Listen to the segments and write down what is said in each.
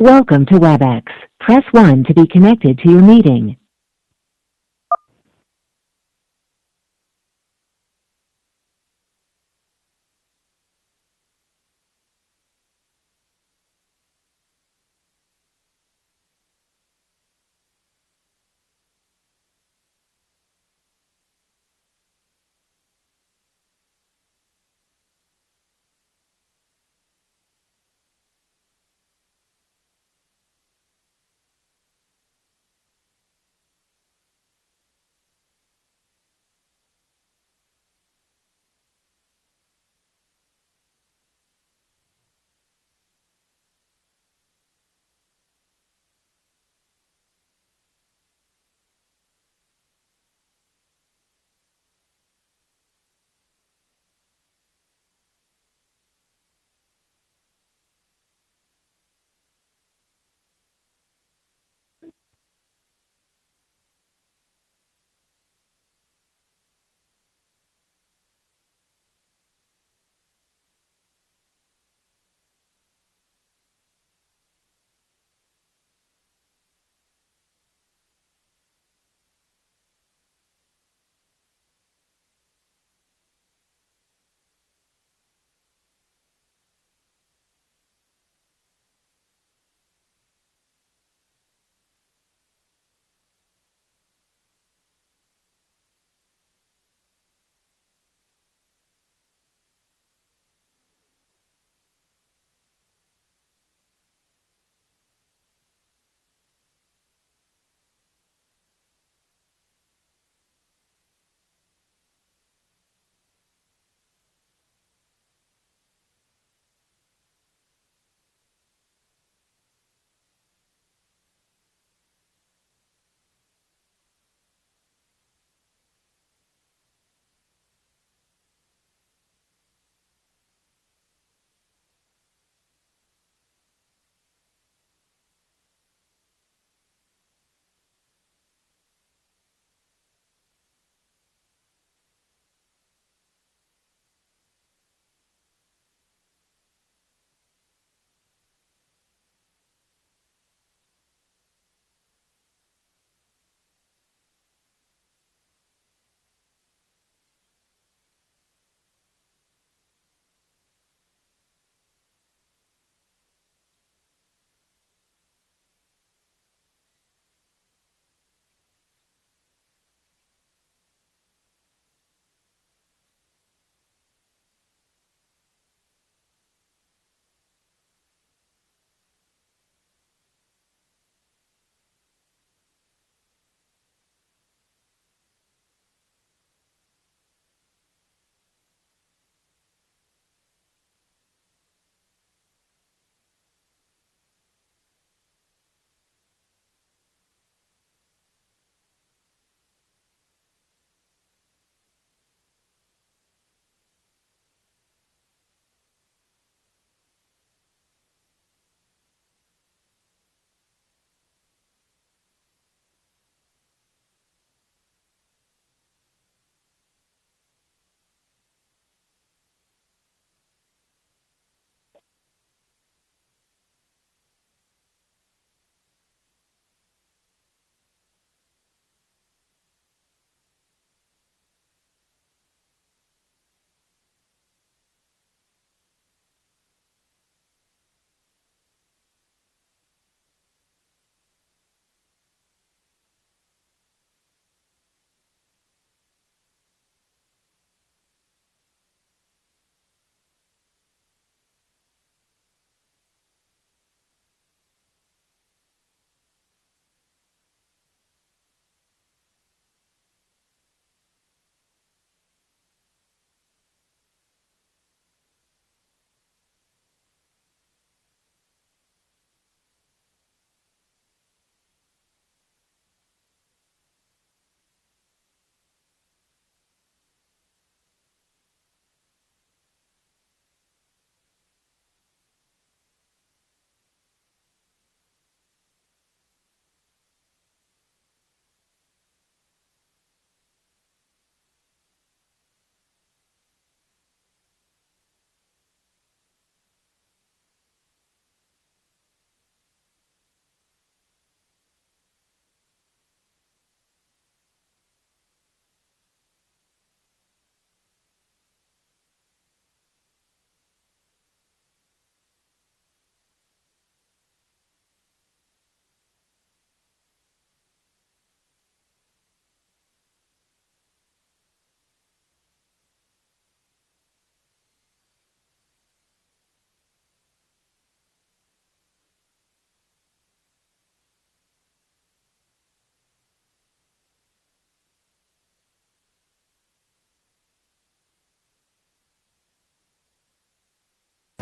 Welcome to WebEx. Press 1 to be connected to your meeting.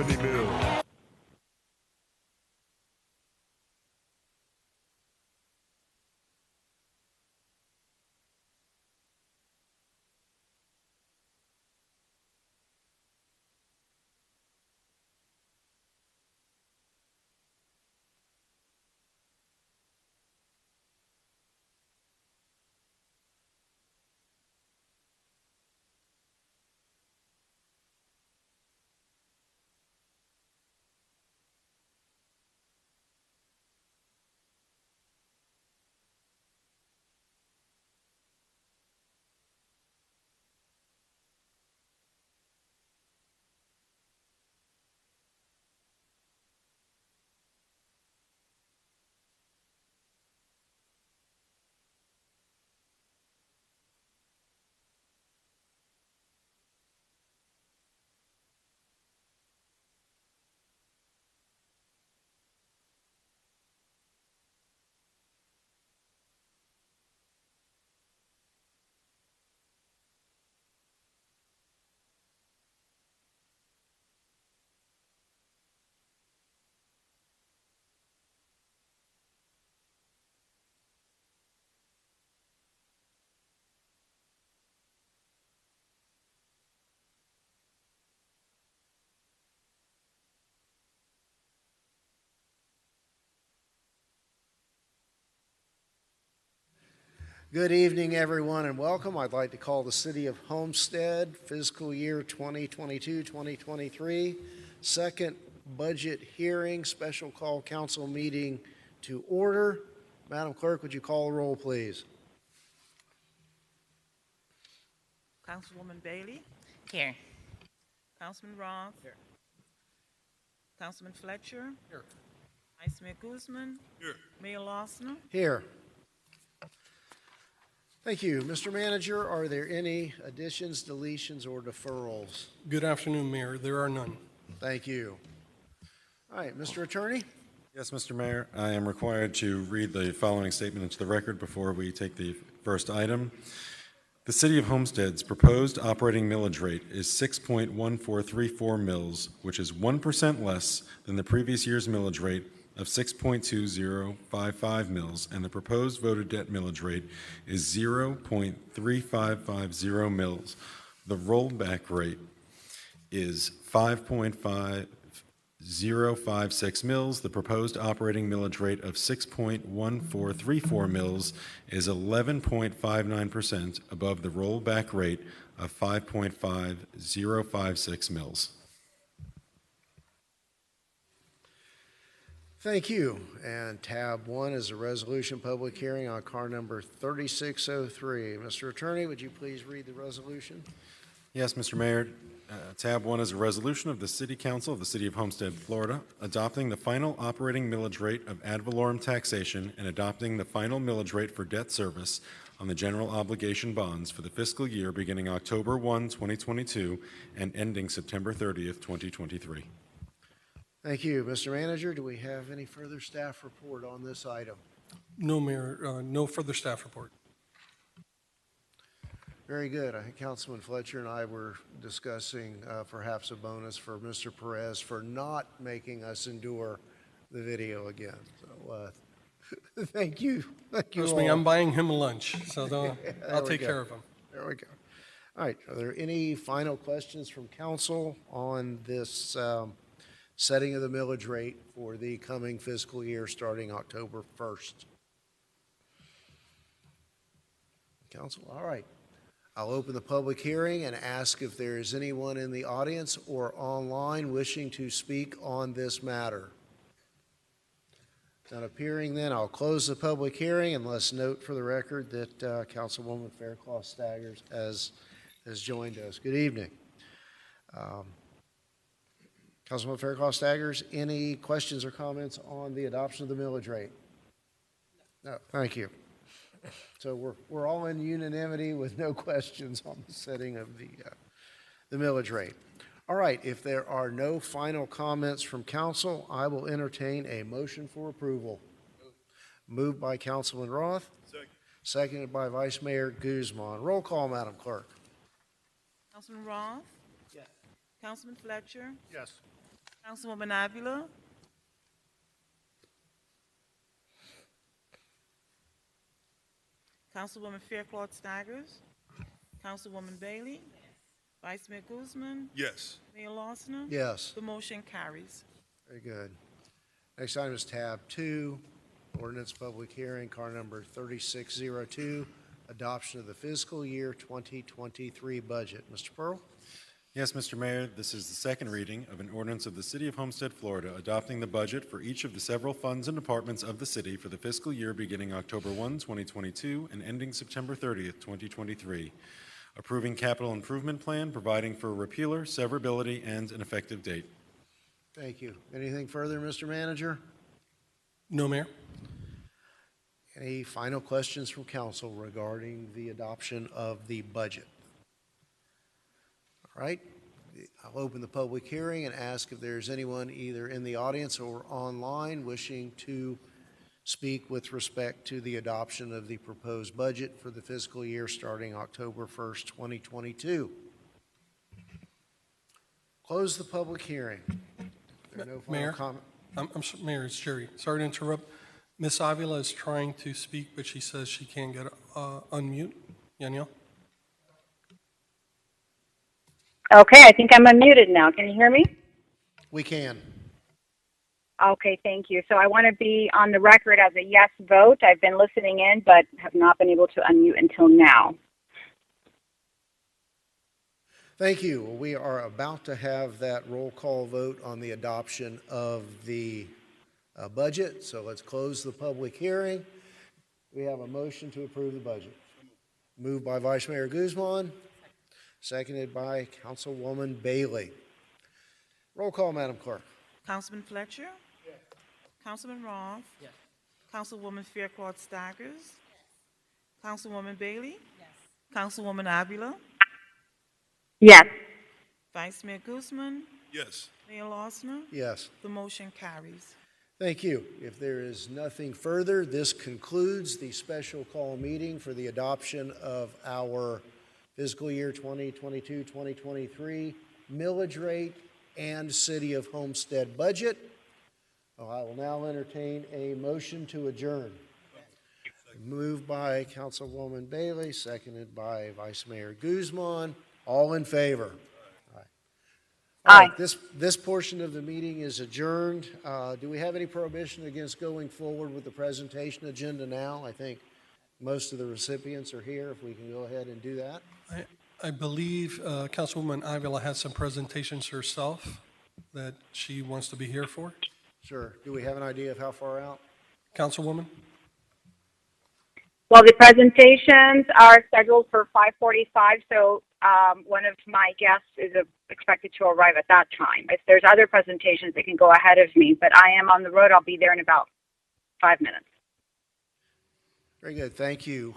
Bill. Good evening, everyone, and welcome. I'd like to call the City of Homestead fiscal year 2022-2023 second budget hearing, special call council meeting to order. Madam Clerk, would you call the roll, please? Councilwoman Bailey, Here. Councilman Roth. Here. Councilman Fletcher. Here. Vice Mayor Guzman. Here. Mayor Losner. Here. Thank you. Mr. Manager, are there any additions, deletions, or deferrals? Good afternoon, Mayor. There are none. Thank you. All right, Mr. Attorney? Yes, Mr. Mayor, I am required to read the following statement into the record before we take the first item. The City of Homestead's proposed operating millage rate is 6.1434 mils, which is 1% less than the previous year's millage rate of 6.2055 mils, and the proposed voter debt millage rate is 0.3550 mils. The rollback rate is 5.5056 mils. The proposed operating millage rate of 6.1434 mils is 11.59% above the rollback rate of 5.5056 mils. Thank you. And tab 1 is a resolution public hearing on car number 3603. Mr. Attorney, would you please read the resolution? Yes, Mr. Mayor. Tab 1 is a resolution of the City Council of the City of Homestead, Florida, adopting the final operating millage rate of ad valorem taxation and adopting the final millage rate for debt service on the general obligation bonds for the fiscal year beginning October 1, 2022 and ending September 30th, 2023. Thank you. Mr. Manager, do we have any further staff report on this item? No, Mayor, no further staff report. Very good. I think Councilman Fletcher and I were discussing perhaps a bonus for Mr. Perez for not making us endure the video again. So thank you. Thank you Trust all. me, I'm buying him lunch, so I'll take go. care of him. There we go. All right. Are there any final questions from council on this setting of the millage rate for the coming fiscal year starting October 1st? Council, all right. I'll open the public hearing and ask if there is anyone in the audience or online wishing to speak on this matter. Not appearing then, I'll close the public hearing and let's note for the record that Councilwoman Faircloth Staggers has joined us. Good evening. Councilwoman Faircloth Staggers, any questions or comments on the adoption of the millage rate? No, thank you. So we're all in unanimity with no questions on the setting of the millage rate. All right, if there are no final comments from council, I will entertain a motion for approval. Moved by Councilman Roth. Second. Seconded by Vice Mayor Guzman. Roll call, Madam Clerk. Councilman Roth. Yes. Councilman Fletcher. Yes. Councilwoman Avila, Councilwoman Fairclough Staggers, Councilwoman Bailey, Vice Mayor Guzman, Yes. Mayor Losner. Yes. The motion carries. Very good. Next item is tab 2, ordinance public hearing, car number 3602, adoption of the fiscal year 2023 budget. Mr. Pearl? Yes, Mr. Mayor, this is the second reading of an ordinance of the City of Homestead, Florida, adopting the budget for each of the several funds and departments of the city for the fiscal year beginning October 1, 2022, and ending September 30th, 2023, approving capital improvement plan, providing for repealer, severability, and an effective date. Thank you. Anything further, Mr. Manager? No, Mayor. Any final questions from council regarding the adoption of the budget? All right, I'll open the public hearing and ask if there's anyone either in the audience or online wishing to speak with respect to the adoption of the proposed budget for the fiscal year starting October 1st, 2022. Close the public hearing. There are no final Mayor? comment. Mayor, it's Jerry. Sorry to interrupt. Ms. Avila is trying to speak, but she says she can't get unmute. Danielle? Okay, I think I'm unmuted now. Can you hear me? We can. Okay, thank you. So I want to be on the record as a yes vote. I've been listening in, but have not been able to unmute until now. Thank you. We are about to have that roll call vote on the adoption of the budget, so let's close the public hearing. We have a motion to approve the budget. Moved by Vice Mayor Guzman, seconded by Councilwoman Bailey. Roll call, Madam Clerk. Councilman Fletcher? Yes. Councilman Roth? Yes. Councilwoman Fairclough Staggers? Yes. Councilwoman Bailey? Yes. Councilwoman Avila? Yes. Vice Mayor Guzman? Yes. Mayor Losner? Yes. The motion carries. Thank you. If there is nothing further, this concludes the special call meeting for the adoption of our fiscal year 2022-2023 millage rate and City of Homestead budget. I will now entertain a motion to adjourn. Moved by Councilwoman Bailey, seconded by Vice Mayor Guzman. All in favor? All right, this portion of the meeting is adjourned. Do we have any prohibition against going forward with the presentation agenda now? I think most of the recipients are here. If we can go ahead and do that. I believe Councilwoman Avila has some presentations herself that she wants to be here for. Sure. Do we have an idea of how far out? Councilwoman? Well, the presentations are scheduled for 5:45, so one of my guests is expected to arrive at that time. If there's other presentations, they can go ahead of me, but I am on the road. I'll be there in about 5 minutes. Very good. Thank you.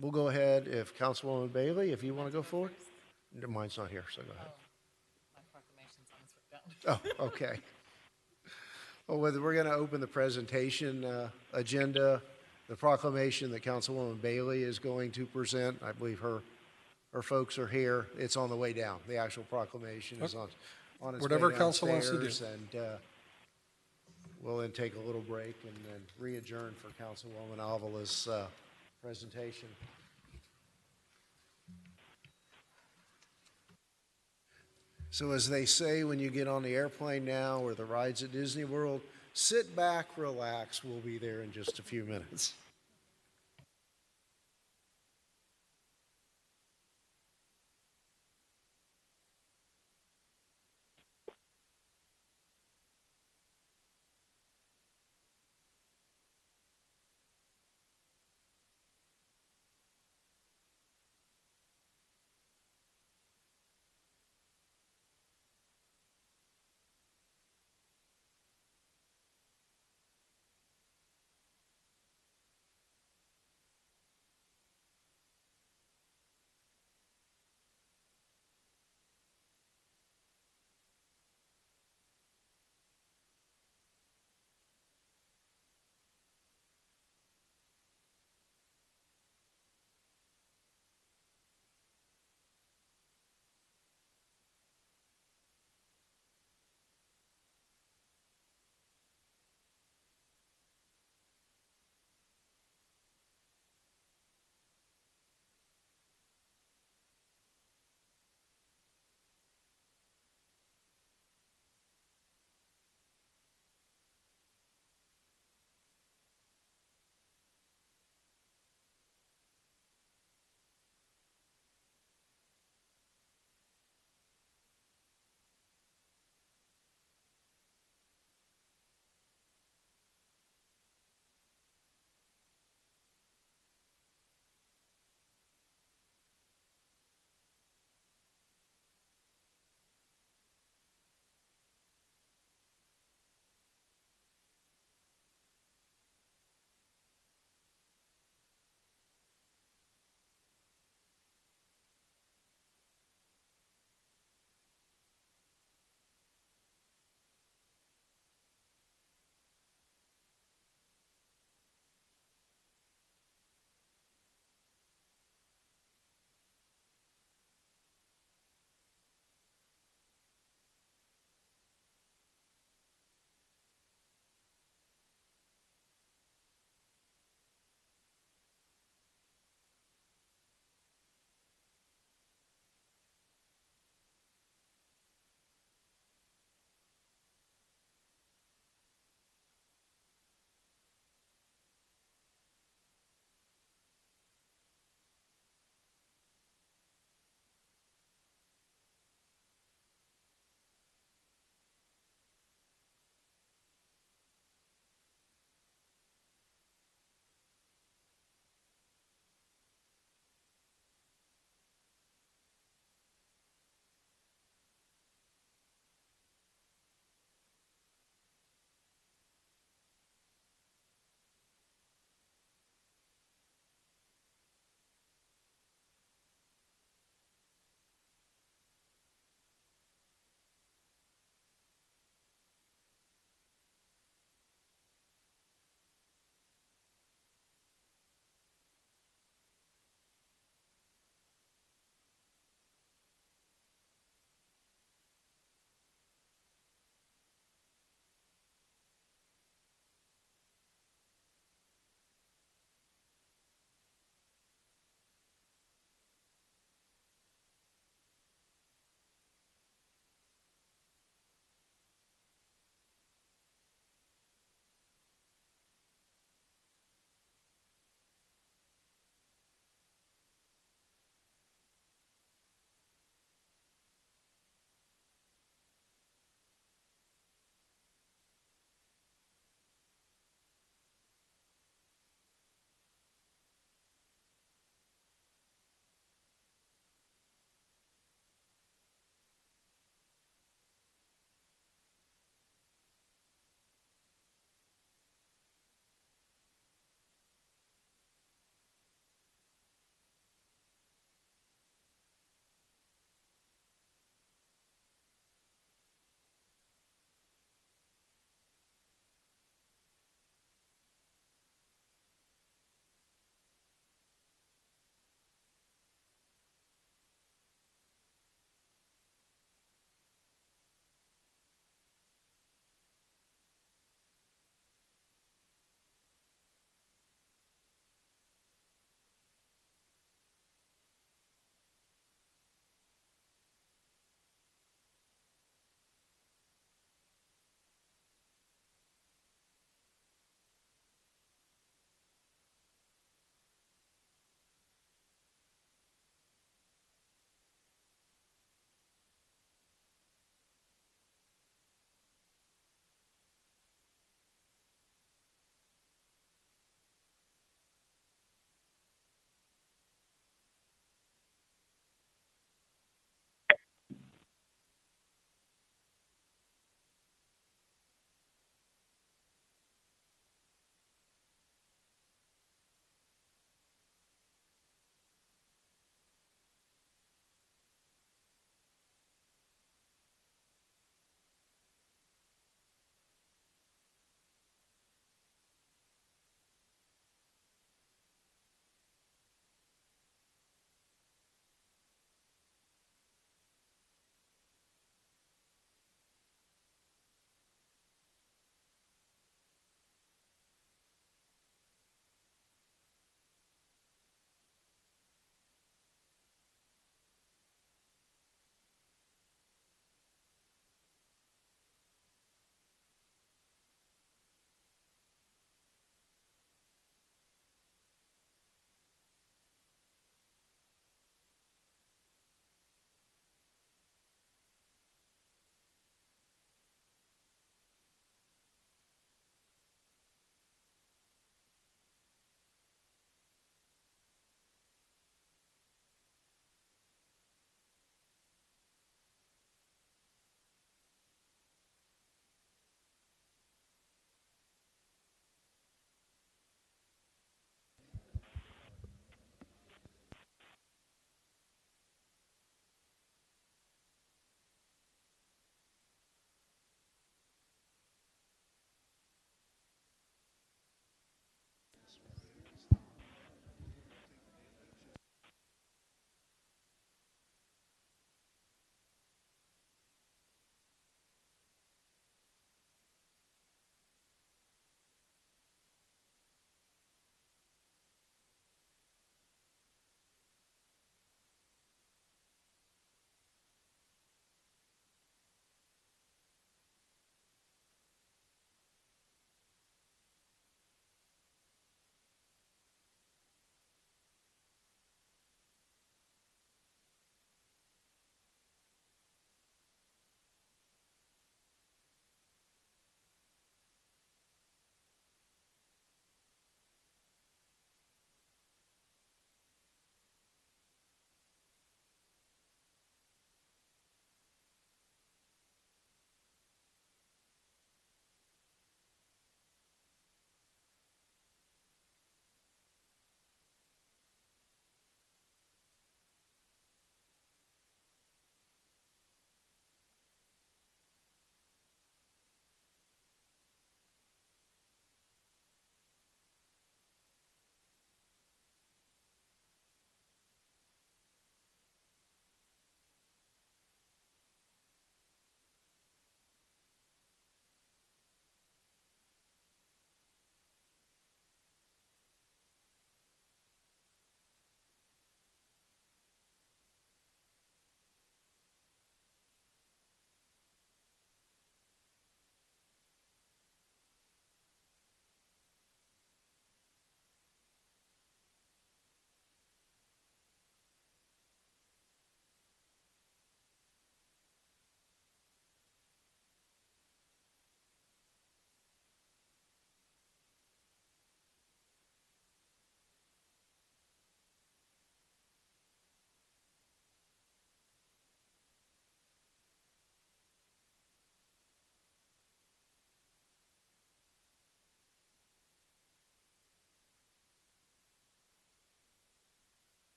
We'll go ahead if Councilwoman Bailey, if you want to go forward. Mine's not here, so go ahead. Oh, okay. Well, we're going to open the presentation agenda. The proclamation that Councilwoman Bailey is going to present, I believe her folks are here. It's on the way down. The actual proclamation is on its Whatever way council wants to do. downstairs, and we'll then take a little break and then re-adjourn for Councilwoman Avila's presentation. So as they say when you get on the airplane now or the rides at Disney World, sit back, relax. We'll be there in just a few minutes.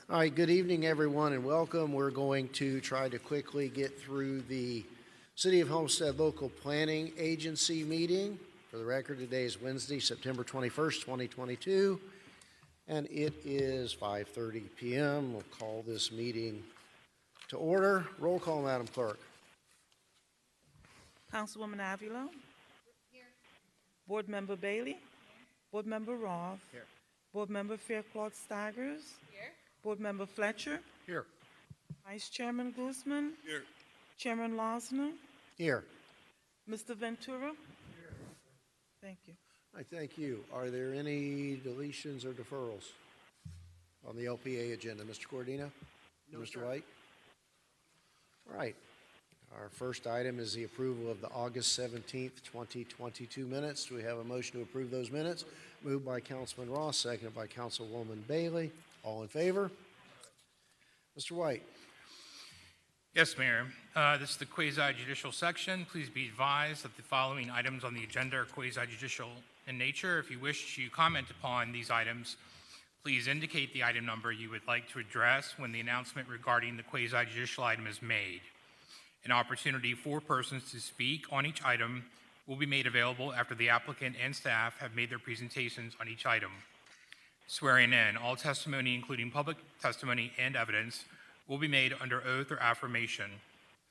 All right, good evening, everyone, and welcome. We're going to try to quickly get through the City of Homestead Local Planning Agency meeting. For the record, today is Wednesday, September 21st, 2022, and it is 5:30 p.m. We'll call this meeting to order. Roll call, Madam Clerk. Councilwoman Avila? Here. Board Member Bailey? Board Member Roth? Here. Board Member Faircloth Staggers? Here. Board Member Fletcher? Here. Vice Chairman Guzman? Here. Chairman Losner? Here. Mr. Ventura? Here. Thank you. I thank you. Are there any deletions or deferrals on the LPA agenda? Mr. Cordino? No, Mr. White? All right. Our first item is the approval of the August 17th, 2022 minutes. Do we have a motion to approve those minutes? Moved by Councilman Ross, seconded by Councilwoman Bailey. All in favor? Mr. White? Yes, Mayor. This is the quasi-judicial section. Please be advised that the following items on the agenda are quasi-judicial in nature. If you wish to comment upon these items, please indicate the item number you would like to address when the announcement regarding the quasi-judicial item is made. An opportunity for persons to speak on each item will be made available after the applicant and staff have made their presentations on each item. Swearing in, all testimony, including public testimony and evidence, will be made under oath or affirmation.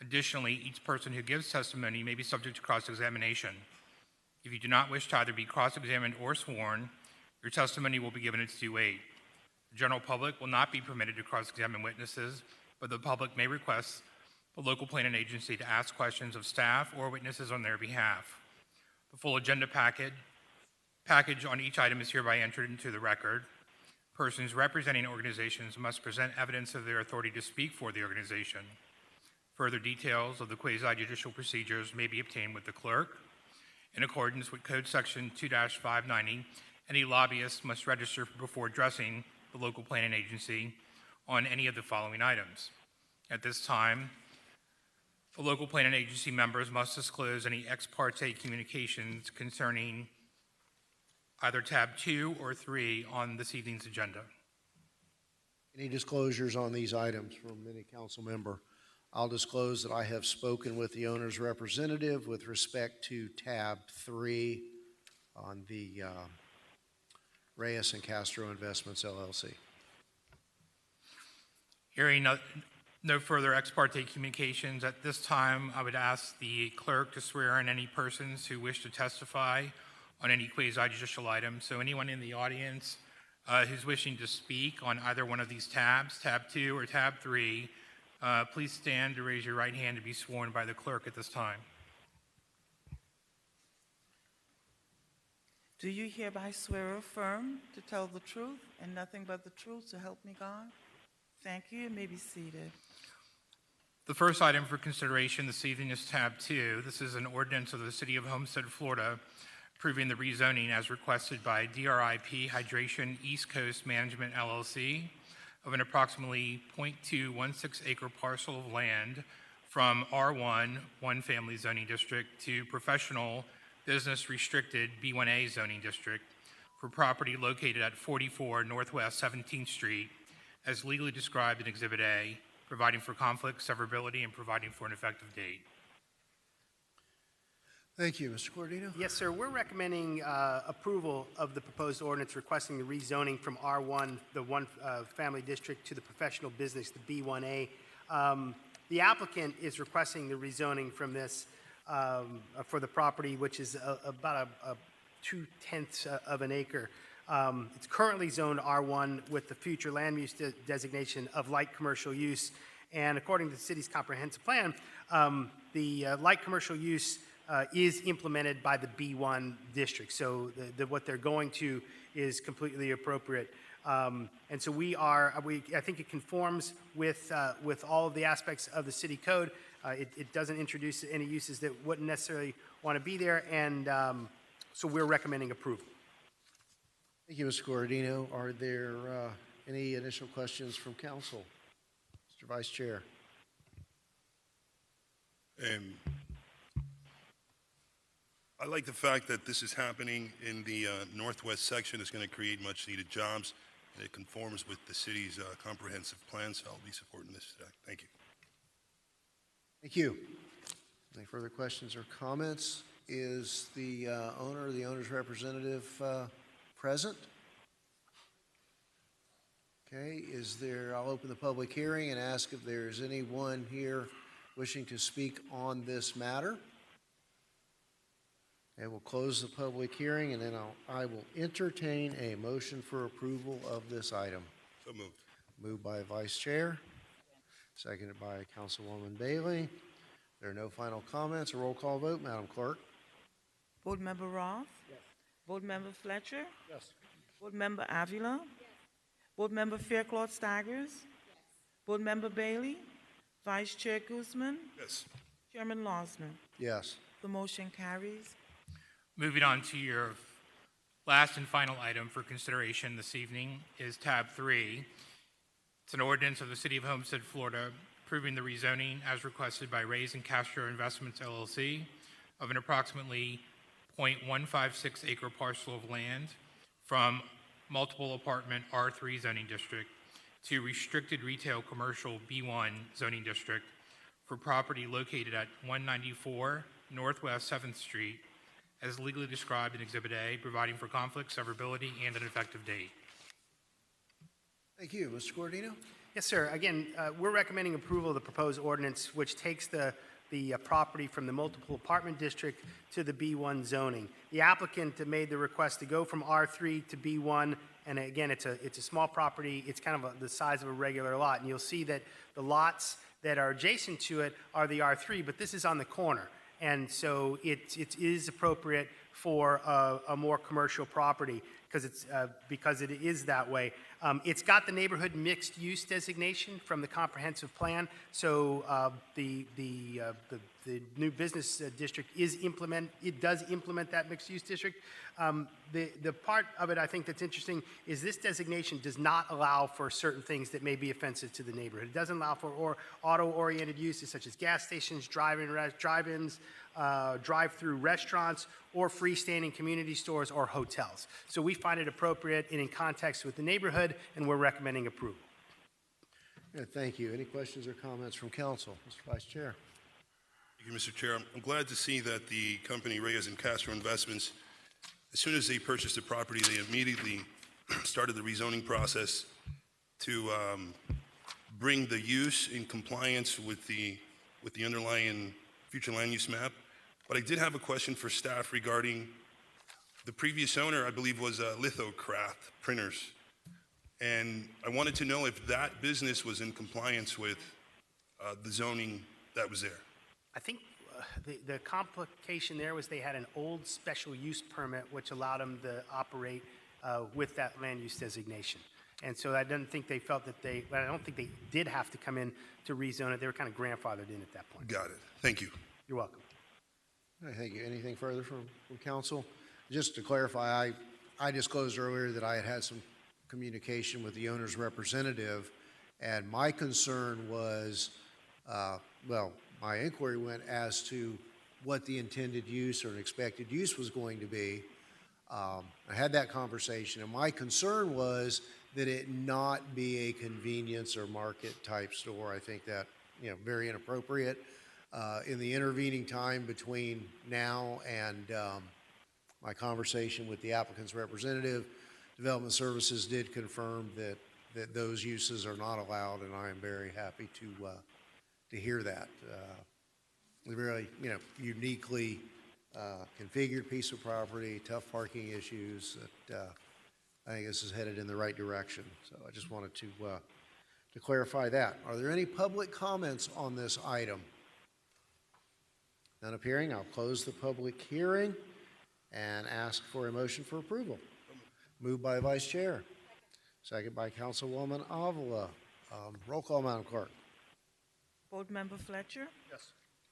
Additionally, each person who gives testimony may be subject to cross-examination. If you do not wish to either be cross-examined or sworn, your testimony will be given its due weight. The general public will not be permitted to cross-examine witnesses, but the public may request the local planning agency to ask questions of staff or witnesses on their behalf. The full agenda package on each item is hereby entered into the record. Persons representing organizations must present evidence of their authority to speak for the organization. Further details of the quasi-judicial procedures may be obtained with the clerk. In accordance with Code Section 2-590, any lobbyist must register before addressing the local planning agency on any of the following items. At this time, the local planning agency members must disclose any ex parte communications concerning either tab 2 or 3 on this evening's agenda. Any disclosures on these items from any council member? I'll disclose that I have spoken with the owner's representative with respect to tab 3 on the Reyes and Castro Investments, LLC. Hearing no further ex parte communications at this time, I would ask the clerk to swear in any persons who wish to testify on any quasi-judicial item. So anyone in the audience who's wishing to speak on either one of these tabs, tab 2 or tab 3, please stand to raise your right hand to be sworn by the clerk at this time. Do you hereby swear or affirm to tell the truth and nothing but the truth, so help me God? Thank you. You may be seated. The first item for consideration this evening is tab 2. This is an ordinance of the City of Homestead, Florida, approving the rezoning as requested by DRIP Hydration East Coast Management, LLC, of an approximately 0.216 acre parcel of land from R1, one family zoning district, to professional business restricted B1A zoning district for property located at 44 Northwest 17th Street, as legally described in Exhibit A, providing for conflict, severability, and providing for an effective date. Thank you. Mr. Cordino? Yes, sir. We're recommending approval of the proposed ordinance requesting the rezoning from R1, the one family district, to the professional business, the B1A. The applicant is requesting the rezoning from this for the property, which is about a 2/10 of an acre. It's currently zoned R1 with the future land use designation of light commercial use. And according to the city's comprehensive plan, the light commercial use is implemented by the B1 district. So what they're going to is completely appropriate. And so I think it conforms with all of the aspects of the city code. It doesn't introduce any uses that wouldn't necessarily want to be there. And so we're recommending approval. Thank you, Mr. Cordino. Are there any initial questions from council? Mr. Vice Chair. I like the fact that this is happening in the northwest section. It's going to create much needed jobs and it conforms with the city's comprehensive plan, so I'll be supporting this today. Thank you. Thank you. Any further questions or comments? Is the owner or the owner's representative present? Okay, I'll open the public hearing and ask if there's anyone here wishing to speak on this matter. And we'll close the public hearing, and then I will entertain a motion for approval of this item. So moved. Moved by Vice Chair, seconded by Councilwoman Bailey. There are no final comments. A roll call vote, Madam Clerk. Board Member Roth? Yes. Board Member Fletcher? Yes. Board Member Avila? Yes. Board Member Faircloth Staggers? Yes. Board Member Bailey? Vice Chair Guzman? Yes. Chairman Losner? Yes. The motion carries. Moving on to your last and final item for consideration this evening is tab 3. It's an ordinance of the City of Homestead, Florida, approving the rezoning as requested by Reyes and Castro Investments, LLC, of an approximately 0.156 acre parcel of land from multiple apartment R3 zoning district to restricted retail commercial B1 zoning district for property located at 194 Northwest 7th Street, as legally described in Exhibit A, providing for conflict, severability, and an effective date. Thank you. Mr. Gordino? Yes, sir. Again, we're recommending approval of the proposed ordinance, which takes the property from the multiple apartment district to the B1 zoning. The applicant made the request to go from R3 to B1, and again, it's a small property. It's kind of the size of a regular lot, and you'll see that the lots that are adjacent to it are the R3, but this is on the corner, and so it is appropriate for a more commercial property because it is that way. It's got the neighborhood mixed use designation from the comprehensive plan, so the new business district does implement that mixed use district. The part of it I think that's interesting is this designation does not allow for certain things that may be offensive to the neighborhood. It doesn't allow for auto-oriented uses such as gas stations, drive-ins, drive-through restaurants, or freestanding community stores or hotels. So we find it appropriate and in context with the neighborhood, and we're recommending approval. Yeah, thank you. Any questions or comments from council? Mr. Vice Chair. Thank you, Mr. Chair. I'm glad to see that the company Reyes and Castro Investments, as soon as they purchased the property, they immediately started the rezoning process to bring the use in compliance with the underlying future land use map. But I did have a question for staff regarding the previous owner, I believe, was Lithocraft Printers. And I wanted to know if that business was in compliance with the zoning that was there. I think the complication there was they had an old special use permit which allowed them to operate with that land use designation. And so I don't think they felt that I don't think they did have to come in to rezone it. They were kind of grandfathered in at that point. Got it. Thank you. You're welcome. All right, thank you. Anything further from council? Just to clarify, I disclosed earlier that I had some communication with the owner's representative, and my concern was, my inquiry went as to what the intended use or an expected use was going to be. I had that conversation, and my concern was that it not be a convenience or market type store. I think that, very inappropriate. In the intervening time between now and my conversation with the applicant's representative, Development Services did confirm that those uses are not allowed, and I am very happy to hear that. A really, uniquely configured piece of property, tough parking issues. That I think this is headed in the right direction. So I just wanted to clarify that. Are there any public comments on this item? None appearing. I'll close the public hearing and ask for a motion for approval. Moved by Vice Chair. Second by Councilwoman Avila. Roll call, Madam Clerk. Board Member Fletcher? Yes.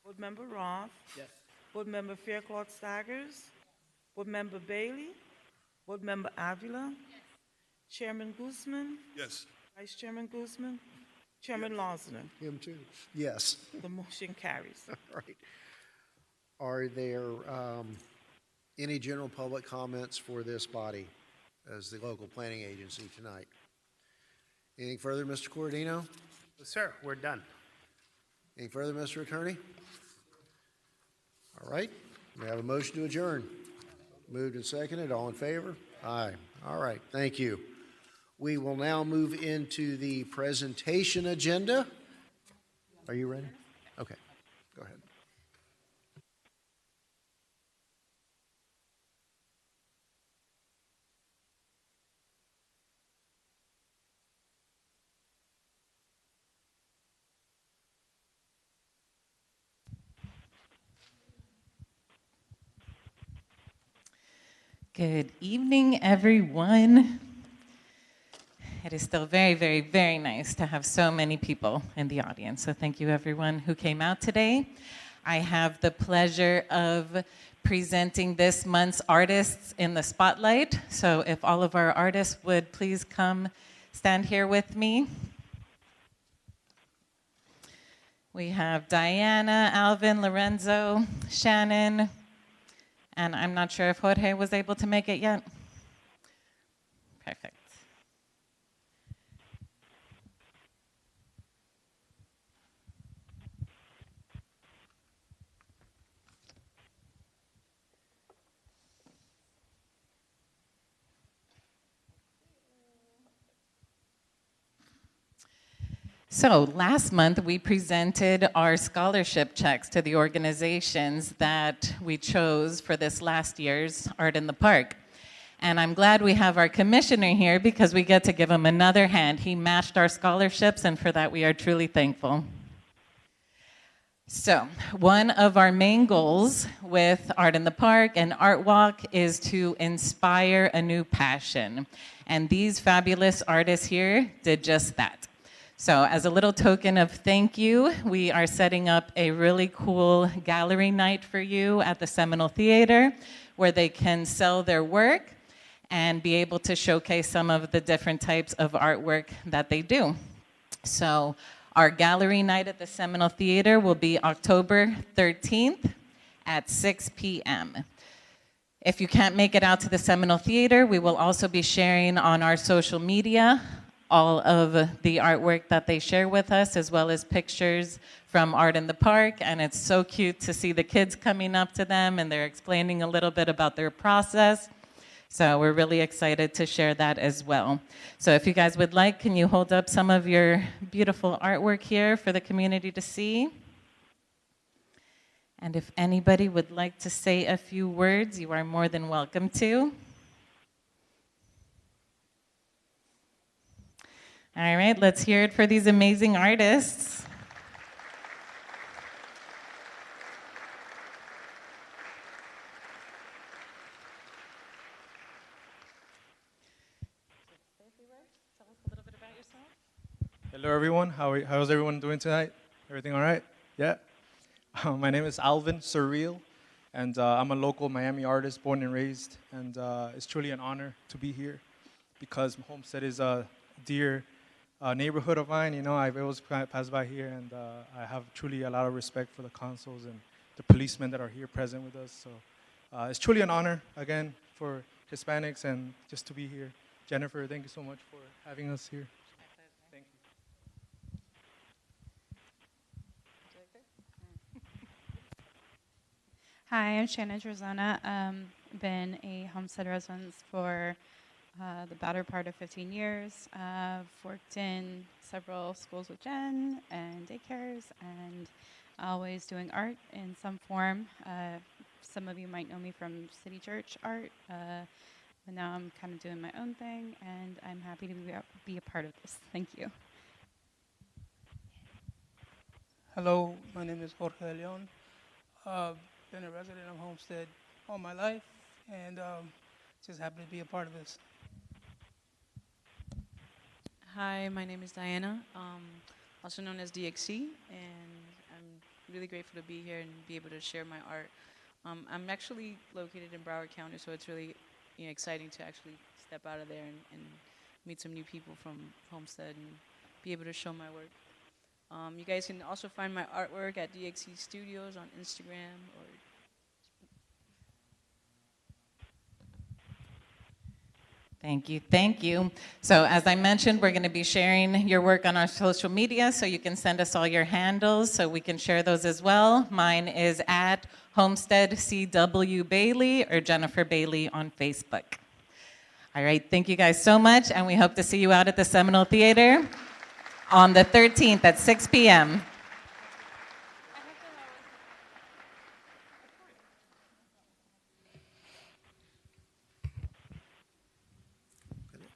Board Member Roth? Yes. Board Member Faircloth Staggers? Board Member Bailey? Board Member Avila? Yes. Chairman Guzman? Yes. Vice Chairman Guzman? Chairman Losner? Him too. Yes. The motion carries. All right. Are there any general public comments for this body as the local planning agency tonight? Anything further, Mr. Cordino? Sir, we're done. Anything further, Mr. Attorney? All right, we have a motion to adjourn. Moved and seconded, all in favor? Aye. All right, thank you. We will now move into the presentation agenda. Are you ready? Okay, go ahead. Good evening, everyone. It is still very, very, very nice to have so many people in the audience. So thank you, everyone who came out today. I have the pleasure of presenting this month's artists in the spotlight. So if all of our artists would please come stand here with me. We have Diana, Alvin, Lorenzo, Shannon, and I'm not sure if Jorge was able to make it yet. Perfect. So last month, we presented our scholarship checks to the organizations that we chose for this last year's Art in the Park. And I'm glad we have our commissioner here because we get to give him another hand. He matched our scholarships, and for that, we are truly thankful. So one of our main goals with Art in the Park and Art Walk is to inspire a new passion. And these fabulous artists here did just that. So as a little token of thank you, we are setting up a really cool gallery night for you at the Seminole Theater where they can sell their work and be able to showcase some of the different types of artwork that they do. So our gallery night at the Seminole Theater will be October 13th at 6 p.m. If you can't make it out to the Seminole Theater, we will also be sharing on our social media all of the artwork that they share with us, as well as pictures from Art in the Park. And it's so cute to see the kids coming up to them and they're explaining a little bit about their process. So we're really excited to share that as well. So if you guys would like, can you hold up some of your beautiful artwork here for the community to see? And if anybody would like to say a few words, you are more than welcome to. All right, let's hear it for these amazing artists. Tell us a little bit about yourself. Hello, everyone. How's everyone doing tonight? Everything all right? Yeah? My name is Alvin Surreal, and I'm a local Miami artist, born and raised, and it's truly an honor to be here because Homestead is a dear neighborhood of mine. You know, I've always passed by here, and I have truly a lot of respect for the consuls and the policemen that are here present with us. So it's truly an honor, again, for Hispanics and just to be here. Jennifer, thank you so much for having us here. Thank you. Hi, I'm Shannon Trezona. Been a Homestead resident for the better part of 15 years. I've worked in several schools with Jen and daycares and always doing art in some form. Some of you might know me from City Church art, but now I'm kind of doing my own thing, and I'm happy to be a part of this. Thank you. Hello, my name is Jorge De Leon. Been a resident of Homestead all my life, and just happy to be a part of this. Hi, my name is Diana, also known as DXC, and I'm really grateful to be here and be able to share my art. I'm actually located in Broward County, so it's really exciting to actually step out of there and meet some new people from Homestead and be able to show my work. You guys can also find my artwork at DXC Studios on Instagram or Thank you, thank you. So as I mentioned, we're going to be sharing your work on our social media, so you can send us all your handles so we can share those as well. Mine is at Homestead CW Bailey or Jennifer Bailey on Facebook. All right, thank you guys so much, and we hope to see you out at the Seminole Theater on the 13th at 6 p.m.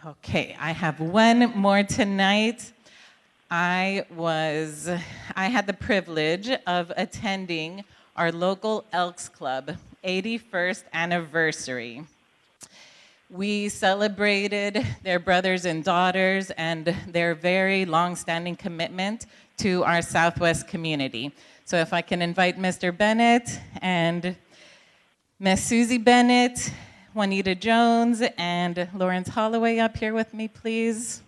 Okay, I have one more tonight. I had the privilege of attending our local Elks Club 81st anniversary. We celebrated their brothers and daughters and their very long-standing commitment to our Southwest community. So if I can invite Mr. Bennett and Miss Susie Bennett, Juanita Jones, and Lawrence Holloway up here with me, please.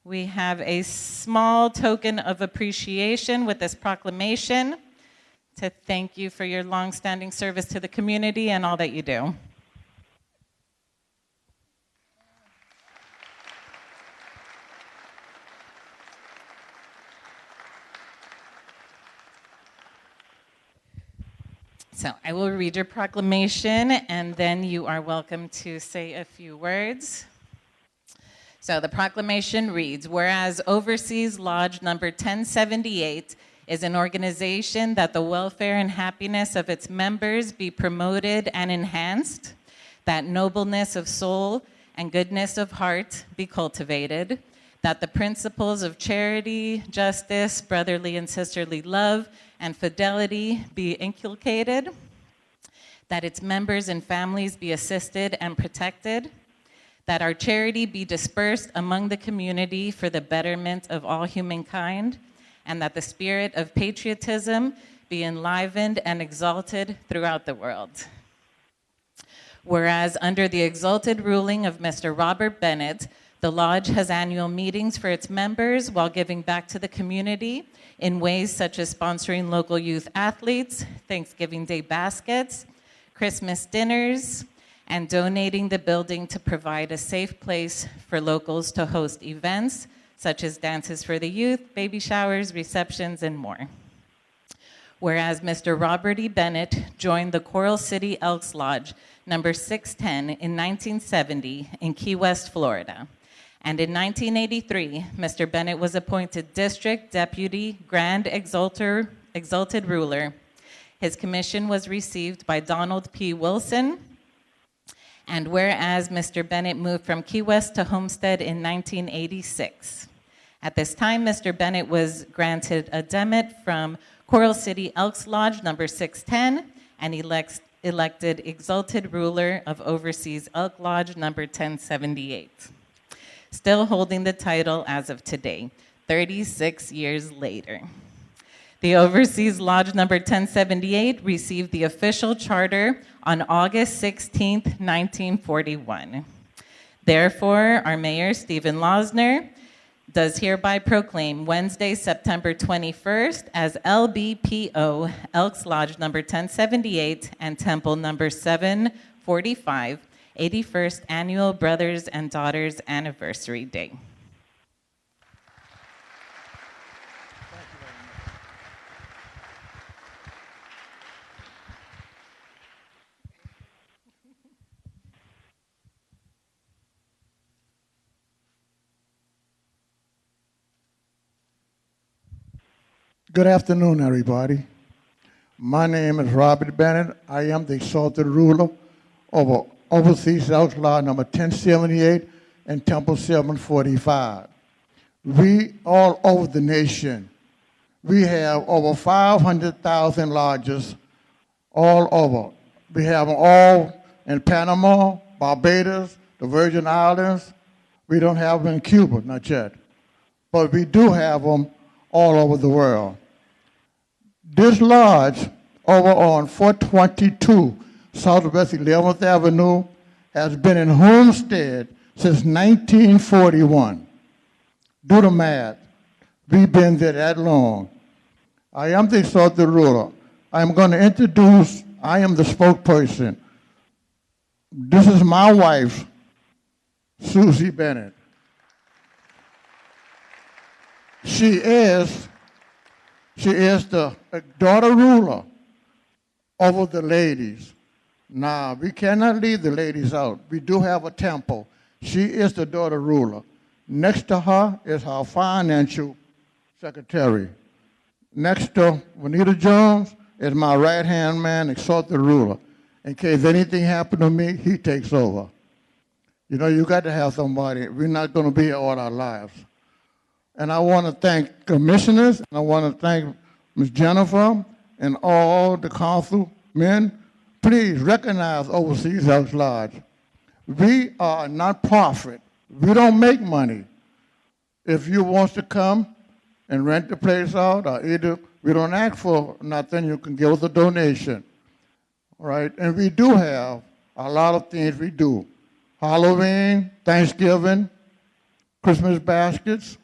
We have a small token of appreciation with this proclamation to thank you for your long-standing service to the community and all that you do. So I will read your proclamation, and then you are welcome to say a few words. So the proclamation reads, whereas Overseas Lodge number 1078 is an organization that the welfare and happiness of its members be promoted and enhanced, that nobleness of soul and goodness of heart be cultivated, that the principles of charity, justice, brotherly and sisterly love, and fidelity be inculcated, that its members and families be assisted and protected, that our charity be dispersed among the community for the betterment of all humankind, and that the spirit of patriotism be enlivened and exalted throughout the world. Whereas under the exalted ruling of Mr. Robert Bennett, the Lodge has annual meetings for its members while giving back to the community in ways such as sponsoring local youth athletes, Thanksgiving Day baskets, Christmas dinners, and donating the building to provide a safe place for locals to host events such as dances for the youth, baby showers, receptions, and more. Whereas Mr. Robert E. Bennett joined the Coral City Elks Lodge number 610 in 1970 in Key West, Florida. And in 1983, Mr. Bennett was appointed District Deputy Grand Exalted Ruler. His commission was received by Donald P. Wilson. And whereas Mr. Bennett moved from Key West to Homestead in 1986. At this time, Mr. Bennett was granted a demit from Coral City Elks Lodge number 610 and elected Exalted Ruler of Overseas Elk Lodge number 1078. Still holding the title as of today, 36 years later. The Overseas Lodge number 1078 received the official charter on August 16, 1941. Therefore, our mayor, Stephen Losner, does hereby proclaim Wednesday, September 21st as LBPO, Elks Lodge number 1078 and Temple number 745, 81st Annual Brothers and Daughters Anniversary Day. Good afternoon, everybody. My name is Robert Bennett. I am the exalted ruler of Overseas Elks Lodge number 1078 and Temple 745. We all over the nation, we have over 500,000 lodges all over. We have them all in Panama, Barbados, the Virgin Islands. We don't have them in Cuba, not yet. But we do have them all over the world. This lodge over on 422 Southwest 11th Avenue has been in Homestead since 1941. Do the math. We've been there that long. I am the exalted ruler. I'm going to introduce, I am the spokesperson. This is my wife, Susie Bennett. She is the daughter ruler over the ladies. Now, we cannot leave the ladies out. We do have a temple. She is the daughter ruler. Next to her is our financial secretary. Next to Juanita Jones is my right-hand man, exalted ruler. In case anything happened to me, he takes over. You know, you got to have somebody. We're not going to be here all our lives. And I want to thank commissioners, and I want to thank Ms. Jennifer and all the councilmen. Please recognize Overseas House Lodge. We are a non-profit. We don't make money. If you want to come and rent the place out, or either we don't ask for nothing, you can give us a donation. All right? And we do have a lot of things we do. Halloween, Thanksgiving, Christmas baskets,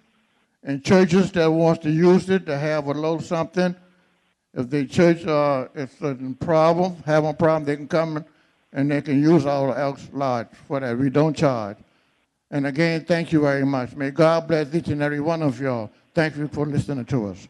and churches that wants to use it to have a little something. If the church is having a problem, they can come and they can use our Elks Lodge for that. We don't charge. And again, thank you very much. May God bless each and every one of y'all. Thank you for listening to us.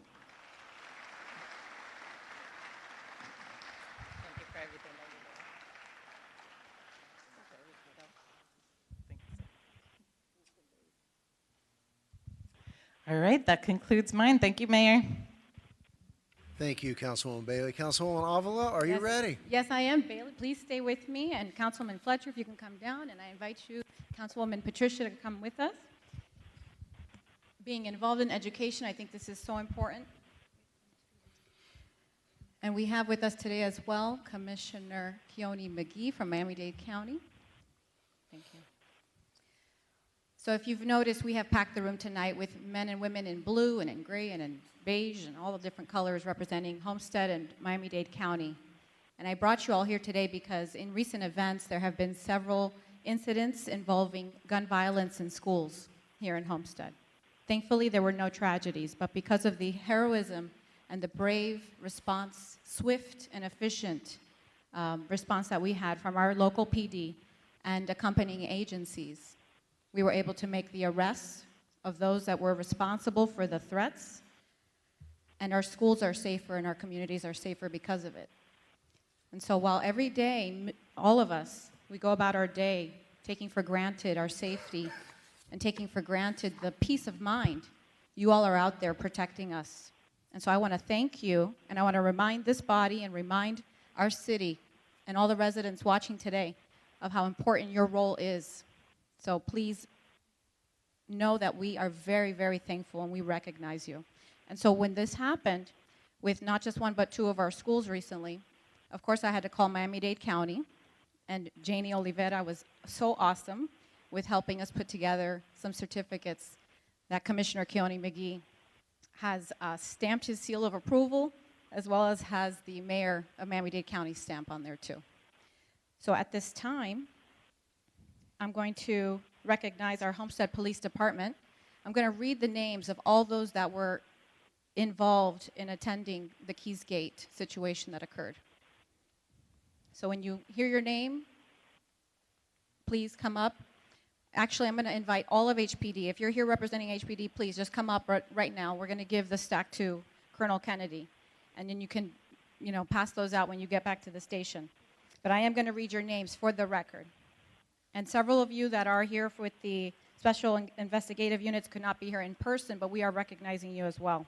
All right, that concludes mine. Thank you, Mayor. Thank you, Councilwoman Bailey. Councilwoman Avila, are you ready? Yes, I am. Bailey, please stay with me. And Councilman Fletcher, if you can come down. And I invite you, Councilwoman Patricia, to come with us. Being involved in education, I think this is so important. And we have with us today as well Commissioner Keone McGee from Miami-Dade County. Thank you. So if you've noticed, we have packed the room tonight with men and women in blue and in gray and in beige and all the different colors representing Homestead and Miami-Dade County. And I brought you all here today because in recent events, there have been several incidents involving gun violence in schools here in Homestead. Thankfully, there were no tragedies, but because of the heroism and the brave response, swift and efficient response that we had from our local PD and accompanying agencies, we were able to make the arrests of those that were responsible for the threats, and our schools are safer and our communities are safer because of it. And so while every day, all of us, we go about our day taking for granted our safety and taking for granted the peace of mind, you all are out there protecting us. And so I want to thank you, and I want to remind this body and remind our city and all the residents watching today of how important your role is. So please know that we are very, very thankful and we recognize you. And so when this happened with not just one but two of our schools recently, of course I had to call Miami-Dade County, and Janie Oliveira was so awesome with helping us put together some certificates that Commissioner Keone McGee has stamped his seal of approval, as well as has the mayor of Miami-Dade County stamp on there too. So at this time, I'm going to recognize our Homestead Police Department. I'm going to read the names of all those that were involved in attending the Keys Gate situation that occurred. So when you hear your name, please come up. Actually, I'm going to invite all of HPD. If you're here representing HPD, please just come up right now. We're going to give the stack to Colonel Kennedy, and then you can, pass those out when you get back to the station. But I am going to read your names for the record. And several of you that are here with the special investigative units could not be here in person, but we are recognizing you as well.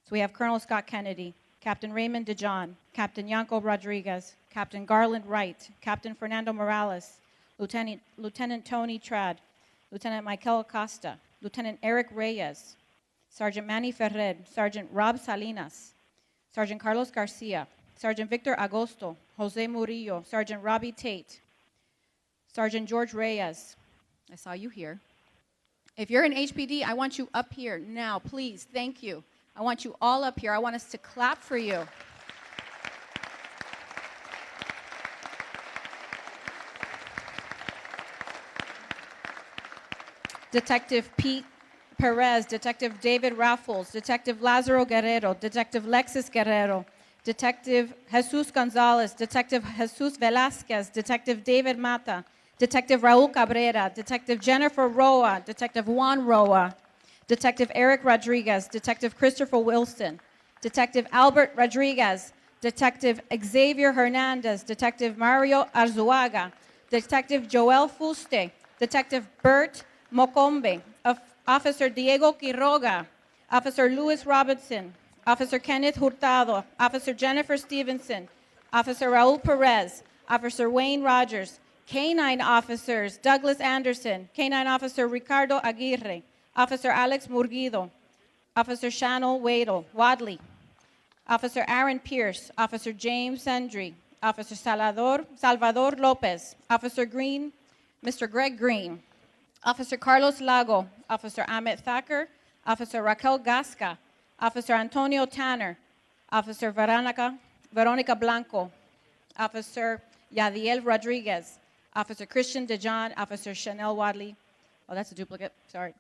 So we have Colonel Scott Kennedy, Captain Raymond DeJohn, Captain Yanko Rodriguez, Captain Garland Wright, Captain Fernando Morales, Lieutenant Tony Trad, Lieutenant Michael Acosta, Lieutenant Eric Reyes, Sergeant Manny Ferrer, Sergeant Rob Salinas, Sergeant Carlos Garcia, Sergeant Victor Agosto, Jose Murillo, Sergeant Robbie Tate, Sergeant George Reyes. I saw you here. If you're in HPD, I want you up here now, please. Thank you. I want you all up here. I want us to clap for you. Detective Pete Perez, Detective David Raffles, Detective Lazaro Guerrero, Detective Lexis Guerrero, Detective Jesus Gonzalez, Detective Jesus Velasquez, Detective David Mata, Detective Raul Cabrera, Detective Jennifer Roa, Detective Juan Roa, Detective Eric Rodriguez, Detective Christopher Wilson, Detective Albert Rodriguez, Detective Xavier Hernandez, Detective Mario Arzuaga, Detective Joel Fuste, Detective Bert Mocombe, Officer Diego Quiroga, Officer Louis Robinson, Officer Kenneth Hurtado, Officer Jennifer Stevenson, Officer Raul Perez, Officer Wayne Rogers, K-9 officers Douglas Anderson, K-9 officer Ricardo Aguirre, Officer Alex Murguido, Officer Shannon Wadley, Officer Aaron Pierce, Officer James Sendry, Officer Salvador Lopez, Officer Green, Mr. Greg Green, Officer Carlos Lago, Officer Ahmed Thacker, Officer Raquel Gasca, Officer Antonio Tanner, Officer Veronica Blanco, Officer Yadiel Rodriguez, Officer Christian DeJohn, Officer Chanel Wadley. Oh, that's a duplicate, sorry.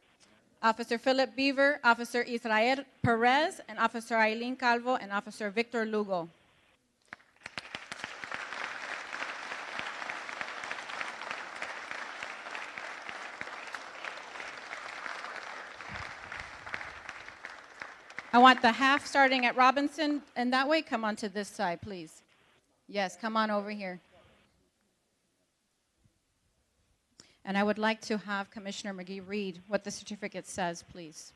Officer Philip Beaver, Officer Israel Perez, and Officer Eileen Calvo, and Officer Victor Lugo. I want the half starting at Robinson, and that way, come on to this side, please. Yes, come on over here. And I would like to have Commissioner McGee read what the certificate says, please.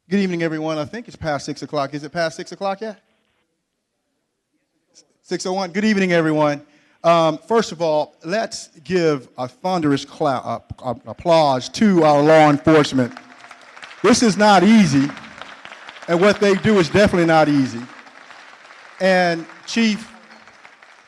Good evening, everyone. I think it's past 6 o'clock. Is it past 6 o'clock yet? 6:01. Good evening, everyone. First of all, let's give a thunderous applause to our law enforcement. This is not easy, and what they do is definitely not easy. And Chief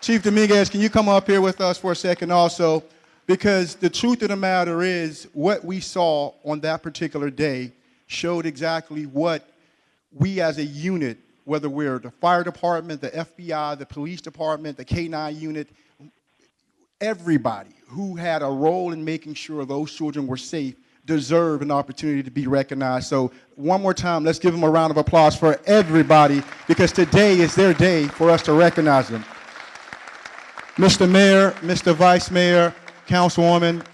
Dominguez, can you come up here with us for a second also? Because the truth of the matter is what we saw on that particular day showed exactly what we as a unit, whether we're the fire department, the FBI, the police department, the K-9 unit, everybody who had a role in making sure those children were safe deserve an opportunity to be recognized. So one more time, let's give them a round of applause for everybody, because today is their day for us to recognize them. Mr. Mayor, Mr. Vice Mayor, Councilwoman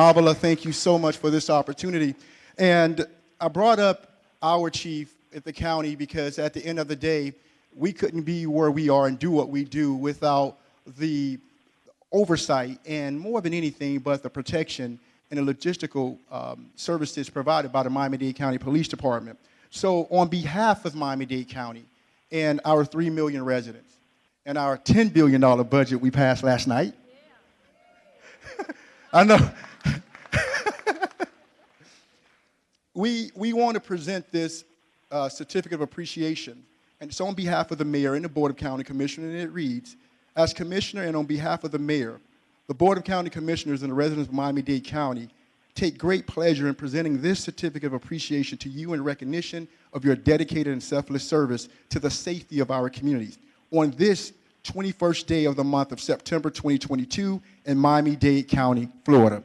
Avila, thank you so much for this opportunity. And I brought up our chief at the county because at the end of the day, we couldn't be where we are and do what we do without the oversight and more than anything but the protection and the logistical services provided by the Miami-Dade County Police Department. So on behalf of Miami-Dade County and our 3 million residents and our $10 billion budget we passed last night, I know. We want to present this certificate of appreciation, and it's on behalf of the mayor and the Board of County Commissioners, and it reads, as Commissioner and on behalf of the mayor, the Board of County Commissioners and the residents of Miami-Dade County take great pleasure in presenting this certificate of appreciation to you in recognition of your dedicated and selfless service to the safety of our communities on this 21st day of the month of September 2022 in Miami-Dade County, Florida.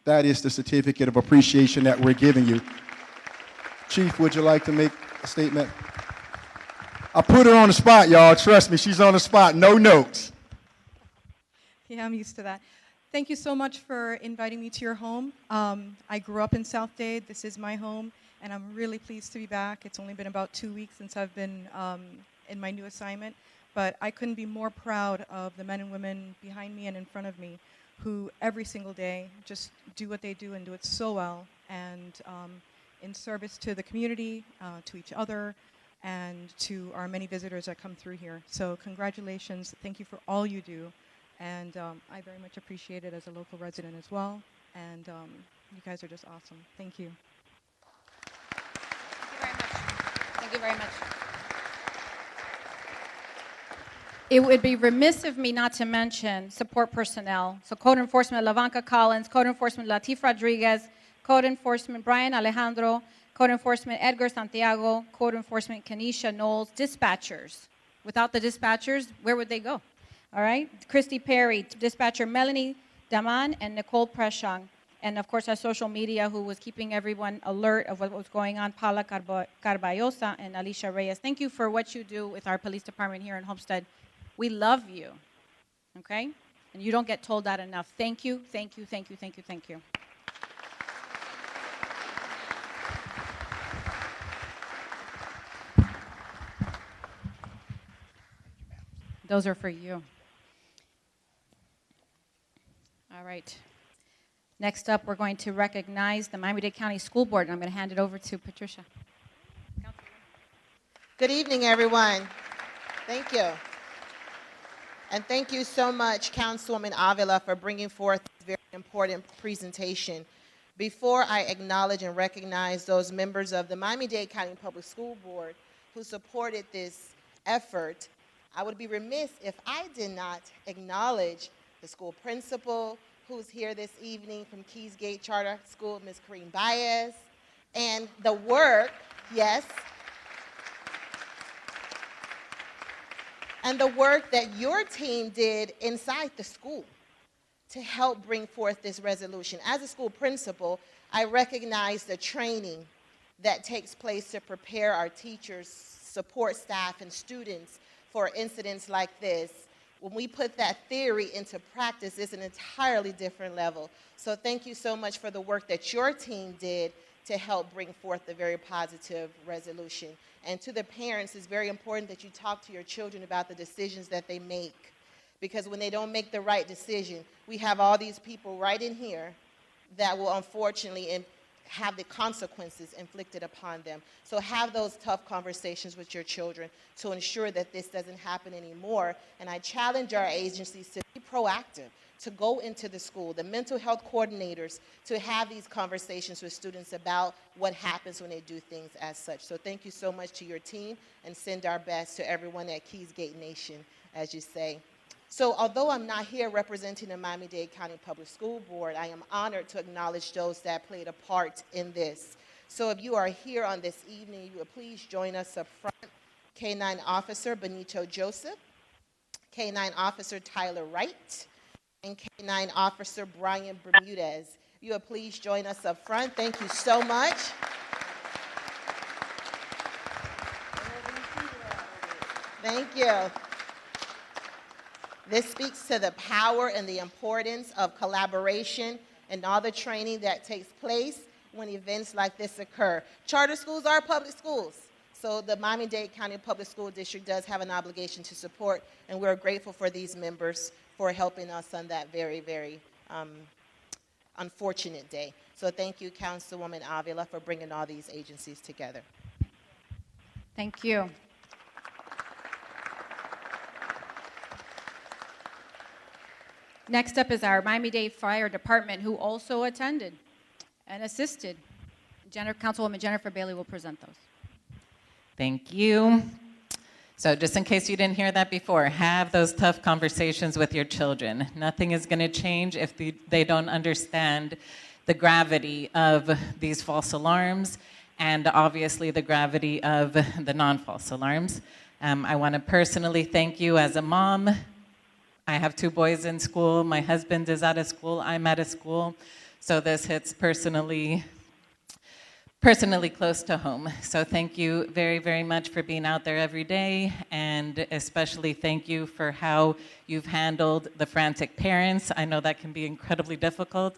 That is the certificate of appreciation that we're giving you. Chief, would you like to make a statement? I put her on the spot, y'all. Trust me, she's on the spot. No notes. Yeah, I'm used to that. Thank you so much for inviting me to your home. I grew up in South Dade. This is my home, and I'm really pleased to be back. It's only been about 2 weeks since I've been in my new assignment, but I couldn't be more proud of the men and women behind me and in front of me who every single day just do what they do and do it so well, and in service to the community, to each other, and to our many visitors that come through here. So congratulations. Thank you for all you do. And I very much appreciate it as a local resident as well. And you guys are just awesome. Thank you. Thank you very much. It would be remiss of me not to mention support personnel. So Code Enforcement Lavanca Collins, Code Enforcement Latif Rodriguez, Code Enforcement Brian Alejandro, Code Enforcement Edgar Santiago, Code Enforcement Kenesha Knowles, dispatchers. Without the dispatchers, where would they go? All right? Christy Perry, dispatcher Melanie Daman, and Nicole Preshong. and of course our social media, who was keeping everyone alert of what was going on, Paula Carballosa and Alicia Reyes. Thank you for what you do with our police department here in Homestead. We love you, okay? And you don't get told that enough. Thank you, thank you, thank you, thank you, thank you. Those are for you. All right. Next up, we're going to recognize the Miami-Dade County School Board, and I'm going to hand it over to Patricia. Good evening, everyone. Thank you. And thank you so much, Councilwoman Avila, for bringing forth this very important presentation. Before I acknowledge and recognize those members of the Miami-Dade County Public School Board who supported this effort, I would be remiss if I did not acknowledge the school principal who's here this evening from Keys Gate Charter School, Ms. Kareem Baez, and the work, yes, and the work that your team did inside the school to help bring forth this resolution. As a school principal, I recognize the training that takes place to prepare our teachers, support staff, and students for incidents like this. When we put that theory into practice, it's an entirely different level. So thank you so much for the work that your team did to help bring forth a very positive resolution. And to the parents, it's very important that you talk to your children about the decisions that they make. Because when they don't make the right decision, we have all these people right in here that will unfortunately have the consequences inflicted upon them. So have those tough conversations with your children to ensure that this doesn't happen anymore. And I challenge our agencies to be proactive, to go into the school, the mental health coordinators, to have these conversations with students about what happens when they do things as such. So thank you so much to your team, and send our best to everyone at Keys Gate Nation, as you say. So although I'm not here representing the Miami-Dade County Public School Board, I am honored to acknowledge those that played a part in this. So if you are here on this evening, you will please join us up front. K-9 Officer Benito Joseph, K-9 Officer Tyler Wright, and K-9 Officer Brian Bermudez. You will please join us up front. Thank you so much. Thank you. This speaks to the power and the importance of collaboration and all the training that takes place when events like this occur. Charter schools are public schools, so the Miami-Dade County Public School District does have an obligation to support, and we're grateful for these members for helping us on that very, very unfortunate day. So thank you, Councilwoman Avila, for bringing all these agencies together. Thank you. Next up is our Miami-Dade Fire Department, who also attended and assisted. Councilwoman Jennifer Bailey will present those. Thank you. So just in case you didn't hear that before, have those tough conversations with your children. Nothing is going to change if they don't understand the gravity of these false alarms, and obviously the gravity of the non-false alarms. I want to personally thank you as a mom. I have 2 boys in school. My husband is out of school. I'm out of school. So this hits personally close to home. So thank you very, very much for being out there every day, and especially thank you for how you've handled the frantic parents. I know that can be incredibly difficult,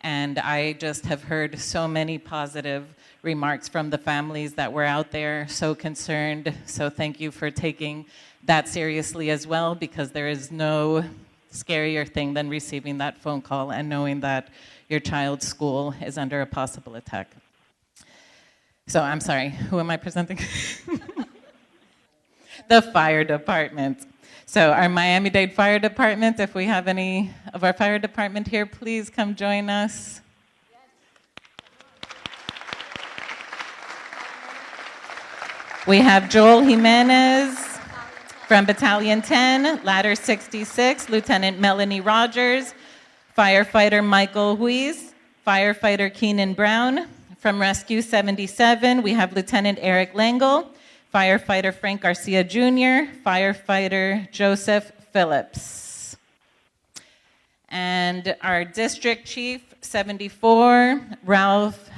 and I just have heard so many positive remarks from the families that were out there, so concerned. So thank you for taking that seriously as well, because there is no scarier thing than receiving that phone call and knowing that your child's school is under a possible attack. So I'm sorry, who am I presenting? The fire department. So our Miami-Dade Fire Department, if we have any of our fire department here, please come join us. We have Joel Jimenez from Battalion 10, Ladder 66, Lieutenant Melanie Rogers, Firefighter Michael Huiz, Firefighter Keenan Brown. From Rescue 77, we have Lieutenant Eric Langle, Firefighter Frank Garcia Jr., Firefighter Joseph Phillips. And our District Chief 74, Ralph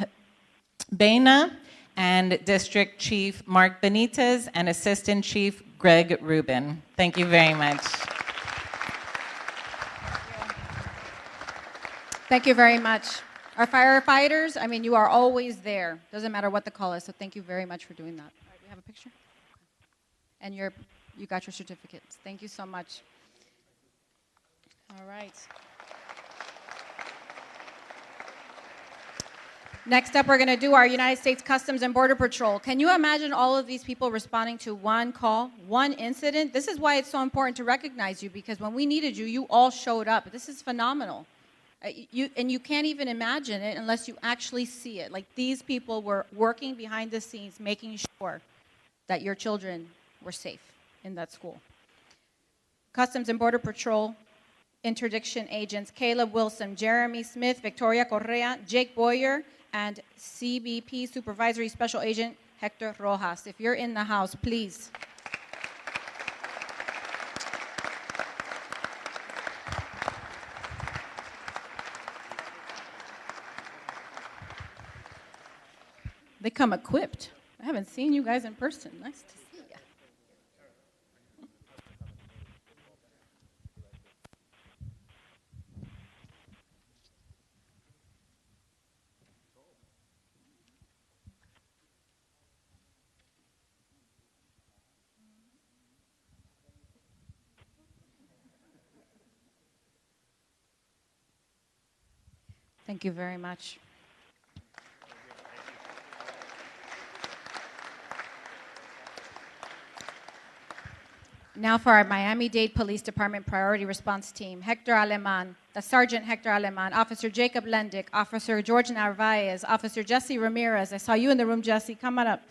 Baina, and District Chief Mark Benitez, and Assistant Chief Greg Rubin. Thank you very much. Thank you very much. Our firefighters, I mean, you are always there. Doesn't matter what the call is, so thank you very much for doing that. All right, we have a picture? And you got your certificates. Thank you so much. All right. Next up, we're going to do our United States Customs and Border Patrol. Can you imagine all of these people responding to one call, one incident? This is why it's so important to recognize you, because when we needed you, you all showed up. This is phenomenal. And you can't even imagine it unless you actually see it. Like, these people were working behind the scenes, making sure that your children were safe in that school. Customs and Border Patrol interdiction agents Caleb Wilson, Jeremy Smith, Victoria Correa, Jake Boyer, and CBP Supervisory Special Agent Hector Rojas. If you're in the house, please. They come equipped. I haven't seen you guys in person. Nice to see you. Thank you very much. Now for our Miami-Dade Police Department Priority Response Team, Hector Aleman, the Sergeant Hector Aleman, Officer Jacob Lendick, Officer George Narvaez, Officer Jesse Ramirez. I saw you in the room, Jesse. Come on up.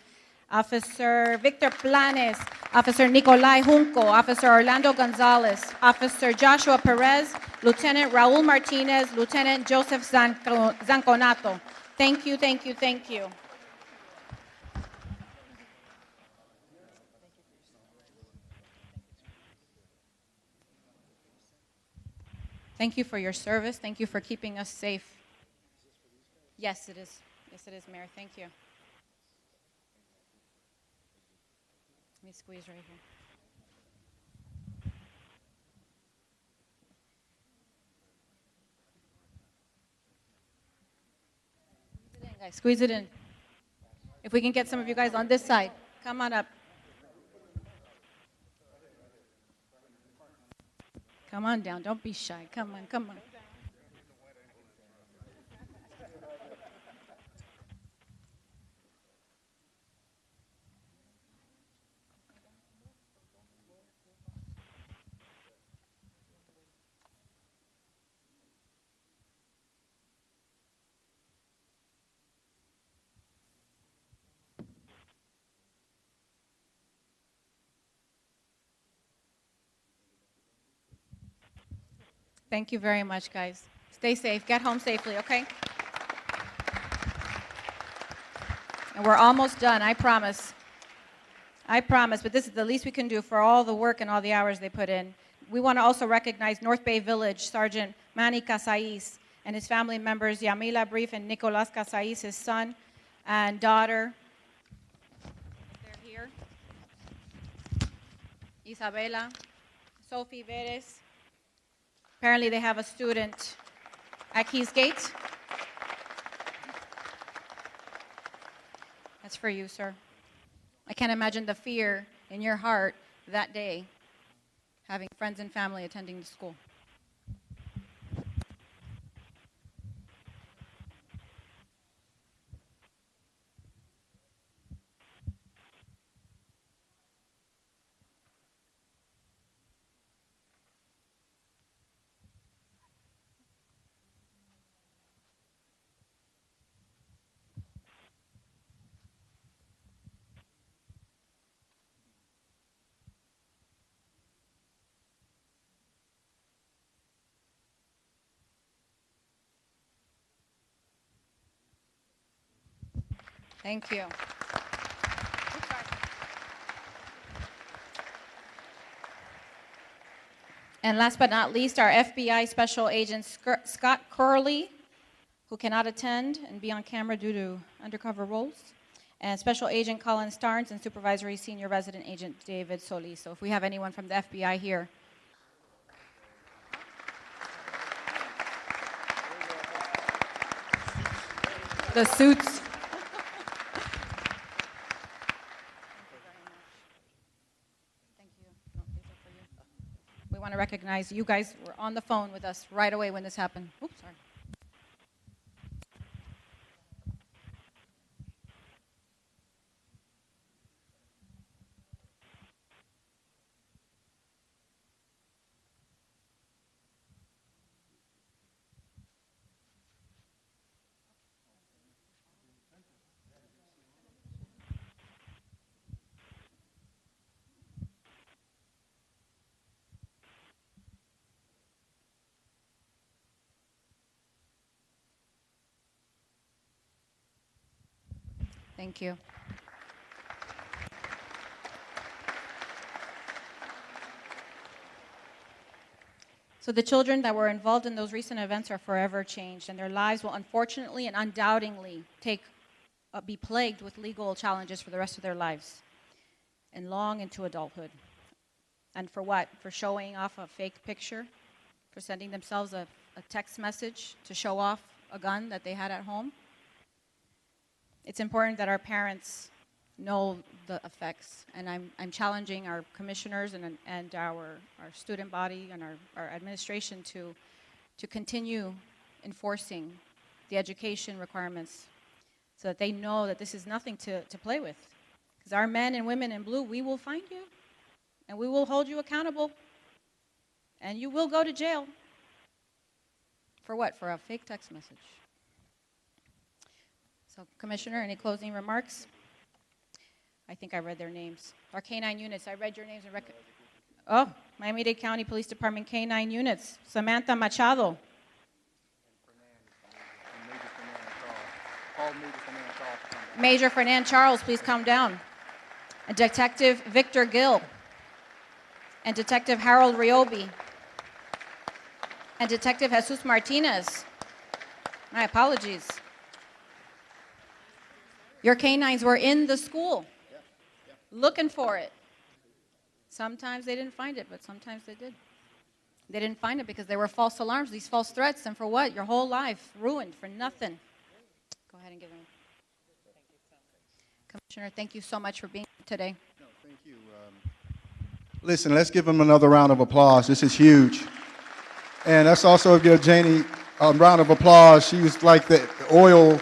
Officer Victor Planes, Officer Nicolai Junco, Officer Orlando Gonzalez, Officer Joshua Perez, Lieutenant Raul Martinez, Lieutenant Joseph Zanconato. Thank you, thank you, thank you. Thank you for your service. Thank you for keeping us safe. Yes, it is. Yes, it is, Mayor. Thank you. Let me squeeze right here. Guys, squeeze it in. If we can get some of you guys on this side, come on up. Come on down. Don't be shy. Come on, come on. Thank you very much, guys. Stay safe. Get home safely, okay? And we're almost done, I promise. I promise, but this is the least we can do for all the work and all the hours they put in. We want to also recognize North Bay Village Sergeant Manny Casais and his family members, Yamila Brief and Nicolas Casais, his son and daughter. They're here. Isabela, Sophie Veres. Apparently they have a student at Keys Gate. That's for you, sir. I can't imagine the fear in your heart that day, having friends and family attending the school. Thank you. And last but not least, our FBI Special Agent Scott Curley, who cannot attend and be on camera due to undercover roles, and Special Agent Colin Starnes and Supervisory Senior Resident Agent David Solis. So if we have anyone from the FBI here. The suits. We want to recognize you guys were on the phone with us right away when this happened. Oops, sorry. Thank you. So the children that were involved in those recent events are forever changed, and their lives will unfortunately and undoubtedly be plagued with legal challenges for the rest of their lives and long into adulthood. And for what? For showing off a fake picture, for sending themselves a text message to show off a gun that they had at home. It's important that our parents know the effects, and I'm challenging our commissioners and our student body and our administration to continue enforcing the education requirements so that they know that this is nothing to play with. Because our men and women in blue, we will find you, and we will hold you accountable, and you will go to jail. For what? For a fake text message. So, Commissioner, any closing remarks? I think I read their names. Our K-9 units, I read your names. Oh, Miami-Dade County Police Department K-9 units. Samantha Machado. Major Fernan Charles, please come down. And Detective Victor Gill. And Detective Harold Riobi. And Detective Jesus Martinez. My apologies. Your canines were in the school, looking for it. Sometimes they didn't find it, but sometimes they did. They didn't find it because there were false alarms, these false threats, and for what? Your whole life ruined for nothing. Go ahead and give them. Commissioner, thank you so much for being here today. No, thank you. Listen, let's give them another round of applause. This is huge. And let's also give Janie a round of applause. She was like the oil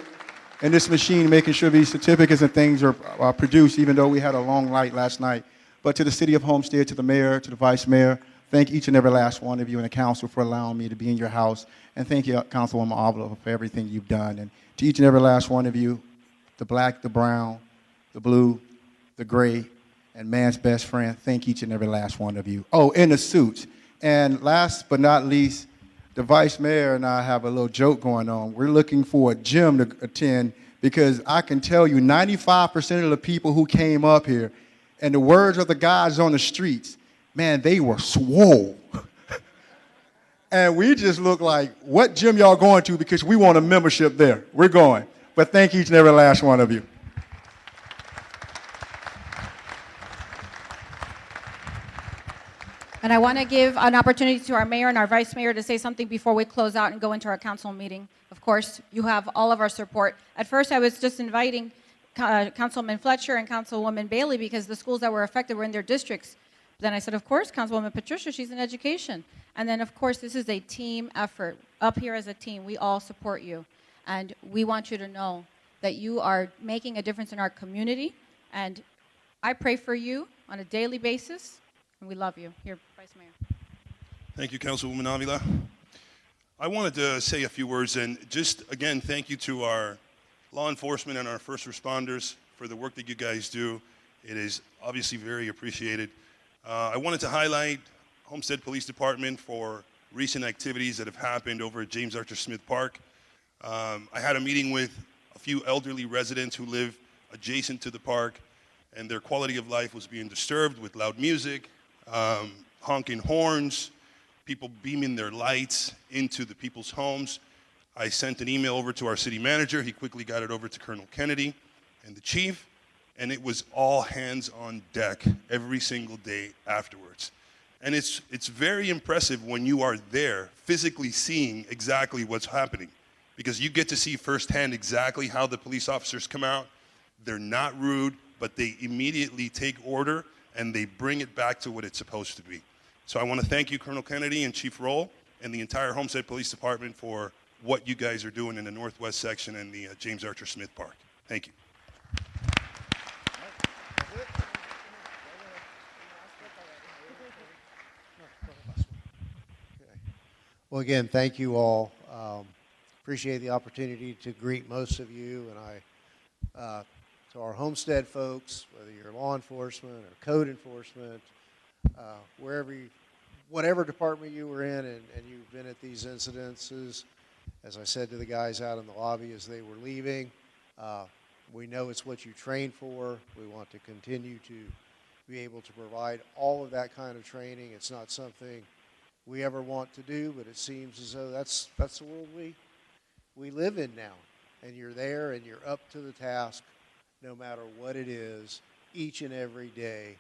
in this machine, making sure these certificates and things are produced, even though we had a long night last night. But to the City of Homestead, to the mayor, to the vice mayor, thank each and every last one of you in the council for allowing me to be in your house. And thank you, Councilwoman Avila, for everything you've done. And to each and every last one of you, the black, the brown, the blue, the gray, and man's best friend, thank each and every last one of you. Oh, in the suits. And last but not least, the vice mayor and I have a little joke going on. We're looking for a gym to attend because I can tell you 95% of the people who came up here, and the words of the guys on the streets, man, they were swole. And we just look like, what gym y'all going to? Because we want a membership there. We're going. But thank each and every last one of you. And I want to give an opportunity to our mayor and our vice mayor to say something before we close out and go into our council meeting. Of course, you have all of our support. At first, I was just inviting Councilman Fletcher and Councilwoman Bailey because the schools that were affected were in their districts. Then I said, of course, Councilwoman Patricia, she's in education. And then, of course, this is a team effort. Up here as a team, we all support you. And we want you to know that you are making a difference in our community. And I pray for you on a daily basis. And we love you. Here, Vice Mayor. Thank you, Councilwoman Avila. I wanted to say a few words and just, again, thank you to our law enforcement and our first responders for the work that you guys do. It is obviously very appreciated. I wanted to highlight Homestead Police Department for recent activities that have happened over at James Archer Smith Park. I had a meeting with a few elderly residents who live adjacent to the park, and their quality of life was being disturbed with loud music, honking horns, people beaming their lights into the people's homes. I sent an email over to our city manager. He quickly got it over to Colonel Kennedy and the chief, and it was all hands on deck every single day afterwards. And it's very impressive when you are there physically seeing exactly what's happening, because you get to see firsthand exactly how the police officers come out. They're not rude, but they immediately take order and they bring it back to what it's supposed to be. So I want to thank you, Colonel Kennedy and Chief Roll, and the entire Homestead Police Department for what you guys are doing in the Northwest section and the James Archer Smith Park. Thank you. Well, again, thank you all. Appreciate the opportunity to greet most of you, and to our Homestead folks, whether you're law enforcement or code enforcement, whatever department you were in and you've been at these incidences, as I said to the guys out in the lobby as they were leaving, we know it's what you train for. We want to continue to be able to provide all of that kind of training. It's not something we ever want to do, but it seems as though that's the world we live in now. And you're there and you're up to the task no matter what it is each and every day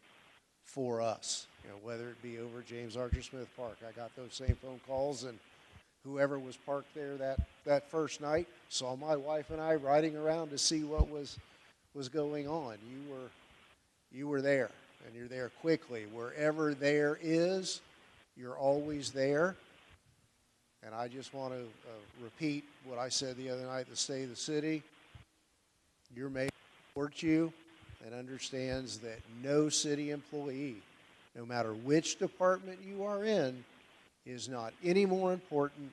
for us. You know, whether it be over James Archer Smith Park. I got those same phone calls, and whoever was parked there that first night saw my wife and I riding around to see what was going on. You were there, and you're there quickly. Wherever there is, you're always there. And I just want to repeat what I said the other night at the State of the City. Your mayor supports you and understands that no city employee, no matter which department you are in, is not any more important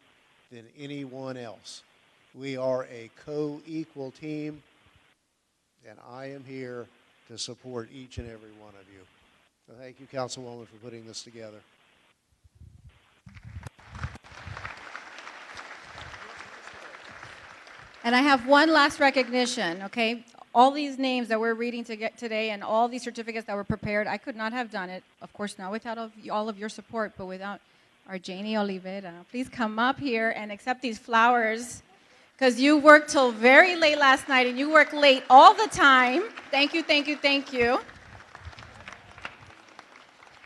than anyone else. We are a co-equal team, and I am here to support each and every one of you. So thank you, Councilwoman, for putting this together. And I have one last recognition, okay? All these names that we're reading today and all these certificates that were prepared, I could not have done it, of course, not without all of your support, but without our Janie Oliveira. Please come up here and accept these flowers, because you worked till very late last night, and you work late all the time. Thank you, thank you, thank you.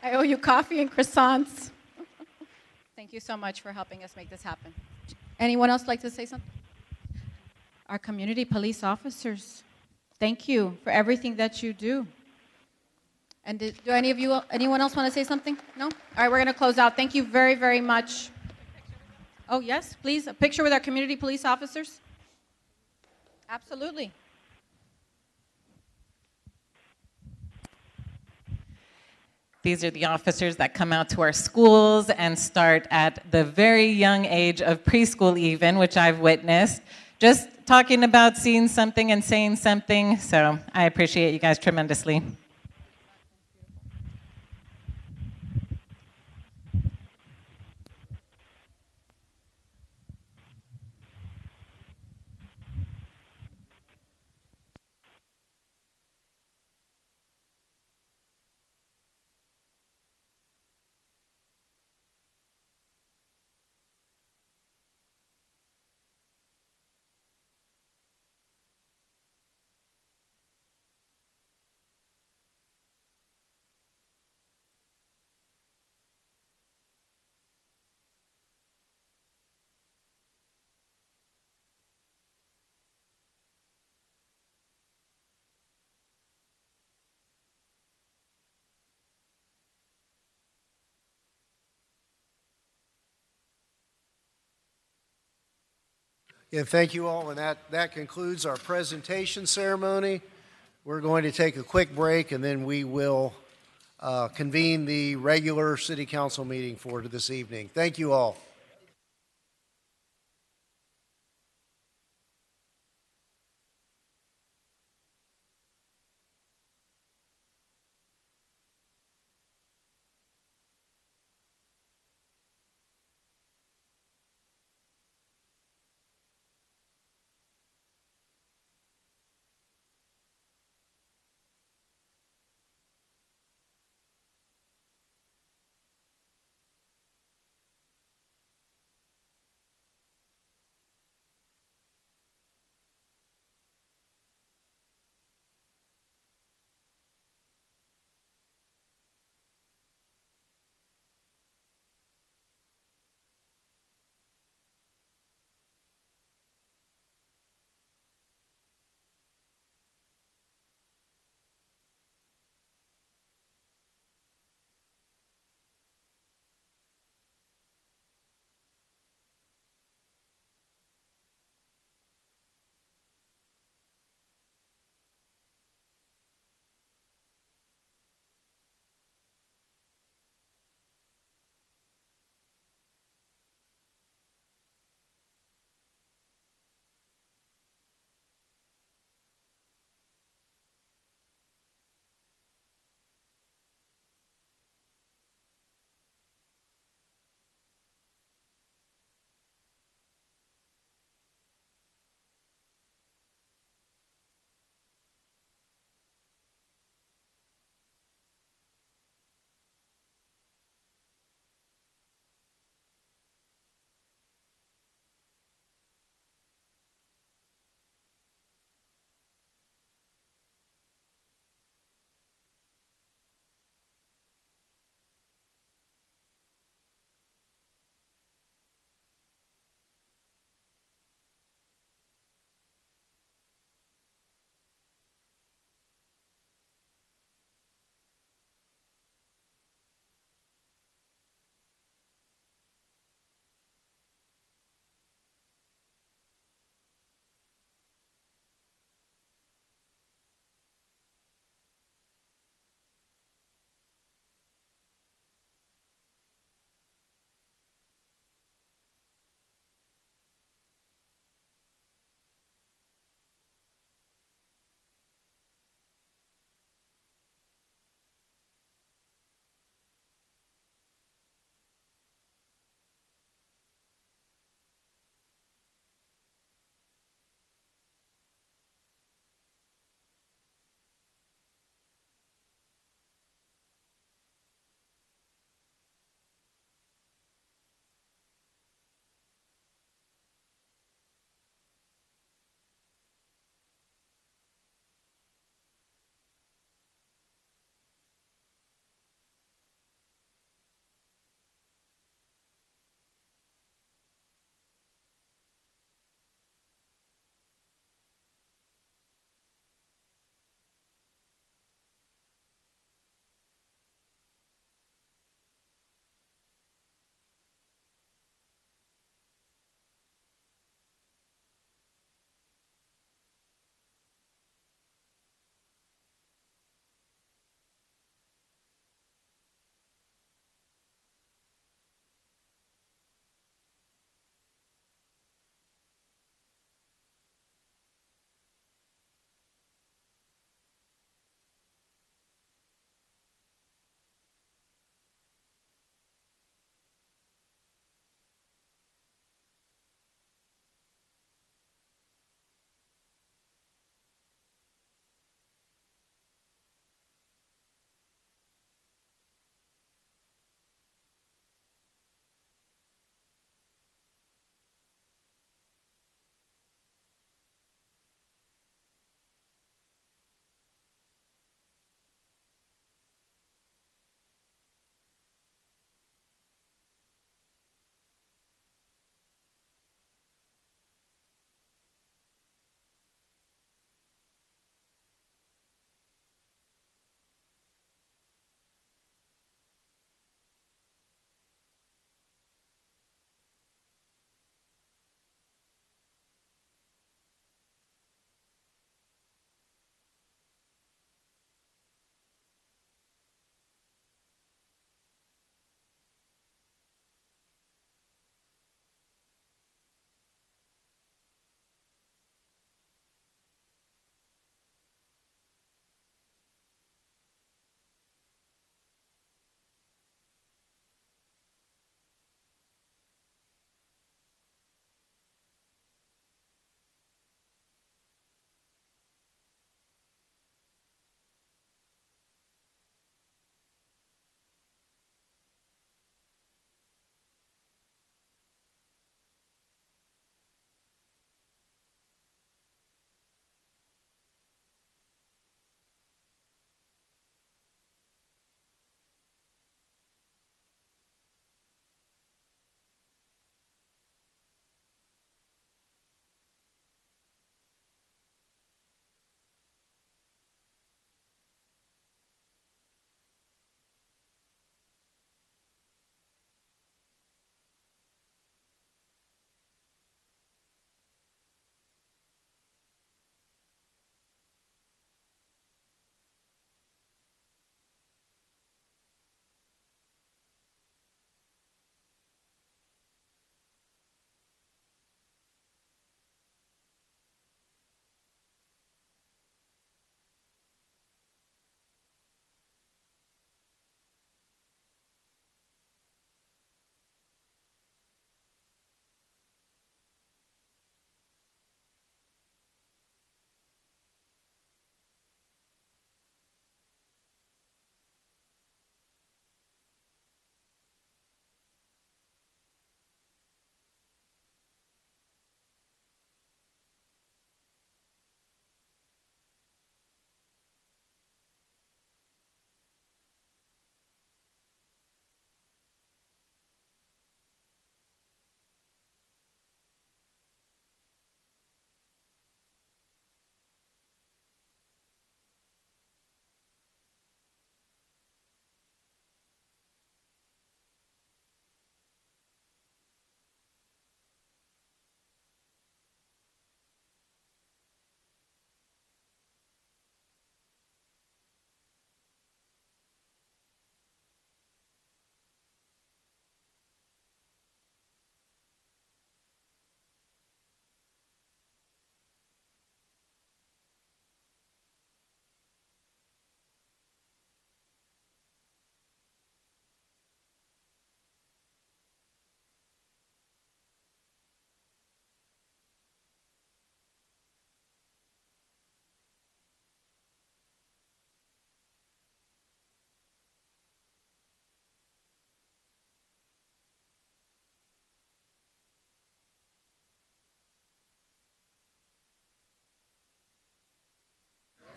I owe you coffee and croissants. Thank you so much for helping us make this happen. Anyone else like to say something? Our community police officers, thank you for everything that you do. And do anyone else want to say something? No? All right, we're going to close out. Thank you very, very much. Oh, yes, please, a picture with our community police officers. Absolutely. These are the officers that come out to our schools and start at the very young age of preschool even, which I've witnessed. Just talking about seeing something and saying something. So I appreciate you guys tremendously. Yeah, thank you all, and that concludes our presentation ceremony. We're going to take a quick break, and then we will convene the regular city council meeting for this evening. Thank you all.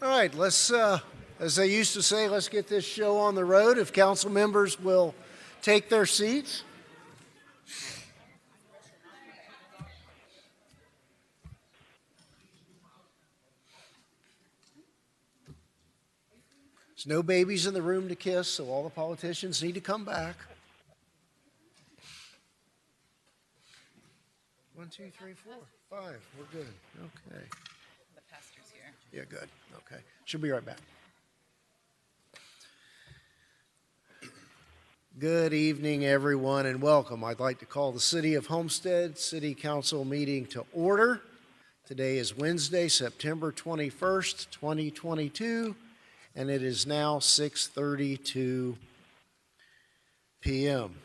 All right, let's, as they used to say, let's get this show on the road. If council members will take their seats. There's no babies in the room to kiss, so all the politicians need to come back. 1, 2, 3, 4, 5. We're good. Okay. The pastor's here. Yeah, good. Okay. She'll be right back. Good evening, everyone, and welcome. I'd like to call the City of Homestead City Council meeting to order. Today is Wednesday, September 21st, 2022, and it is now 6:32 p.m.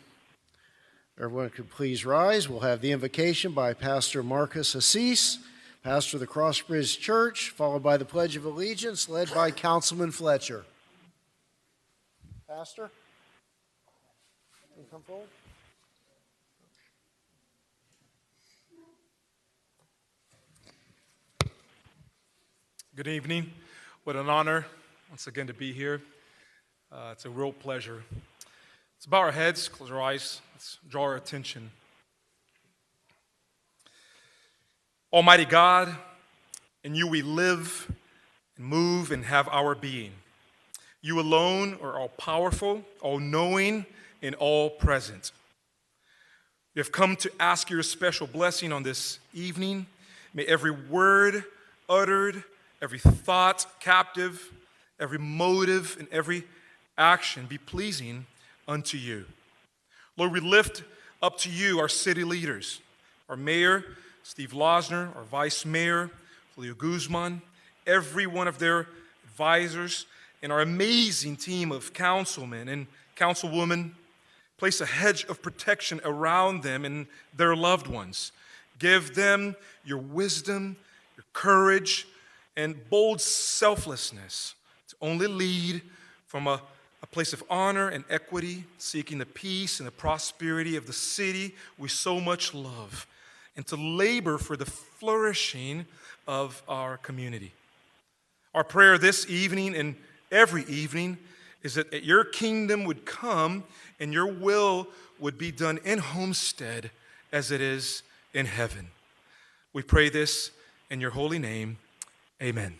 Everyone could please rise. We'll have the invocation by Pastor Marcus Assis, pastor of the Crossbridge Church, followed by the Pledge of Allegiance, led by Councilman Fletcher. Pastor? Can you come forward? Good evening. What an honor once again to be here. It's a real pleasure. Let's bow our heads, close our eyes, let's draw our attention. Almighty God, in you we live and move and have our being. You alone are all powerful, all knowing, and all present. We have come to ask your special blessing on this evening. May every word uttered, every thought captive, every motive, and every action be pleasing unto you. Lord, we lift up to you our city leaders, our mayor, Steve Losner, our vice mayor, Julio Guzman, every one of their advisors, and our amazing team of councilmen and councilwomen. Place a hedge of protection around them and their loved ones. Give them your wisdom, your courage, and bold selflessness to only lead from a place of honor and equity, seeking the peace and the prosperity of the city we so much love, and to labor for the flourishing of our community. Our prayer this evening and every evening is that your kingdom would come and your will would be done in Homestead as it is in heaven. We pray this in your holy name. Amen.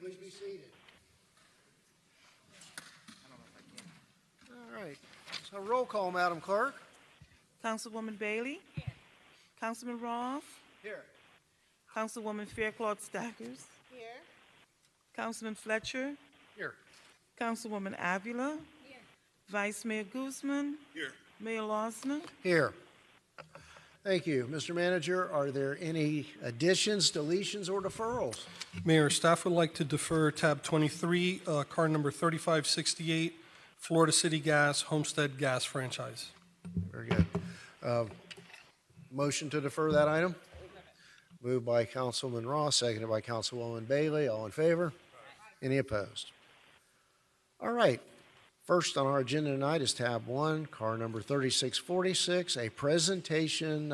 Please be seated. All right. So roll call, Madam Clerk. Councilwoman Bailey? Here. Councilman Roth? Here. Councilwoman Faircloth Stackers? Here. Councilman Fletcher? Here. Councilwoman Avila? Here. Vice Mayor Guzman? Here. Mayor Losner? Here. Thank you. Mr. Manager, are there any additions, deletions, or deferrals? Mayor, staff would like to defer tab 23, card number 3568, Florida City Gas Homestead Gas Franchise. Very good. Motion to defer that item? Moved by Councilman Ross, seconded by Councilwoman Bailey. All in favor? Any opposed? All right. First on our agenda tonight is tab 1, car number 3646, a presentation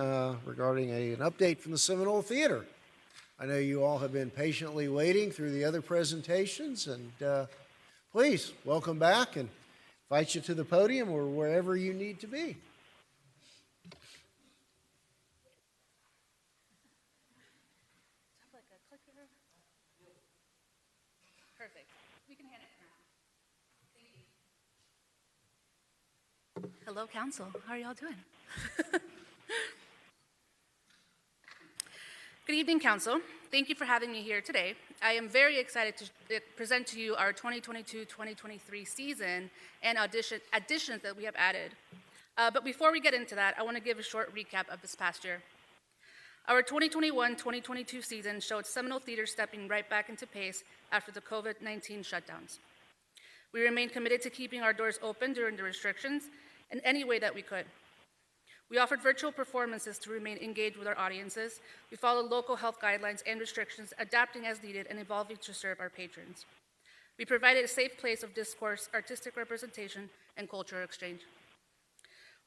regarding an update from the Seminole Theater. I know you all have been patiently waiting through the other presentations, and please, welcome back and invite you to the podium or wherever you need to be. Perfect. We can hand it around. Thank you. Hello, Council. How are y'all doing? Good evening, Council. Thank you for having me here today. I am very excited to present to you our 2022-2023 season and additions that we have added. But before we get into that, I want to give a short recap of this past year. Our 2021-2022 season showed Seminole Theater stepping right back into pace after the COVID-19 shutdowns. We remained committed to keeping our doors open during the restrictions in any way that we could. We offered virtual performances to remain engaged with our audiences. We followed local health guidelines and restrictions, adapting as needed and evolving to serve our patrons. We provided a safe place of discourse, artistic representation, and cultural exchange.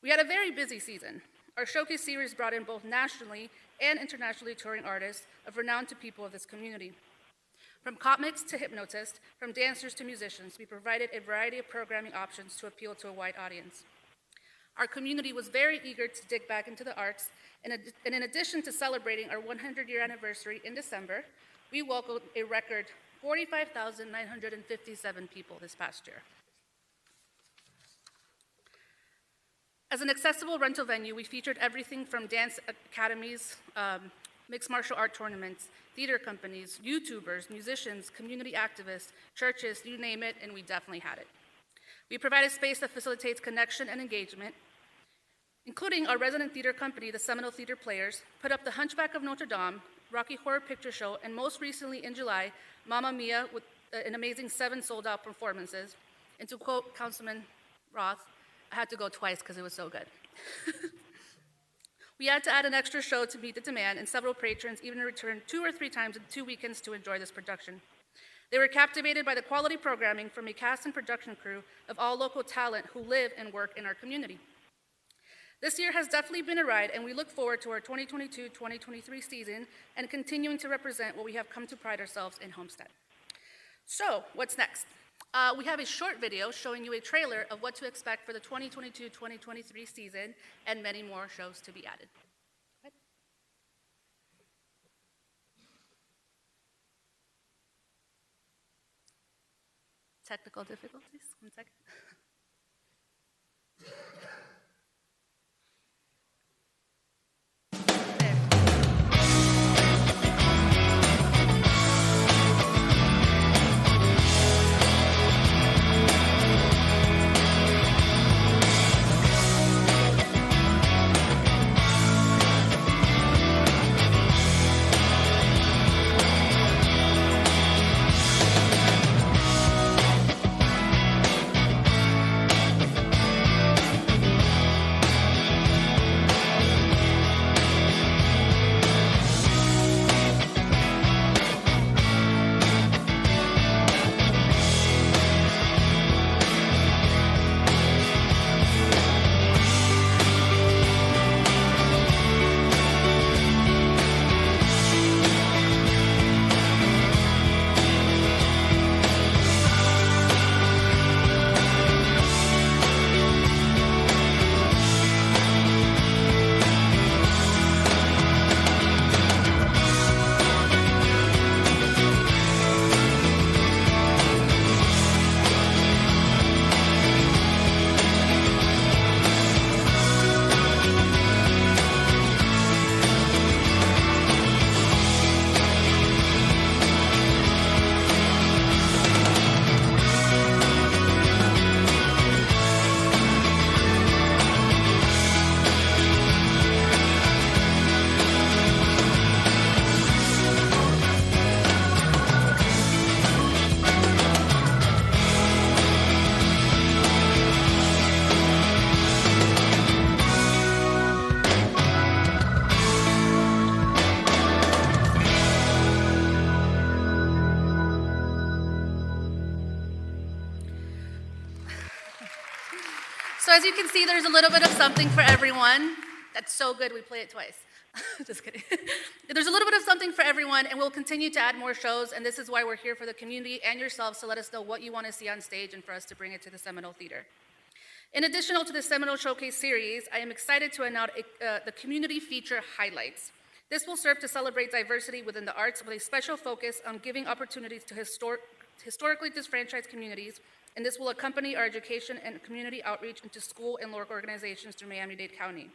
We had a very busy season. Our showcase series brought in both nationally and internationally touring artists of renown to people of this community. From comics to hypnotists, from dancers to musicians, we provided a variety of programming options to appeal to a wide audience. Our community was very eager to dig back into the arts, and in addition to celebrating our 100-year anniversary in December, we welcomed a record 45,957 people this past year. As an accessible rental venue, we featured everything from dance academies, mixed martial art tournaments, theater companies, YouTubers, musicians, community activists, churches, you name it, and we definitely had it. We provide a space that facilitates connection and engagement, including our resident theater company, the Seminole Theater Players, put up The Hunchback of Notre Dame, Rocky Horror Picture Show, and most recently in July, Mamma Mia with an amazing 7 sold-out performances. And to quote Councilman Roth, I had to go twice because it was so good. We had to add an extra show to meet the demand, and several patrons even returned 2 or 3 times in 2 weekends to enjoy this production. They were captivated by the quality programming from a cast and production crew of all local talent who live and work in our community. This year has definitely been a ride, and we look forward to our 2022-2023 season and continuing to represent what we have come to pride ourselves in Homestead. So, what's next? We have a short video showing you a trailer of what to expect for the 2022-2023 season and many more shows to be added. Technical difficulties, 1 second. So as you can see, there's a little bit of something for everyone. That's so good, we play it twice. Just kidding. There's a little bit of something for everyone, and we'll continue to add more shows, and this is why we're here for the community and yourselves to let us know what you want to see on stage and for us to bring it to the Seminole Theater. In addition to the Seminole Showcase series, I am excited to announce the community feature highlights. This will serve to celebrate diversity within the arts with a special focus on giving opportunities to historically disfranchised communities, and this will accompany our education and community outreach into school and local organizations through Miami-Dade County.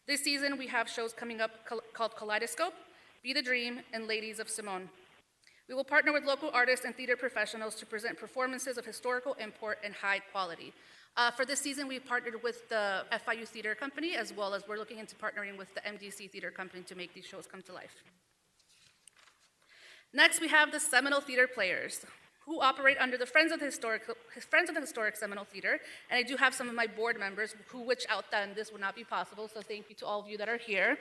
This season, we have shows coming up called Kaleidoscope, Be the Dream, and Ladies of Simone. We will partner with local artists and theater professionals to present performances of historical import and high quality. For this season, we've partnered with the FIU Theater Company, as well as we're looking into partnering with the MDC Theater Company to make these shows come to life. Next, we have the Seminole Theater Players. who operate under the Friends of the Historic Seminole Theater, and I do have some of my board members who, without them, this would not be possible, so thank you to all of you that are here.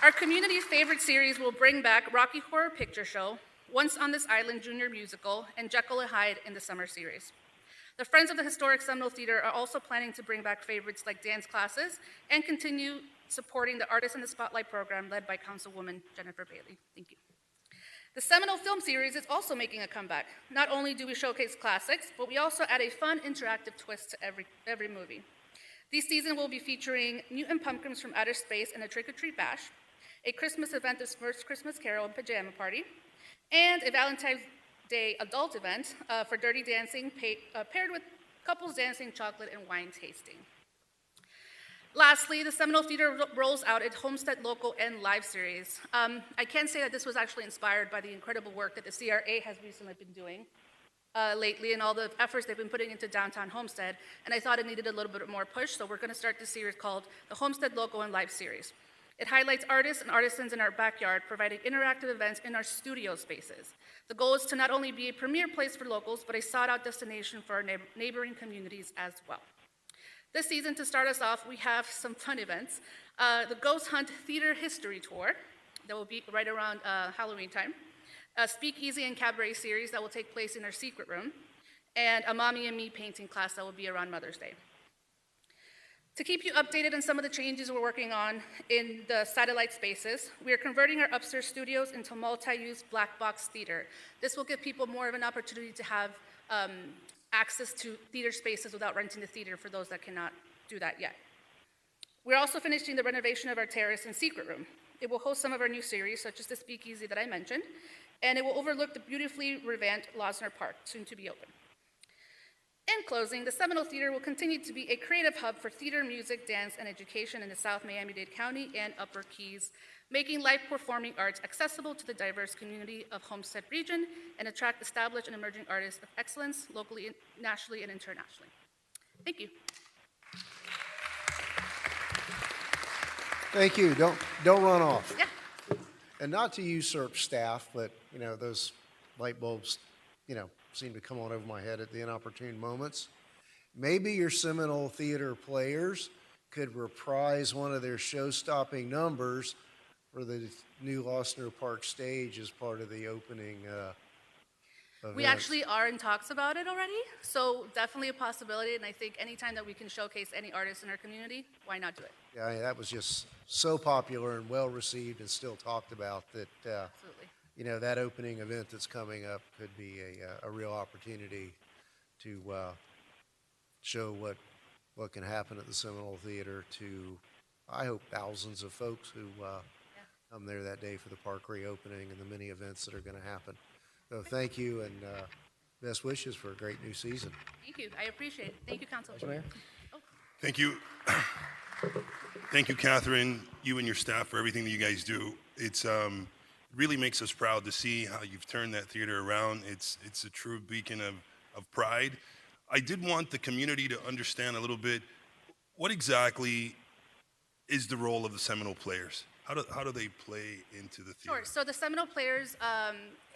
Our community's favorite series will bring back Rocky Horror Picture Show, Once on This Island Junior Musical, and Jekyll and Hyde in the summer series. The Friends of the Historic Seminole Theater are also planning to bring back favorites like dance classes and continue supporting the Artist in the Spotlight program led by Councilwoman Jennifer Bailey. Thank you. The Seminole Film Series is also making a comeback. Not only do we showcase classics, but we also add a fun, interactive twist to every movie. This season will be featuring mutant pumpkins from outer space and a trick-or-treat bash, a Christmas event of Smurf's Christmas Carol and Pajama Party, and a Valentine's Day adult event for Dirty Dancing paired with couples dancing, chocolate, and wine tasting. Lastly, the Seminole Theater rolls out its Homestead Local and Live series. I can say that this was actually inspired by the incredible work that the CRA has recently been doing lately and all the efforts they've been putting into downtown Homestead, and I thought it needed a little bit more push, so we're going to start this series called the Homestead Local and Live series. It highlights artists and artisans in our backyard, providing interactive events in our studio spaces. The goal is to not only be a premier place for locals, but a sought-out destination for our neighboring communities as well. This season, to start us off, we have some fun events. The Ghost Hunt Theater History Tour, that will be right around Halloween time. A Speakeasy and Cabaret series that will take place in our secret room. And a Mommy and Me painting class that will be around Mother's Day. To keep you updated on some of the changes we're working on in the satellite spaces, we are converting our upstairs studios into multi-use black box theater. This will give people more of an opportunity to have access to theater spaces without renting the theater for those that cannot do that yet. We're also finishing the renovation of our terrace and secret room. It will host some of our new series, such as the Speakeasy that I mentioned, and it will overlook the beautifully revamped Losner Park, soon to be open. In closing, the Seminole Theater will continue to be a creative hub for theater, music, dance, and education in the South Miami-Dade County and Upper Keys, making live performing arts accessible to the diverse community of Homestead region and attract established and emerging artists of excellence locally, nationally, and internationally. Thank you. Thank you. Don't run off. Yeah. And not to usurp staff, but, those light bulbs, seem to come on over my head at the inopportune moments. Maybe your Seminole Theater players could reprise one of their show-stopping numbers for the new Losner Park stage as part of the opening event. We actually are in talks about it already, so definitely a possibility, and I think anytime that we can showcase any artists in our community, why not do it? Yeah, that was just so popular and well-received and still talked about that, Absolutely. That opening event that's coming up could be a real opportunity to show what can happen at the Seminole Theater to, I hope, thousands of folks who come there that day for the park reopening and the many events that are going to happen. So thank you and best wishes for a great new season. Thank you. I appreciate it. Thank you, Council. Mayor. Thank you. Thank you, Catherine, you and your staff for everything that you guys do. It's really makes us proud to see how you've turned that theater around. It's a true beacon of pride. I did want the community to understand a little bit what exactly is the role of the Seminole Players. How do they play into the theater? Sure. So the Seminole Players,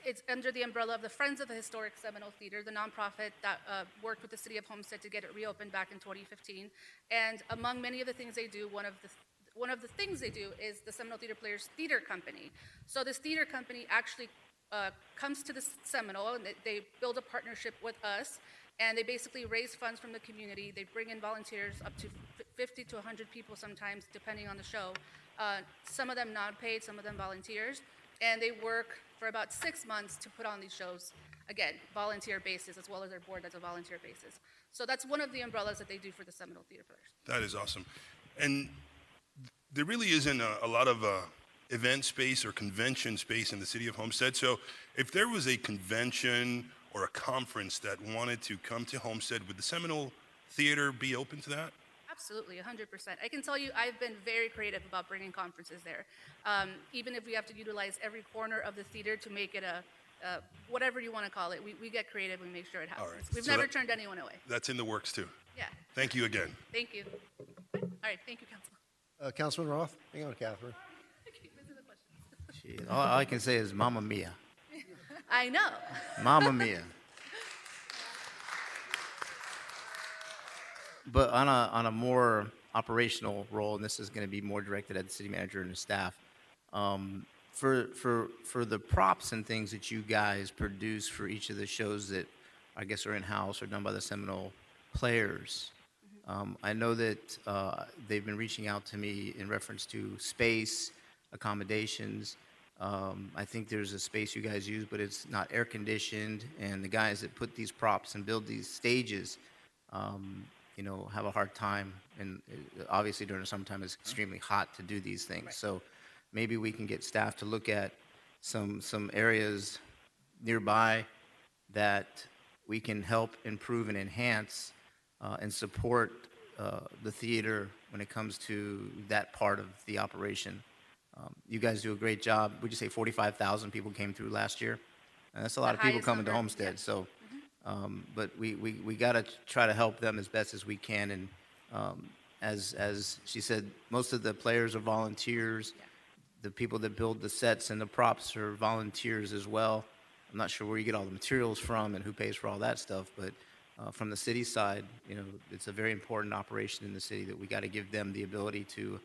it's under the umbrella of the Friends of the Historic Seminole Theater, the nonprofit that worked with the City of Homestead to get it reopened back in 2015. And among many of the things they do, one of the things they do is the Seminole Theater Players Theater Company. So this theater company actually comes to the Seminole, and they build a partnership with us, and they basically raise funds from the community. They bring in volunteers, up to 50 to 100 people sometimes, depending on the show. Some of them non-paid, some of them volunteers, and they work for about 6 months to put on these shows, again, volunteer basis, as well as their board as a volunteer basis. So that's one of the umbrellas that they do for the Seminole Theater Players. That is awesome. And there really isn't a lot of event space or convention space in the city of Homestead. So if there was a convention or a conference that wanted to come to Homestead, would the Seminole Theater be open to that? Absolutely, 100%. I can tell you I've been very creative about bringing conferences there. Even if we have to utilize every corner of the theater to make it a whatever you want to call it, we get creative and make sure it happens. All right. We've So never turned anyone away. That's in the works too. Yeah. Thank you again. Thank you. All right, thank you, Councilman. Councilman Roth, hang on, Catherine. Shit, all I can say is Mamma Mia. I know. Mamma mia. But on a more operational role, and this is going to be more directed at the city manager and the staff, for the props and things that you guys produce for each of the shows that I guess are in-house or done by the Seminole players, I know that they've been reaching out to me in reference to space, accommodations. I think there's a space you guys use, but it's not air conditioned, and the guys that put these props and build these stages, you know, have a hard time. And obviously during the summertime, it's extremely hot to do these things. Right. So maybe we can get staff to look at some areas nearby that we can help improve and enhance and support the theater when it comes to that part of the operation. You guys do a great job. Would you say 45,000 people came through last year? And that's a lot of people highest coming to number, Homestead. yeah. So, but we got to try to help them as best as we can. And as she said, most of the players are volunteers. The people that build the sets and the props are volunteers as well. I'm not sure where you get all the materials from and who pays for all that stuff, but from the city side, you know, it's a very important operation in the city that we got to give them the ability to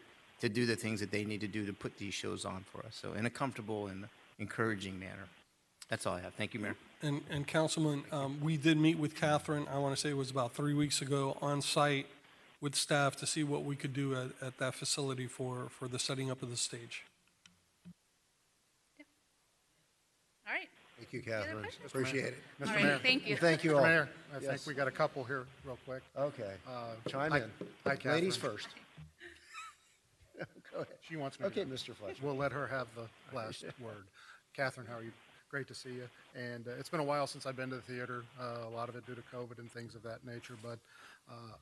do the things that they need to do to put these shows on for us. So in a comfortable and encouraging manner. That's all I have. Thank you, Mayor. And Councilman, we did meet with Catherine, I want to say it was about 3 weeks ago, on site with staff to see what we could do at that facility for the setting up of the stage. All right. Thank you, other Catherine. questions? Appreciate it. All right, thank you. And thank you all. Mr. Mayor, I Yes. think we got a couple here real quick. Okay. Chime Hi- in. Hi, Catherine. Ladies first. Go ahead. She wants me to. Okay, Mr. Fletcher. We'll let her have the last word. Catherine, how are you? Great to see you. And it's been a while since I've been to the theater, a lot of it due to COVID and things of that nature. But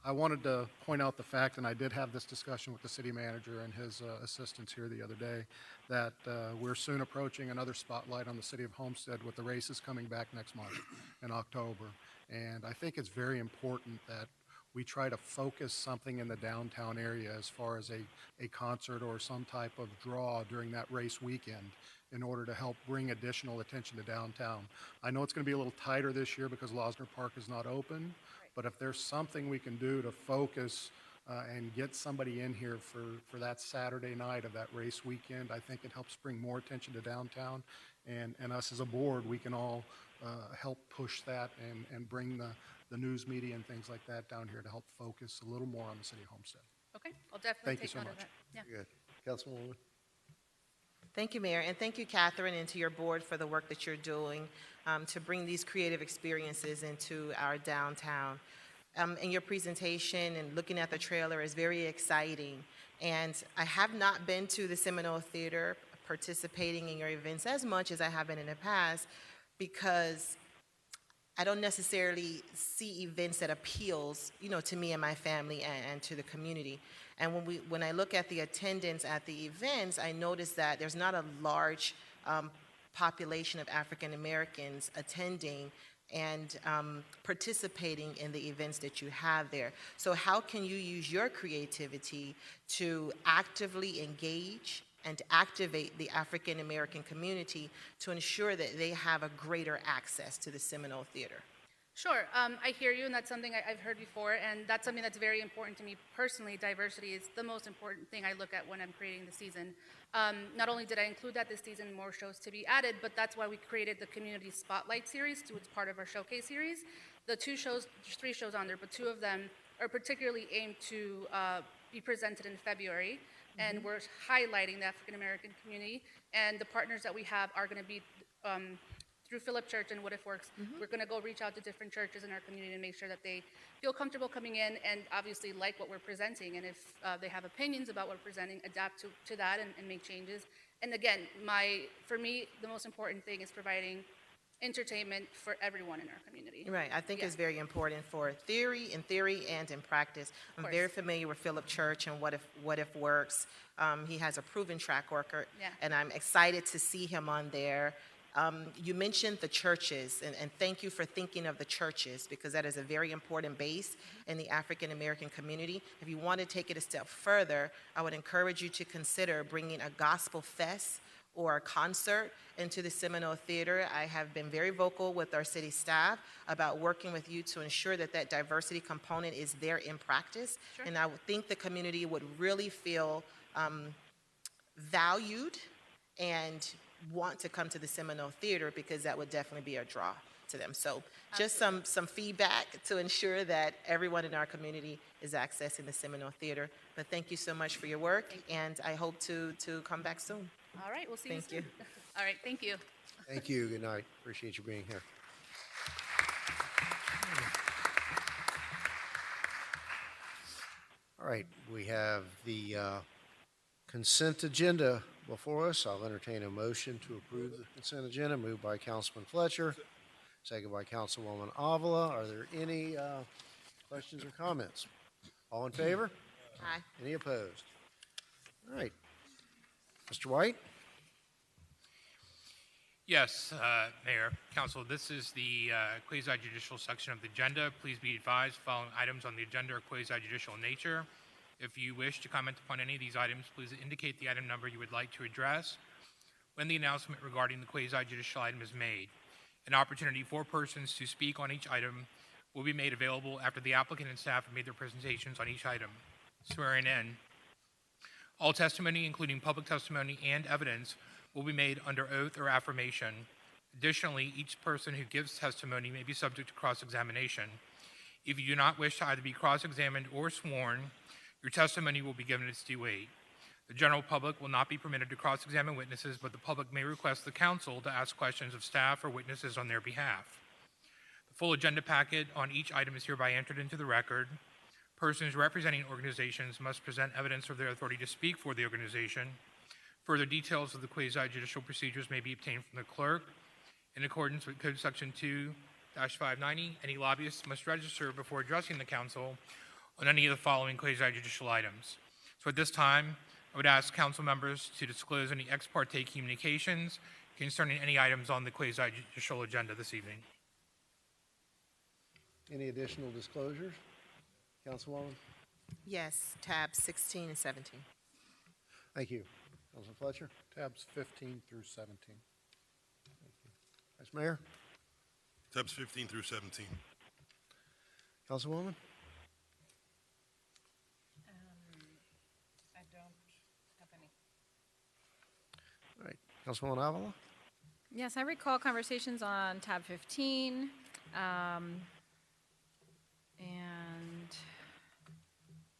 I wanted to point out the fact, and I did have this discussion with the city manager and his assistants here the other day, that we're soon approaching another spotlight on the city of Homestead with the races coming back next month in October. And I think it's very important that we try to focus something in the downtown area as far as a concert or some type of draw during that race weekend in order to help bring additional attention to downtown. I know it's going to be a little tighter this year because Losner Park is not open, but if there's something we can do to focus and get somebody in here for that Saturday night of that race weekend, I think it helps bring more attention to downtown. And us as a board, we can all help push that and bring the news media and things like that down here to help focus a little more on the city of Homestead. Okay, I'll definitely Thank you take so note of much. that. Yeah. Good. Councilwoman? Thank you, Mayor, and thank you, Catherine, and to your board for the work that you're doing to bring these creative experiences into our downtown. And your presentation and looking at the trailer is very exciting. And I have not been to the Seminole Theater participating in your events as much as I have been in the past because I don't necessarily see events that appeals, you know, to me and my family and to the community. And when I look at the attendance at the events, I notice that there's not a large population of African Americans attending and participating in the events that you have there. So how can you use your creativity to actively engage and activate the African American community to ensure that they have a greater access to the Seminole Theater? Sure, I hear you, and that's something I've heard before, and that's something that's very important to me personally. Diversity is the most important thing I look at when I'm creating the season. Not only did I include that this season, more shows to be added, but that's why we created the Community Spotlight series, it's part of our showcase series. The 2 shows, there's 3 shows on there, but 2 of them are particularly aimed to be presented in February, and we're highlighting the African American community, and the partners that we have are going to be through Phillip Church and What If Works. We're going to go reach out to different churches in our community and make sure that they feel comfortable coming in and obviously like what we're presenting. And if they have opinions about what we're presenting, adapt to that and make changes. And again, for me, the most important thing is providing entertainment for everyone in our community. Right, I think it's very important for theory and in practice. I'm very familiar with Phillip Church and What If Works. He has a proven track record, and I'm excited to see him on there. You mentioned the churches, and thank you for thinking of the churches because that is a very important base in the African American community. If you want to take it a step further, I would encourage you to consider bringing a gospel fest or a concert into the Seminole Theater. I have been very vocal with our city staff about working with you to ensure that that diversity component is there in practice. Sure. And I would think the community would really feel valued and want to come to the Seminole Theater, because that would definitely be a draw to them. So just some feedback to ensure that everyone in our community is accessing the Seminole Theater. But thank you so much for your work, and I hope to come back soon. All right, we'll see you Thank soon. you. All right, thank you. Thank you. Good night. Appreciate you being here. All right, we have the consent agenda before us. I'll entertain a motion to approve the consent agenda. Moved by Councilman Fletcher, second by Councilwoman Avila. Are there any questions or comments? All in favor? Aye. Any opposed? All right. Mr. White? Yes, Mayor, Council, this is the quasi-judicial section of the agenda. Please be advised, following items on the agenda are quasi-judicial in nature. If you wish to comment upon any of these items, please indicate the item number you would like to address when the announcement regarding the quasi-judicial item is made. An opportunity for persons to speak on each item will be made available after the applicant and staff have made their presentations on each item. Swearing in. All testimony, including public testimony and evidence, will be made under oath or affirmation. Additionally, each person who gives testimony may be subject to cross-examination. If you do not wish to either be cross-examined or sworn, your testimony will be given its due weight. The general public will not be permitted to cross-examine witnesses, but the public may request the council to ask questions of staff or witnesses on their behalf. The full agenda packet on each item is hereby entered into the record. Persons representing organizations must present evidence of their authority to speak for the organization. Further details of the quasi-judicial procedures may be obtained from the clerk. In accordance with Code Section 2-590, any lobbyist must register before addressing the council on any of the following quasi-judicial items. So at this time, I would ask council members to disclose any ex parte communications concerning any items on the quasi-judicial agenda this evening. Any additional disclosures? Councilwoman? Yes, tabs 16 and 17. Thank you. Councilman Fletcher? Tabs 15 through 17. Vice Mayor? Tabs 15 through 17. Councilwoman? I don't have any. All right. Councilwoman Avila? Yes, I recall conversations on tab 15, and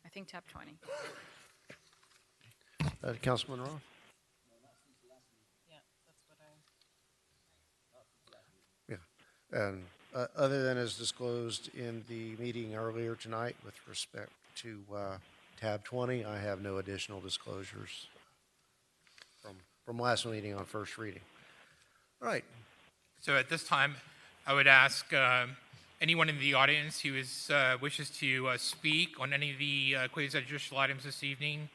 I think tab 20. Councilman Roth? Yeah, that's what I. Yeah. And other than as disclosed in the meeting earlier tonight with respect to tab 20, I have no additional disclosures from last meeting on first reading. All right. So at this time, I would ask anyone in the audience who is, wishes to speak on any of the quasi-judicial items this evening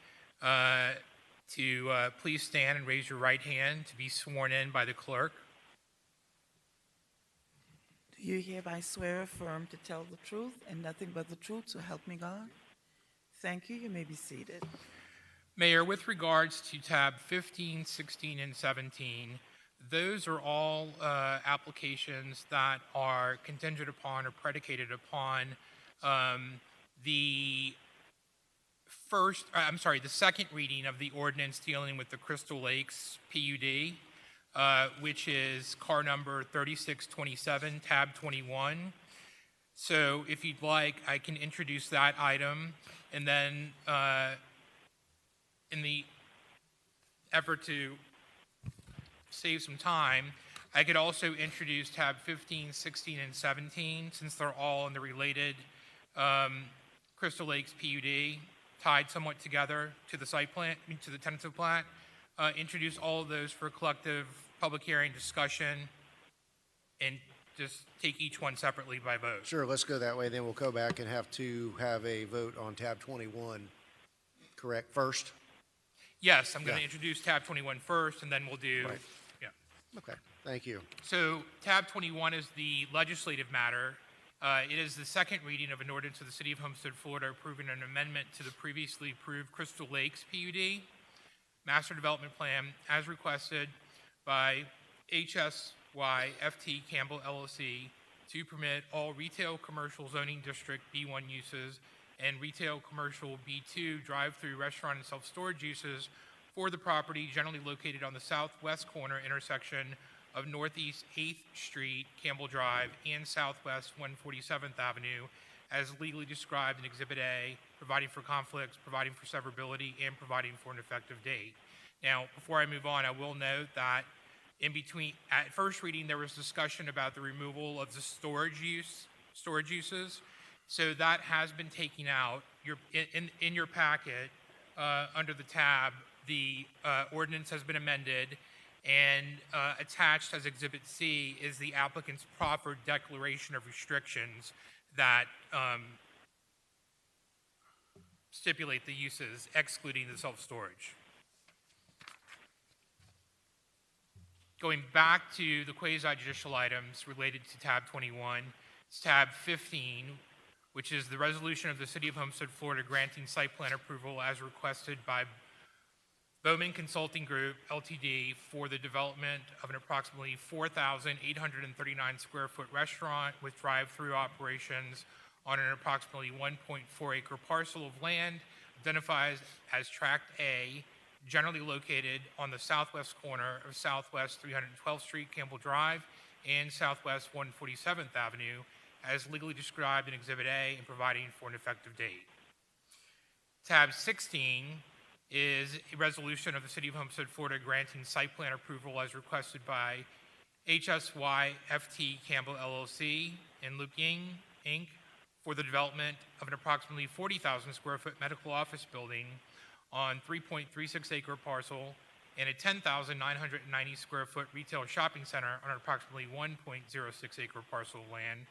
to please stand and raise your right hand to be sworn in by the clerk. Do you hereby swear or affirm to tell the truth and nothing but the truth, so help me God? Thank you. You may be seated. Mayor, with regards to tab 15, 16, and 17, those are all applications that are contingent upon or predicated upon the second reading of the ordinance dealing with the Crystal Lakes PUD, which is car number 3627, tab 21. So if you'd like, I can introduce that item, and then in the effort to save some time, I could also introduce tab 15, 16, and 17, since they're all in the related Crystal Lakes PUD, tied somewhat together to the site plan, to the tentative plat. Introduce all of those for collective public hearing discussion, and just take each one separately by vote. Sure, let's go that way. Then we'll go back and have to have a vote on tab 21, correct, first? Yes, I'm going to Yeah. introduce tab 21 first, and then we'll do, Right. yeah. Okay, thank you. So tab 21 is the legislative matter. It is the second reading of an ordinance of the City of Homestead, Florida, approving an amendment to the previously approved Crystal Lakes PUD. master development plan as requested by HSYFT Campbell LLC to permit all retail commercial zoning district B1 uses and retail commercial B2 drive-through restaurant and self-storage uses for the property generally located on the southwest corner intersection of Northeast 8th Street, Campbell Drive, and Southwest 147th Avenue, as legally described in Exhibit A, providing for conflicts, providing for severability, and providing for an effective date. Now, before I move on, I will note that in between, at first reading, there was discussion about the removal of the storage uses. So that has been taken out. In your packet, under the tab, the ordinance has been amended, and attached as Exhibit C is the applicant's proffered declaration of restrictions that stipulate the uses, excluding the self-storage. Going back to the quasi-judicial items related to tab 21, it's tab 15, which is the resolution of the City of Homestead, Florida, granting site plan approval as requested by Bowman Consulting Group, Ltd., for the development of an approximately 4,839 square foot restaurant with drive-through operations on an approximately 1.4 acre parcel of land identified as Tract A, generally located on the southwest corner of Southwest 312th Street, Campbell Drive, and Southwest 147th Avenue, as legally described in Exhibit A and providing for an effective date. Tab 16 is a resolution of the City of Homestead, Florida, granting site plan approval as requested by HSYFT Campbell LLC and Luke Ying, Inc. for the development of an approximately 40,000 square foot medical office building on 3.36 acre parcel and a 10,990 square foot retail shopping center on an approximately 1.06 acre parcel of land,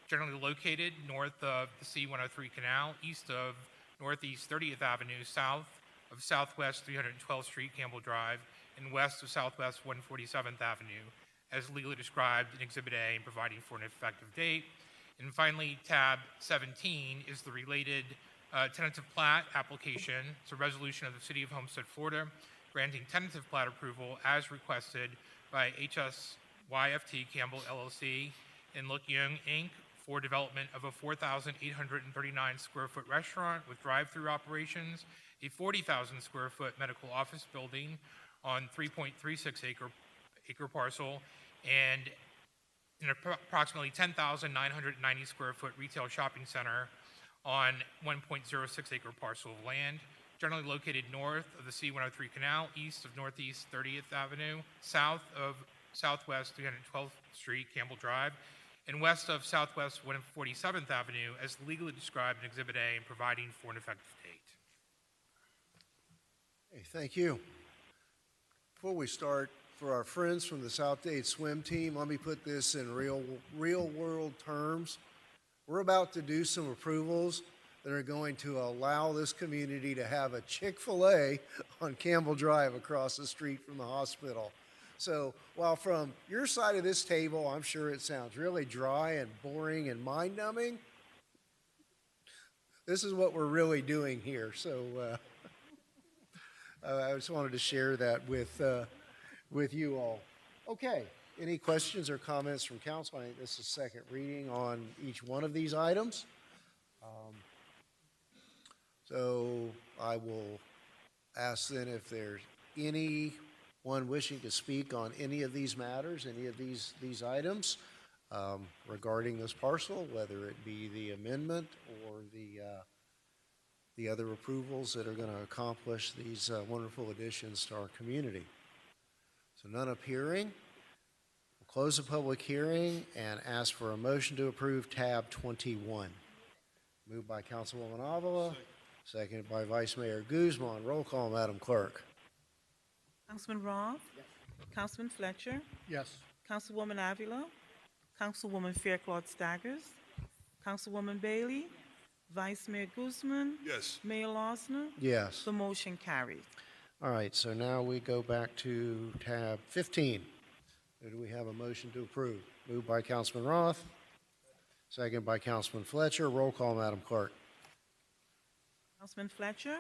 generally located north of the C-103 Canal, east of Northeast 30th Avenue, south of Southwest 312th Street, Campbell Drive, and west of Southwest 147th Avenue, as legally described in Exhibit A and providing for an effective date. And finally, tab 17 is the related tentative plat application. It's a resolution of the City of Homestead, Florida, granting tentative plat approval as requested by HSYFT Campbell LLC and Look Young Inc. for development of a 4,839 square foot restaurant with drive-through operations, a 40,000 square foot medical office building on 3.36 acre parcel, and an approximately 10,990 square foot retail shopping center on 1.06 acre parcel of land, generally located north of the C-103 Canal, east of Northeast 30th Avenue, south of Southwest 312th Street, Campbell Drive, and west of Southwest 147th Avenue, as legally described in Exhibit A and providing for an effective date. Hey, thank you. Before we start, for our friends from the South Dade swim team, let me put this in real world terms. We're about to do some approvals that are going to allow this community to have a Chick-fil-A on Campbell Drive across the street from the hospital. So while from your side of this table, I'm sure it sounds really dry and boring and mind-numbing, this is what we're really doing here. So I just wanted to share that with you all. Okay, any questions or comments from council? I think this is second reading on each one of these items. So I will ask then if there's anyone wishing to speak on any of these matters, any of these items regarding this parcel, whether it be the amendment or the other approvals that are going to accomplish these wonderful additions to our community. So none appearing. We'll close the public hearing and ask for a motion to approve tab 21. Moved by Councilwoman Avila, seconded by Vice Mayor Guzman. Roll call, Madam Clerk. Councilman Roth? Yes. Councilman Fletcher? Yes. Councilwoman Avila? Councilwoman Fairclough Staggers? Councilwoman Bailey? Vice Mayor Guzman? Yes. Mayor Losner? Yes. The motion carries. All right, so now we go back to tab 15. Do we have a motion to approve? Moved by Councilman Roth, second by Councilman Fletcher. Roll call, Madam Clerk. Councilman Fletcher?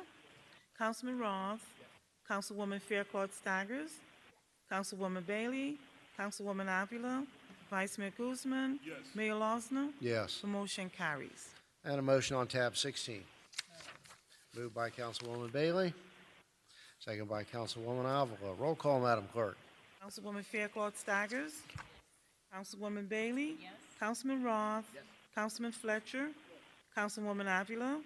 Councilman Roth? Yes. Councilwoman Fairclough Staggers, Councilwoman Bailey, Councilwoman Avila, Vice Mayor Guzman. Yes. Mayor Losner. Yes. The motion carries. And a motion on tab 16. Moved by Councilwoman Bailey, second by Councilwoman Avila. Roll call, Madam Clerk. Councilwoman Fairclough Staggers, Councilwoman Bailey. Councilman Roth. Councilman Fletcher. Councilwoman Avila.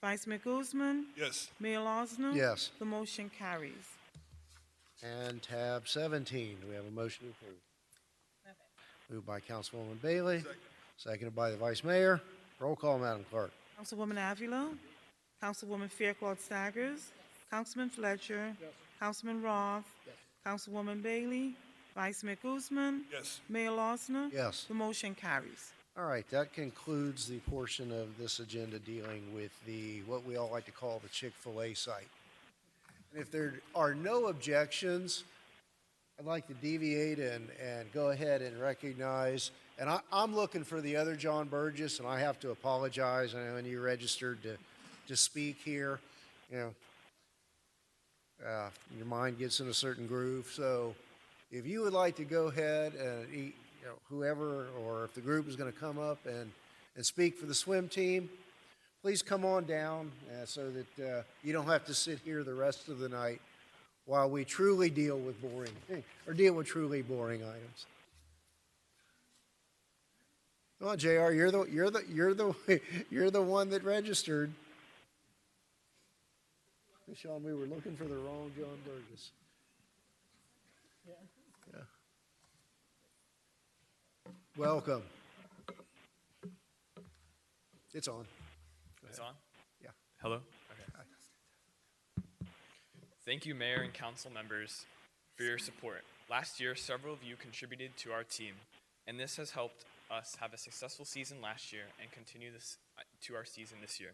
Vice Mayor Guzman. Yes. Mayor Losner. Yes. The motion carries. And tab 17, do we have a motion to approve? Moved by Councilwoman Bailey, seconded by the Vice Mayor. Roll call, Madam Clerk. Councilwoman Avila. Councilwoman Fairclough Staggers. Councilman Fletcher. Councilman Roth. Councilwoman Bailey. Vice Mayor Guzman. Yes. Mayor Losner. Yes. The motion carries. All right, that concludes the portion of this agenda dealing with what we all like to call the Chick-fil-A site. And if there are no objections, I'd like to deviate and go ahead and recognize, and I'm looking for the other John Burgess, and I have to apologize. I know when you registered to speak here, your mind gets in a certain groove. So if you would like to go ahead and whoever, or if the group is going to come up and speak for the swim team, please come on down so that you don't have to sit here the rest of the night while we truly deal with truly boring items. Come on, JR, you're the one that registered. Sean, we were looking for the wrong John Burgess. Yeah. Welcome. It's on. It's on? Yeah. Hello? Okay. Thank you, Mayor and Council members, for your support. Last year, several of you contributed to our team, and this has helped us have a successful season last year and continue this to our season this year.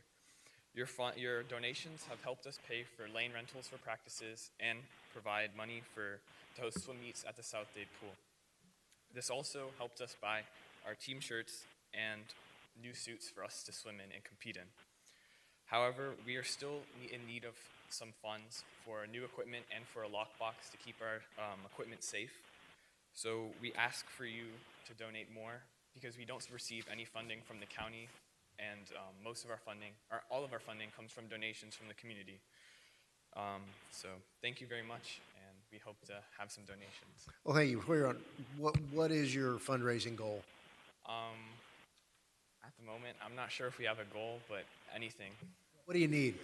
Your donations have helped us pay for lane rentals for practices and provide money to host swim meets at the South Dade pool. This also helped us buy our team shirts and new suits for us to swim in and compete in. However, we are still in need of some funds for new equipment and for a lockbox to keep our equipment safe. So we ask for you to donate more because we don't receive any funding from the county, and most of our funding, or all of our funding, comes from donations from the community. So thank you very much, and we hope to have some donations. Well, thank you. What is your fundraising goal? At the moment, I'm not sure if we have a goal, but anything. What do you need?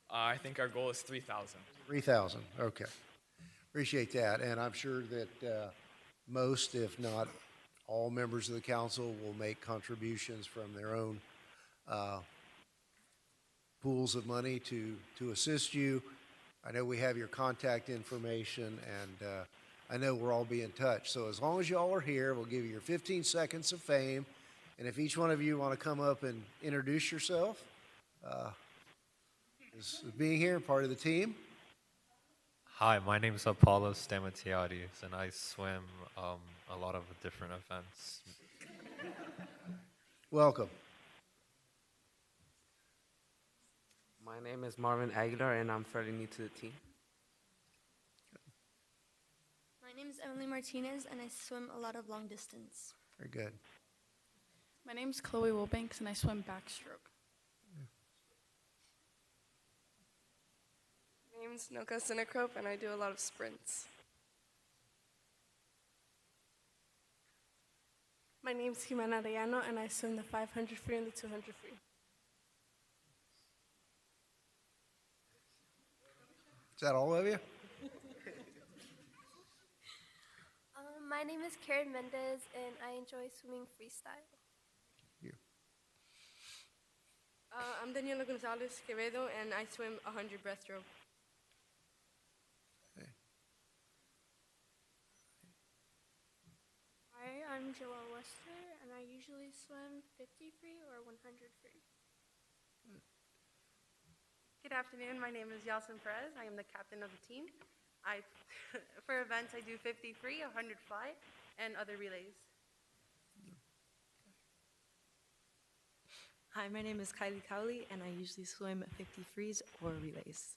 I think our goal is 3,000. 3,000, okay. Appreciate that, and I'm sure that most, if not all members of the council will make contributions from their own pools of money to assist you. I know we have your contact information, and I know we'll all be in touch. So as long as y'all are here, we'll give you your 15 seconds of fame, and if each one of you want to come up and introduce yourself, as being here, part of the team. Hi, my name is Apollo Stamatiadis, and I swim a lot of different events. Welcome. My name is Marvin Aguilar, and I'm fairly new to the team. My name is Emily Martinez, and I swim a lot of long distance. Very good. My name is Chloe Wilbanks, and I swim backstroke. My name is Noka Sinekrop, and I do a lot of sprints. My name is Jimena Arellano, and I swim the 500 free and the 200 free. Is that all of you? My name is Karen Mendez, and I enjoy swimming freestyle. I'm Daniela Gonzalez Quevedo, and I swim 100 breaststroke. Hi, I'm Joelle Wester, and I usually swim 50 free or 100 free. Good afternoon. My name is Yasin Perez. I am the captain of the team. For events, I do 50 free, 100 fly, and other relays. Hi, my name is Kylie Cowley, and I usually swim 50 frees or relays.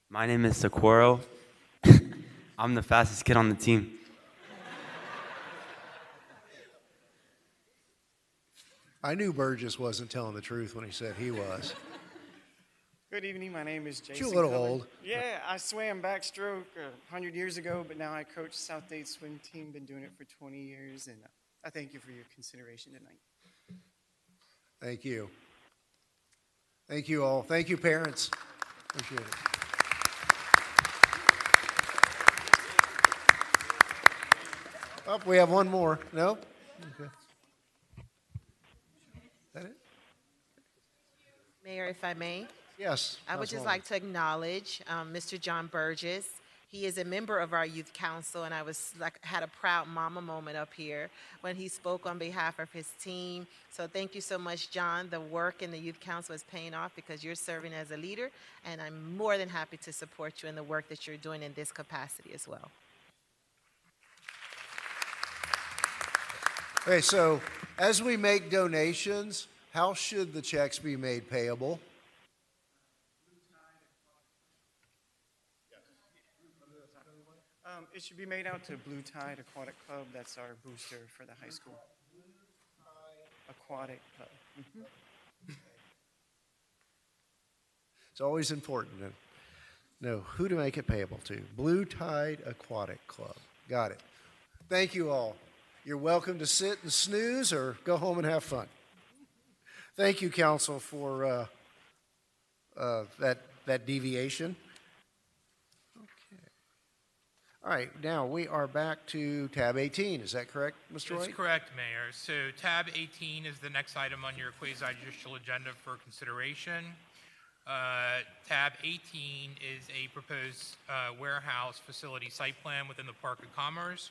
My name is Socorro. I'm the fastest kid on the team. I knew Burgess wasn't telling the truth when he said he was. Good evening. My name is Jason. You a little Cullen. old. Yeah, I swam backstroke 100 years ago, but now I coach South Dade swim team. Been doing it for 20 years, and I thank you for your consideration tonight. Thank you. Thank you all. Thank you, parents. Appreciate it. Oh, we have one more. No? Okay. Is that it? Mayor, if I may? Yes. I would just Councilwoman. like to acknowledge Mr. John Burgess. He is a member of our youth council, and I had a proud mama moment up here when he spoke on behalf of his team. So thank you so much, John. The work in the youth council is paying off because you're serving as a leader, and I'm more than happy to support you in the work that you're doing in this capacity as well. Okay, so as we make donations, how should the checks be made payable? It should be made out to Blue Tide Aquatic Club. That's our booster for the high school. Aquatic Club. It's always important to know who to make it payable to. Blue Tide Aquatic Club. Got it. Thank you all. You're welcome to sit and snooze or go home and have fun. Thank you, council, for that deviation. All right, now we are back to tab 18. Is that correct, Mr. White? That's correct, Mayor. So tab 18 is the next item on your quasi-judicial agenda for consideration. Tab 18 is a proposed warehouse facility site plan within the Park of Commerce.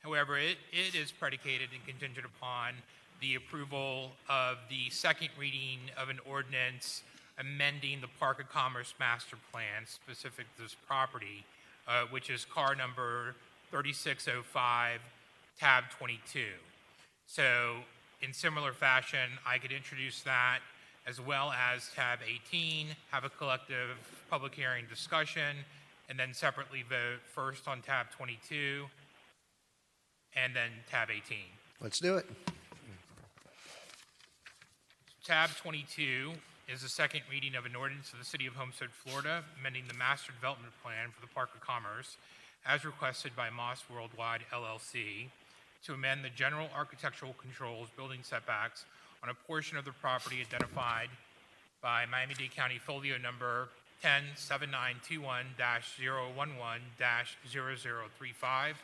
However, it is predicated and contingent upon the approval of the second reading of an ordinance amending the Park of Commerce master plan specific to this property, which is car number 3605, tab 22. So in similar fashion, I could introduce that as well as tab 18, have a collective public hearing discussion, and then separately vote first on tab 22 and then tab 18. Let's do it. Tab 22 is the second reading of an ordinance of the City of Homestead, Florida, amending the Master Development Plan for the Park of Commerce, as requested by Moss Worldwide LLC, to amend the general architectural controls building setbacks on a portion of the property identified by Miami-Dade County Folio number 107921-011-0035,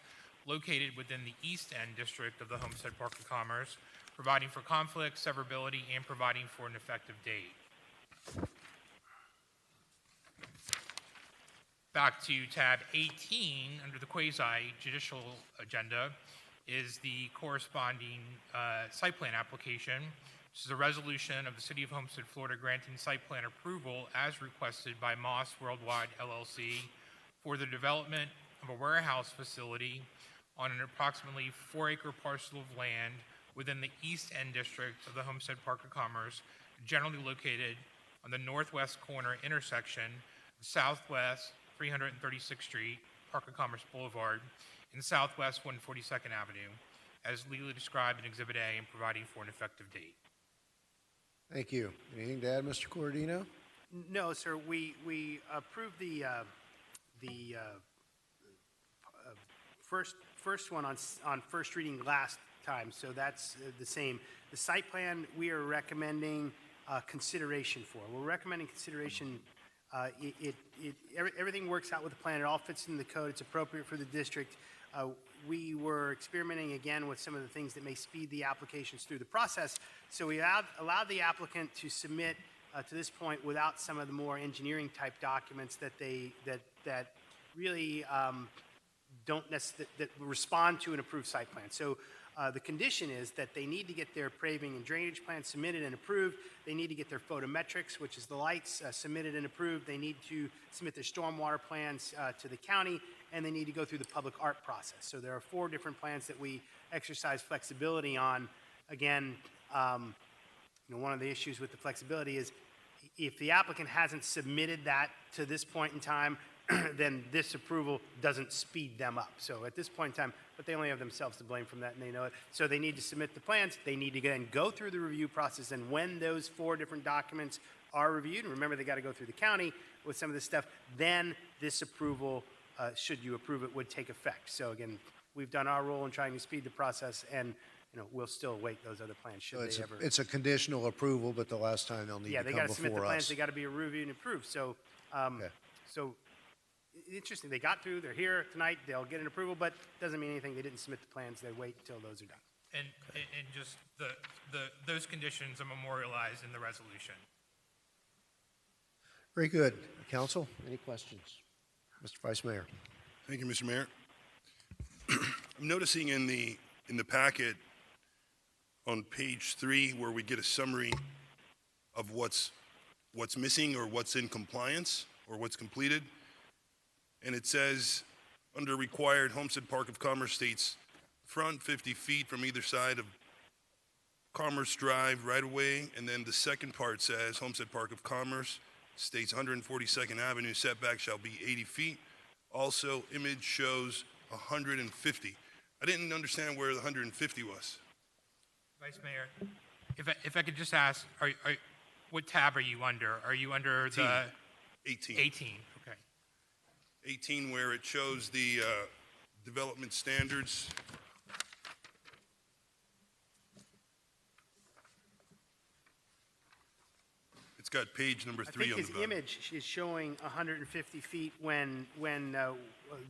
located within the East End District of the Homestead Park of Commerce, providing for conflict, severability, and providing for an effective date. Back to tab 18, under the quasi-judicial agenda, is the corresponding site plan application. This is a resolution of the City of Homestead, Florida, granting site plan approval as requested by Moss Worldwide LLC for the development of a warehouse facility on an approximately 4-acre parcel of land within the East End District of the Homestead Park of Commerce, generally located on the northwest corner intersection of Southwest 336th Street, Park of Commerce Boulevard, and Southwest 142nd Avenue, as legally described in Exhibit A and providing for an effective date. Thank you. Anything to add, Mr. Cordino? No, sir. We approved the first one on first reading last time, so that's the same. The site plan we are recommending consideration for. We're recommending consideration. Everything works out with the plan. It all fits in the code. It's appropriate for the district. We were experimenting again with some of the things that may speed the applications through the process. So we allowed the applicant to submit to this point without some of the more engineering type documents that really that respond to an approved site plan. So the condition is that they need to get their paving and drainage plan submitted and approved. They need to get their photometrics, which is the lights, submitted and approved. They need to submit their stormwater plans to the county, and they need to go through the public art process. So there are 4 different plans that we exercise flexibility on. Again, one of the issues with the flexibility is if the applicant hasn't submitted that to this point in time, then this approval doesn't speed them up. So at this point in time, but they only have themselves to blame from that, and they know it. So they need to submit the plans. They need to then go through the review process, and when those 4 different documents are reviewed, and remember they got to go through the county with some of this stuff, then this approval, should you approve it, would take effect. So again, we've done our role in trying to speed the process, and we'll still await those other plans should they ever. It's a conditional approval, but the last time they'll need Yeah, to they come got to submit the before plans. us. They got to be reviewed and approved. So, so interesting. They got through. They're here tonight. They'll get an approval, but doesn't mean anything. They didn't submit the plans. They wait until those are done. And just those conditions are memorialized in the resolution. Very good. Council, any questions? Mr. Vice Mayor. Thank you, Mr. Mayor. I'm noticing in the packet on page 3 where we get a summary of what's missing or what's in compliance or what's completed. And it says under required, Homestead Park of Commerce states front 50 feet from either side of Commerce Drive right away. And then the second part says Homestead Park of Commerce states 142nd Avenue setback shall be 80 feet. Also, image shows 150. I didn't understand where the 150 was. Vice Mayor, if I could just ask, what tab are you under? Are you under 18. the 18. 18? Okay. 18 where it shows the development standards. It's got page number 3 I think on the his bottom. image is showing 150 feet when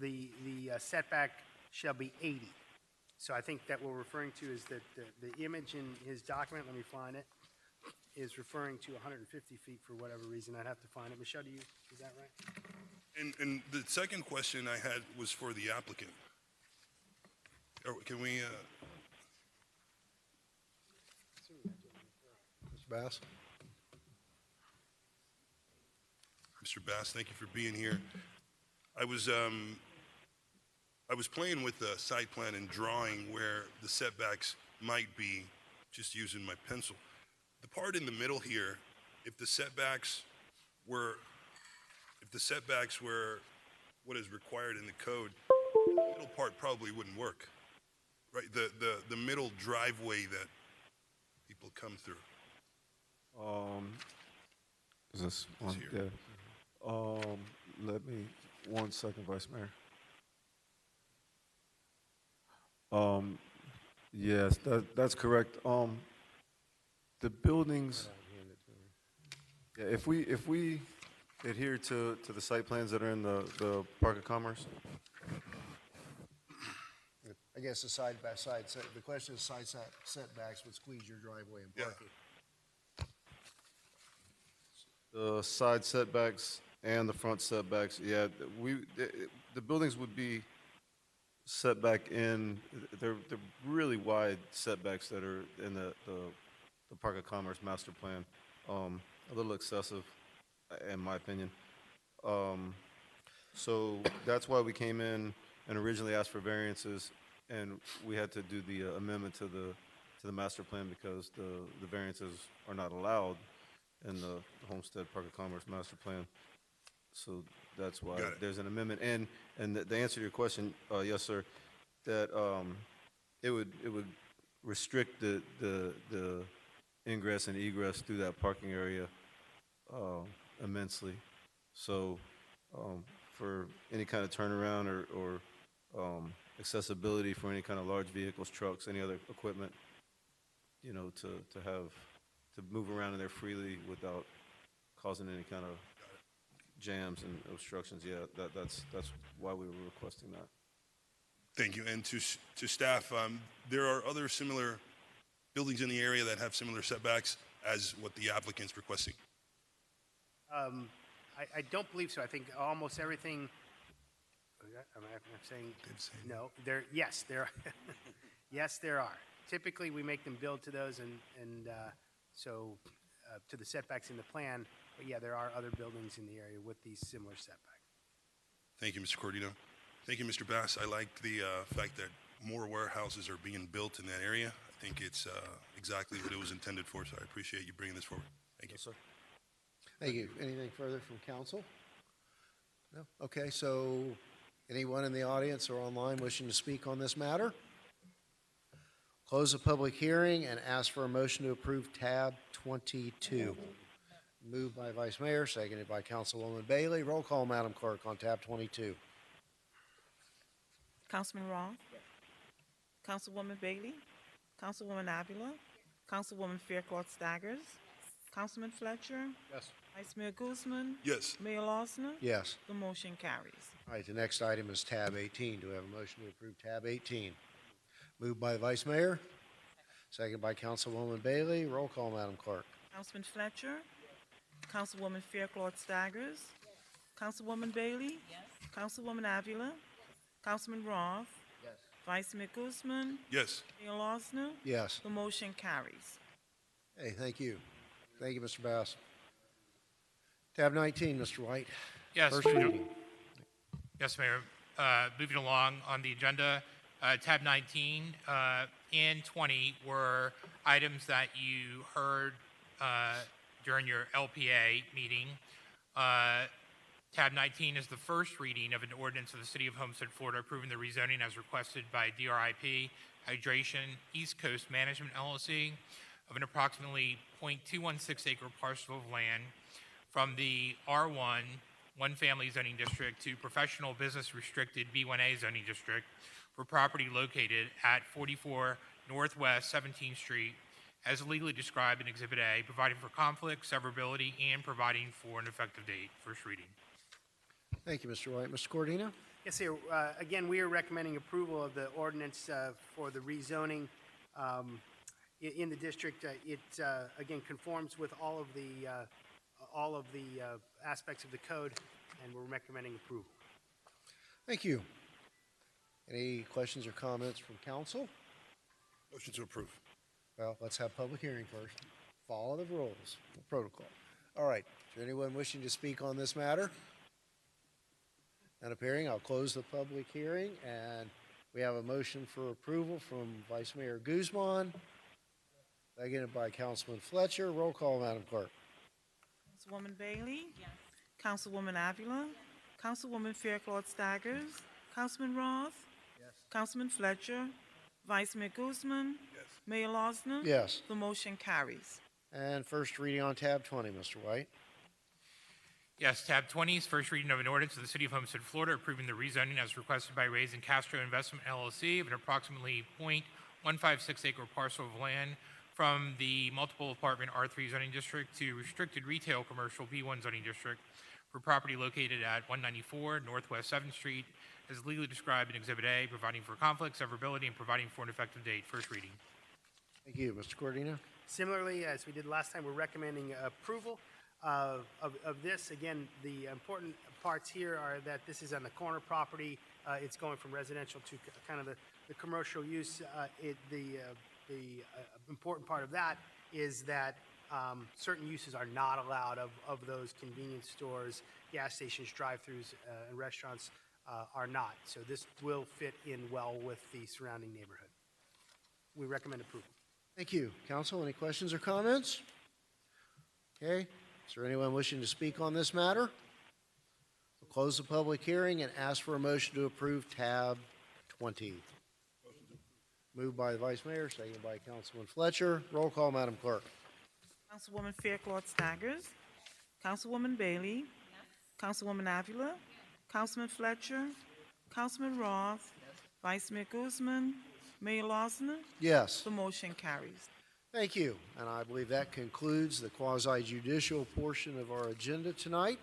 the setback shall be 80. So I think that what we're referring to is that the image in his document, let me find it, is referring to 150 feet for whatever reason. I'd have to find it. Michelle, is that right? And the second question I had was for the applicant. Can we, Mr. Bass? Mr. Bass, thank you for being here. I was playing with the site plan and drawing where the setbacks might be, just using my pencil. The part in the middle here, if the setbacks were what is required in the code, the middle part probably wouldn't work, right? The middle driveway that people come through. Is this one? Yeah. Let me, 1 second, Vice Mayor. Yes, that's correct. The buildings, yeah, if we adhere to the site plans that are in the Park of Commerce. I guess the side by side, the question is side setbacks would squeeze your driveway and parking. The side setbacks and the front setbacks, yeah, the buildings would be set back in, they're really wide setbacks that are in the Park of Commerce master plan, a little excessive, in my opinion. So that's why we came in and originally asked for variances, and we had to do the amendment to the master plan because the variances are not allowed in the Homestead Park of Commerce master plan. So that's why there's an amendment. And the answer to your question, yes, sir, that it would restrict the ingress and egress through that parking area immensely. So for any kind of turnaround or accessibility for any kind of large vehicles, trucks, any other equipment, to move around in there freely without causing any kind of jams and obstructions. Yeah, that's why we were requesting that. Thank you. And to staff, there are other similar buildings in the area that have similar setbacks as what the applicant's requesting? I don't believe so. I think almost everything, I'm saying no. Yes, there are. Yes, there are. Typically, we make them build to those and so to the setbacks in the plan. But yeah, there are other buildings in the area with these similar setbacks. Thank you, Mr. Cordino. Thank you, Mr. Bass. I like the fact that more warehouses are being built in that area. I think it's exactly what it was intended for, so I appreciate you bringing this forward. Thank you. Yes, sir. Thank you. Anything further from council? No? Okay, so anyone in the audience or online wishing to speak on this matter? Close the public hearing and ask for a motion to approve tab 22. Moved by Vice Mayor, seconded by Councilwoman Bailey. Roll call, Madam Clerk, on tab 22. Councilman Roth? Councilwoman Bailey? Councilwoman Avila? Councilwoman Fairclough Staggers? Councilman Fletcher? Yes. Vice Mayor Guzman? Yes. Mayor Losner? Yes. The motion carries. All right, the next item is tab 18. Do we have a motion to approve tab 18? Moved by Vice Mayor, seconded by Councilwoman Bailey. Roll call, Madam Clerk. Councilman Fletcher? Councilwoman Fairclough Staggers? Councilwoman Bailey? Councilwoman Avila? Councilman Roth? Yes. Vice Mayor Guzman? Yes. Mayor Losner? Yes. The motion carries. Hey, thank you. Thank you, Mr. Bass. Tab 19, Mr. White. Yes, First moving- reading. Yes, Mayor. Moving along on the agenda, tab 19 and 20 were items that you heard during your LPA meeting. Tab 19 is the first reading of an ordinance of the City of Homestead, Florida, approving the rezoning as requested by DRIP Hydration East Coast Management LLC of an approximately .216 acre parcel of land from the R1 one-family zoning district to professional business restricted B1A zoning district for property located at 44 Northwest 17th Street as legally described in Exhibit A, providing for conflict, severability, and providing for an effective date. First reading. Thank you, Mr. White. Mr. Cordino? Yes, sir. Again, we are recommending approval of the ordinance for the rezoning in the district. It again conforms with all of the aspects of the code, and we're recommending approval. Thank you. Any questions or comments from council? Motion to approve. Well, let's have public hearing first. Follow the rules, the protocol. All right. Is there anyone wishing to speak on this matter? Not appearing, I'll close the public hearing, and we have a motion for approval from Vice Mayor Guzman, seconded by Councilman Fletcher. Roll call, Madam Clerk. Councilwoman Bailey? Councilwoman Avila? Councilwoman Fairclough Staggers? Councilman Roth? Councilman Fletcher? Vice Mayor Guzman? Mayor Losner? Yes. The motion carries. And first reading on tab 20, Mr. White. Yes, tab 20 is first reading of an ordinance of the City of Homestead, Florida, approving the rezoning as requested by Reyes and Castro Investment LLC of an approximately .156 acre parcel of land from the multiple apartment R3 zoning district to restricted retail commercial B1 zoning district for property located at 194 Northwest 7th Street as legally described in Exhibit A, providing for conflict, severability, and providing for an effective date. First reading. Thank you. Mr. Cordino? Similarly, as we did last time, we're recommending approval of this. Again, the important parts here are that this is on the corner property. It's going from residential to kind of the commercial use. The important part of that is that certain uses are not allowed of those convenience stores, gas stations, drive-throughs, and restaurants are not. So this will fit in well with the surrounding neighborhood. We recommend approval. Thank you. Council, any questions or comments? Okay. Is there anyone wishing to speak on this matter? We'll close the public hearing and ask for a motion to approve tab 20. Moved by the Vice Mayor, seconded by Councilman Fletcher. Roll call, Madam Clerk. Councilwoman Fairclough Staggers? Councilwoman Bailey? Councilwoman Avila? Councilman Fletcher? Councilman Roth? Vice Mayor Guzman? Mayor Losner? Yes. The motion carries. Thank you. And I believe that concludes the quasi-judicial portion of our agenda tonight.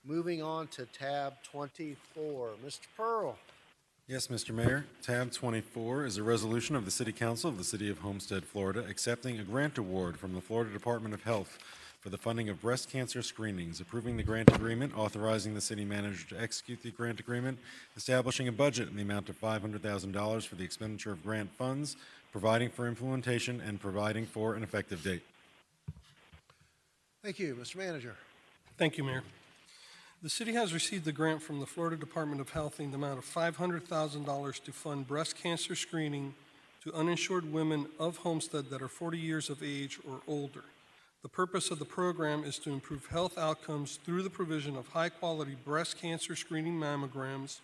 Moving on to tab 24. Mr. Pearl. Yes, Mr. Mayor. Tab 24 is a resolution of the City Council of the City of Homestead, Florida, accepting a grant award from the Florida Department of Health for the funding of breast cancer screenings, approving the grant agreement, authorizing the city manager to execute the grant agreement, establishing a budget in the amount of $500,000 for the expenditure of grant funds, providing for implementation, and providing for an effective date. Thank you. Mr. Manager. Thank you, Mayor. The city has received a grant from the Florida Department of Health in the amount of $500,000 to fund breast cancer screening to uninsured women of Homestead that are 40 years of age or older. The purpose of the program is to improve health outcomes through the provision of high-quality breast cancer screening mammograms,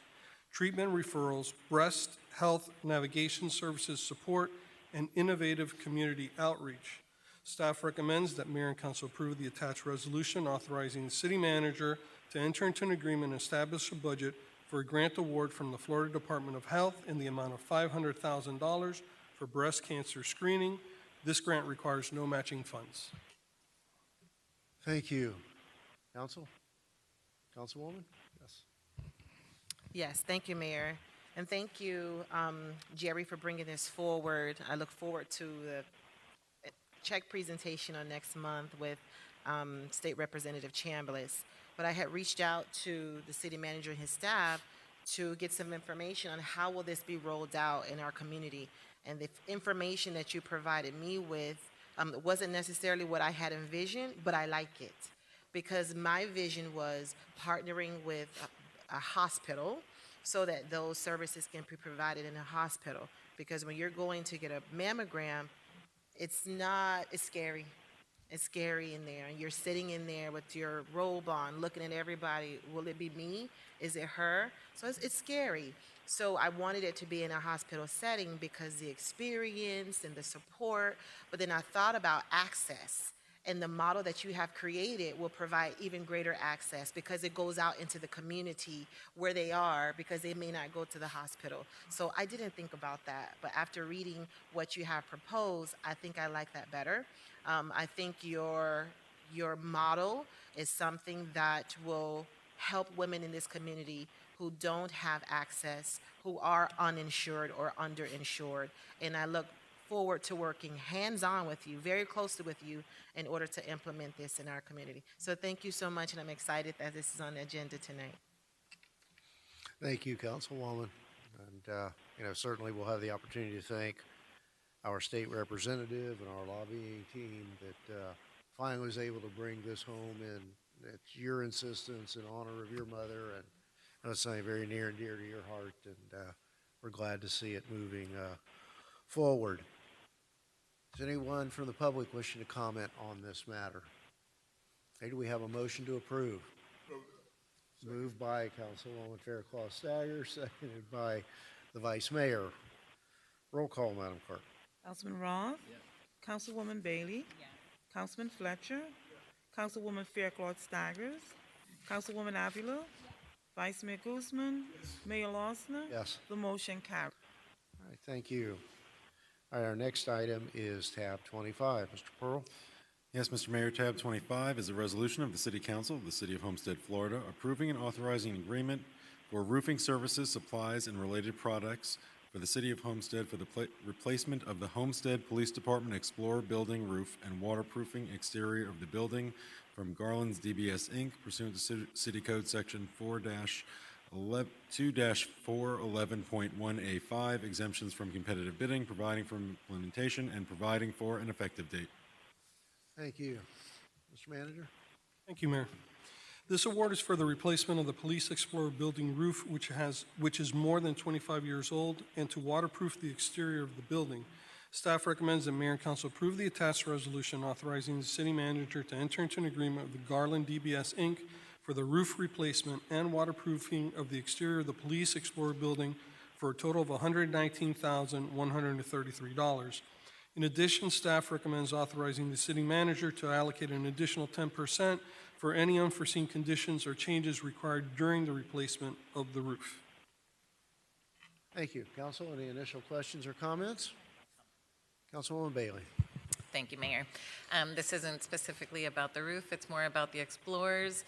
treatment referrals, breast health navigation services support, and innovative community outreach. Staff recommends that Mayor and Council approve the attached resolution authorizing the city manager to enter into an agreement and establish a budget for a grant award from the Florida Department of Health in the amount of $500,000 for breast cancer screening. This grant requires no matching funds. Thank you. Council? Councilwoman? Yes. Yes, thank you, Mayor. And thank you, Jerry, for bringing this forward. I look forward to the check presentation on next month with State Representative Chambliss. But I had reached out to the city manager and his staff to get some information on how will this be rolled out in our community. And the information that you provided me with wasn't necessarily what I had envisioned, but I like it. Because my vision was partnering with a hospital so that those services can be provided in a hospital. Because when you're going to get a mammogram, it's scary. It's scary in there. And you're sitting in there with your robe on, looking at everybody. Will it be me? Is it her? So it's scary. So I wanted it to be in a hospital setting because the experience and the support. But then I thought about access. And the model that you have created will provide even greater access because it goes out into the community where they are because they may not go to the hospital. So I didn't think about that. But after reading what you have proposed, I think I like that better. I think your model is something that will help women in this community who don't have access, who are uninsured or underinsured. And I look forward to working hands-on with you, very closely with you, in order to implement this in our community. So thank you so much, and I'm excited that this is on the agenda tonight. Thank you, Councilwoman. And, certainly we'll have the opportunity to thank our state representative and our lobbying team that finally was able to bring this home, and it's your insistence in honor of your mother, and it's something very near and dear to your heart, and we're glad to see it moving forward. Is anyone from the public wishing to comment on this matter? Okay, do we have a motion to approve? Moved by Councilwoman Fairclough Staggers, seconded by the Vice Mayor. Roll call, Madam Clerk. Councilman Roth? Yes. Councilwoman Bailey? Yes. Councilman Fletcher? Yes. Councilwoman Fairclough Staggers? Councilwoman Avila? Yes. Vice Mayor Guzman? Yes. Mayor Losner? Yes. The motion carries. All right, thank you. All right, our next item is tab 25. Mr. Pearl? Yes, Mr. Mayor, tab 25 is a resolution of the City Council of the City of Homestead, Florida, approving and authorizing an agreement for roofing services, supplies, and related products for the City of Homestead for the replacement of the Homestead Police Department Explorer building roof and waterproofing exterior of the building from Garland's DBS Inc. pursuant to City Code Section 2-411.1A5, exemptions from competitive bidding, providing for implementation, and providing for an effective date. Thank you. Mr. Manager? Thank you, Mayor. This award is for the replacement of the Police Explorer building roof, which is more than 25 years old, and to waterproof the exterior of the building. Staff recommends that Mayor and Council approve the attached resolution authorizing the city manager to enter into an agreement with the Garland DBS Inc. for the roof replacement and waterproofing of the exterior of the Police Explorer building for a total of $119,133. In addition, staff recommends authorizing the city manager to allocate an additional 10% for any unforeseen conditions or changes required during the replacement of the roof. Thank you. Council, any initial questions or comments? Councilwoman Bailey. Thank you, Mayor. This isn't specifically about the roof, it's more about the Explorers.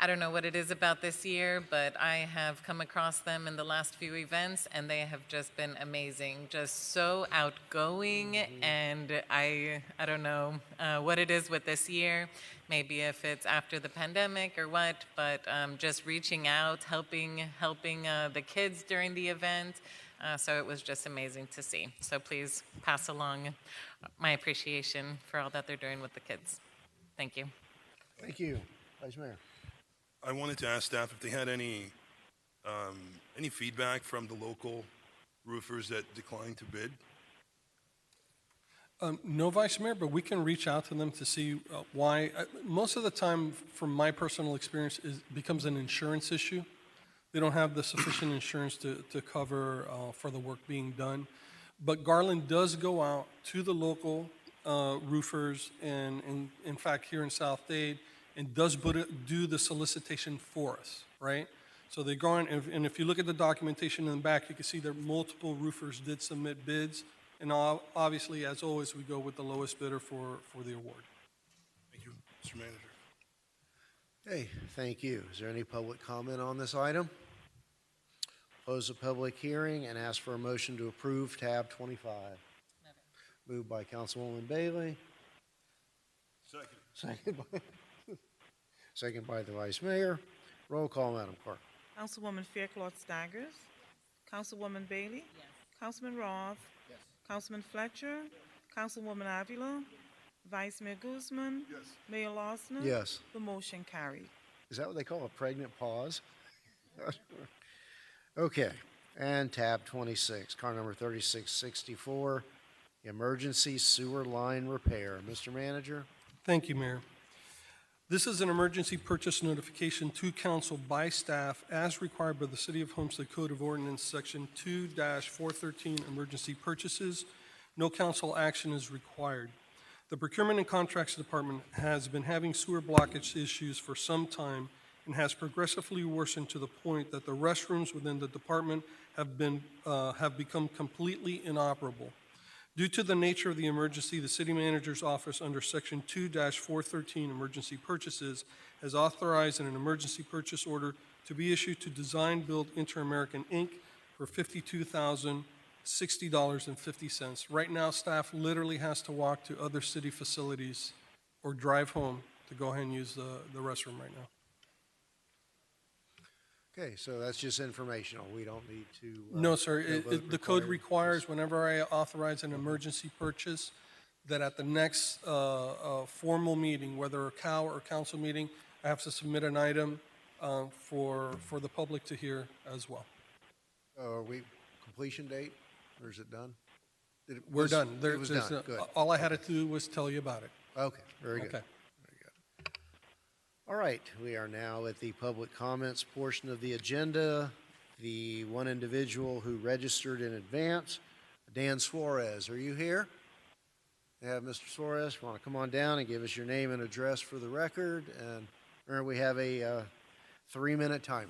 I don't know what it is about this year, but I have come across them in the last few events, and they have just been amazing. Just so outgoing, and I don't know what it is with this year. Maybe if it's after the pandemic or what, but just reaching out, helping the kids during the event. So it was just amazing to see. So please pass along my appreciation for all that they're doing with the kids. Thank you. Thank you. Vice Mayor. I wanted to ask staff if they had any feedback from the local roofers that declined to bid. No, Vice Mayor, but we can reach out to them to see why. Most of the time, from my personal experience, it becomes an insurance issue. They don't have the sufficient insurance to cover for the work being done. But Garland does go out to the local roofers and in fact, here in South Dade, and does do the solicitation for us, right? So they go in, and if you look at the documentation in the back, you can see that multiple roofers did submit bids. And obviously, as always, we go with the lowest bidder for the award. Thank you, Mr. Manager. Okay, thank you. Is there any public comment on this item? Close the public hearing and ask for a motion to approve tab 25. Moved by Councilwoman Bailey. Second by the Vice Mayor. Roll call, Madam Clerk. Councilwoman Fairclough Staggers. Councilwoman Bailey. Councilman Roth. Councilman Fletcher. Councilwoman Avila. Vice Mayor Guzman. Mayor Lawson. Yes. The motion carried. Is that what they call a pregnant pause? Okay, and tab 26, car number 3664, emergency sewer line repair. Mr. Manager? Thank you, Mayor. This is an emergency purchase notification to council by staff as required by the City of Homestead Code of Ordinance, Section 2-413, emergency purchases. No council action is required. The Procurement and Contracts Department has been having sewer blockage issues for some time and has progressively worsened to the point that the restrooms within the department have become completely inoperable. Due to the nature of the emergency, the City Manager's Office under Section 2-413 Emergency Purchases has authorized an emergency purchase order to be issued to Design Build Inter-American, Inc. for $52,060.50. Right now, staff literally has to walk to other city facilities or drive home to go ahead and use the restroom right now. Okay, so that's just informational. We don't need to. No, sir. no vote The code required. requires whenever I authorize an emergency purchase, that at the next formal meeting, whether a COW or council meeting, I have to submit an item for the public to hear as well. Are we completion date, or is it done? We're done. It was done, good. All I had to do was tell you about it. Okay, very good. Okay. All right, we are now at the public comments portion of the agenda. The one individual who registered in advance, Dan Suarez, are you here? We have Mr. Suarez, want to come on down and give us your name and address for the record? And remember, we have a 3-minute timer.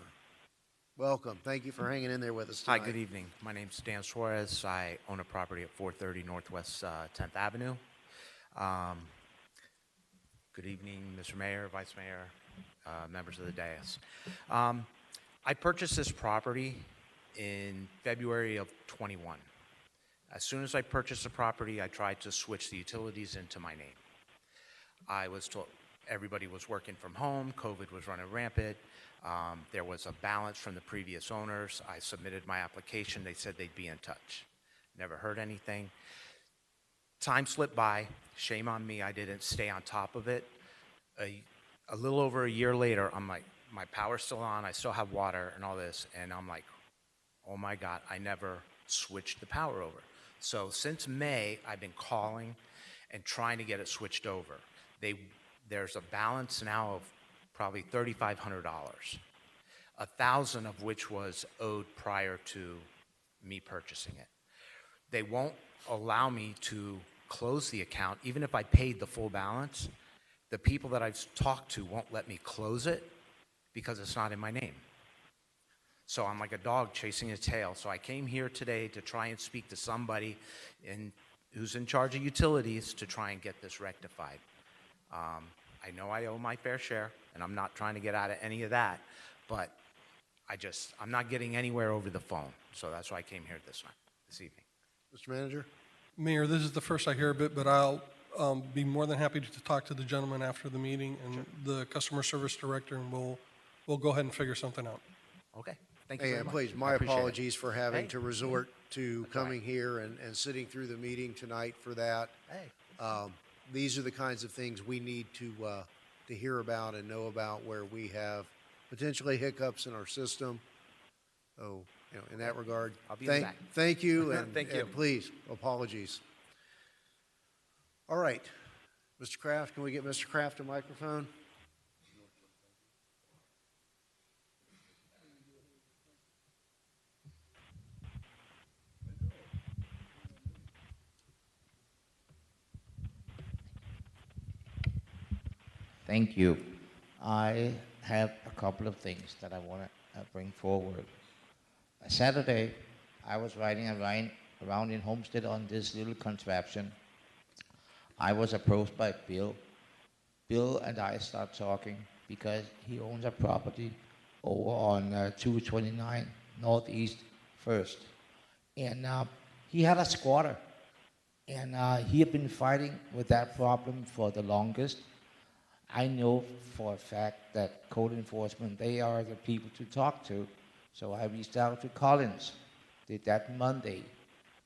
Welcome. Thank you for hanging in there with us tonight. Hi, good evening. My name's Dan Suarez. I own a property at 430 Northwest 10th Avenue. Good evening, Mr. Mayor, Vice Mayor, members of the dais. I purchased this property in February of 21. As soon as I purchased the property, I tried to switch the utilities into my name. I was told everybody was working from home, COVID was running rampant. There was a balance from the previous owners. I submitted my application. They said they'd be in touch. Never heard anything. Time slipped by. Shame on me, I didn't stay on top of it. A little over a year later, I'm like, my power's still on, I still have water and all this, and I'm like, oh my God, I never switched the power over. So since May, I've been calling and trying to get it switched over. There's a balance now of probably $3,500, $1,000 of which was owed prior to me purchasing it. They won't allow me to close the account, even if I paid the full balance. The people that I've talked to won't let me close it because it's not in my name. So I'm like a dog chasing its tail. So I came here today to try and speak to somebody who's in charge of utilities to try and get this rectified. I know I owe my fair share, and I'm not trying to get out of any of that, but I'm not getting anywhere over the phone. So that's why I came here this evening. Mr. Manager? Mayor, this is the first I hear of it, but I'll be more than happy to talk to the gentleman after the meeting and the customer service director, and we'll go ahead and figure something out. Okay. Thank you very much. Please, I my appreciate it. apologies for having Hey. to resort to That's all coming right. here and sitting through the meeting tonight for that. Hey. These are the kinds of things we need to hear about and know about where we have potentially hiccups in our system. So, in that regard, I'll be in the back. thank you, and, Thank you. and please, apologies. All right, Mr. Kraft, can we get Mr. Kraft a microphone? Thank you. I have a couple of things that I want to bring forward. Saturday, I was riding around in Homestead on this little contraption. I was approached by Bill. Bill and I start talking because he owns a property over on 229 Northeast First. And he had a squatter. And he had been fighting with that problem for the longest. I know for a fact that code enforcement, they are the people to talk to. So I reached out to Collins, did that Monday.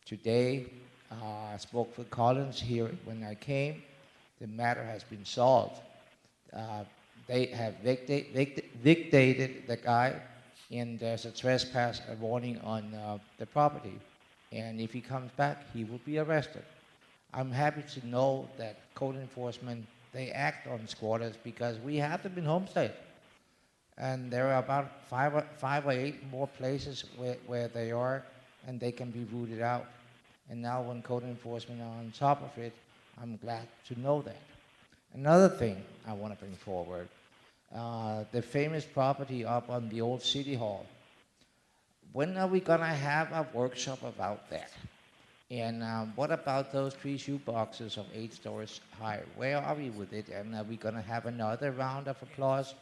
Today, I spoke with Collins here when I came. The matter has been solved. They have dictated the guy, and there's a trespass warning on the property. And if he comes back, he will be arrested. I'm happy to know that code enforcement, they act on squatters because we have them in Homestead. And there are about five or eight more places where they are, and they can be rooted out. And now when code enforcement are on top of it, I'm glad to know that. Another thing I want to bring forward, the famous property up on the old City Hall. When are we going to have a workshop about that? And what about those 3 shoe boxes of 8 stories high? Where are we with it? And are we going to have another round of applause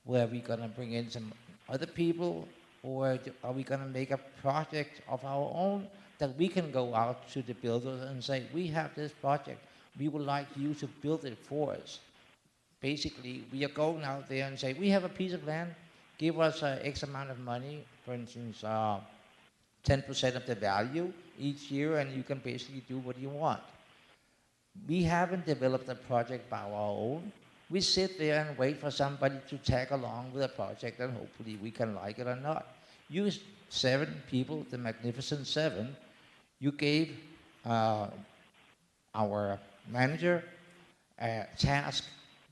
where we're going to bring in some other people? Or are we going to make a project of our own that we can go out to the builders and say, we have this project. We would like you to build it for us. Basically, we are going out there and say, we have a piece of land. Give us X amount of money, for instance, 10% of the value each year, and you can basically do what you want. We haven't developed a project by our own. We sit there and wait for somebody to tag along with a project, and hopefully we can like it or not. You 7 people, the Magnificent 7, you gave our manager a task,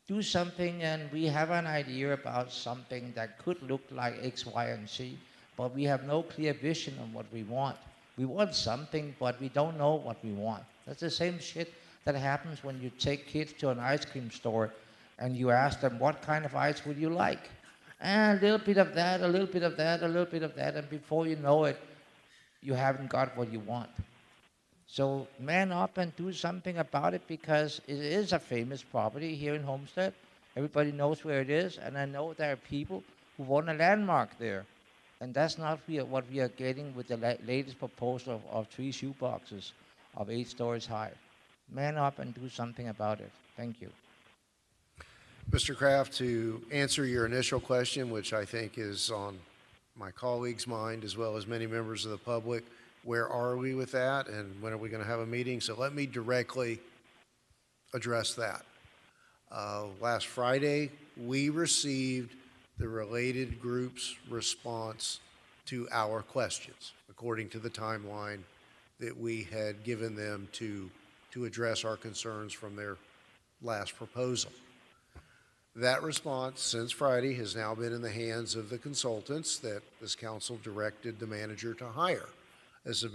do something, and we have an idea about something that could look like X, Y, and Z, but we have no clear vision on what we want. We want something, but we don't know what we want. That's the same shit that happens when you take kids to an ice cream store and you ask them, what kind of ice would you like? And a little bit of that, a little bit of that, a little bit of that, and before you know it, you haven't got what you want. So man up and do something about it, because it is a famous property here in Homestead. Everybody knows where it is, and I know there are people who want a landmark there. And that's not what we are getting with the latest proposal of 3 shoe boxes of 8 stories high. Man up and do something about it. Thank you. Mr. Kraft, to answer your initial question, which I think is on my colleague's mind as well as many members of the public, where are we with that and when are we going to have a meeting? So let me directly address that. Last Friday, we received the related group's response to our questions, according to the timeline that we had given them to address our concerns from their last proposal. That response since Friday has now been in the hands of the consultants that this council directed the manager to hire. It's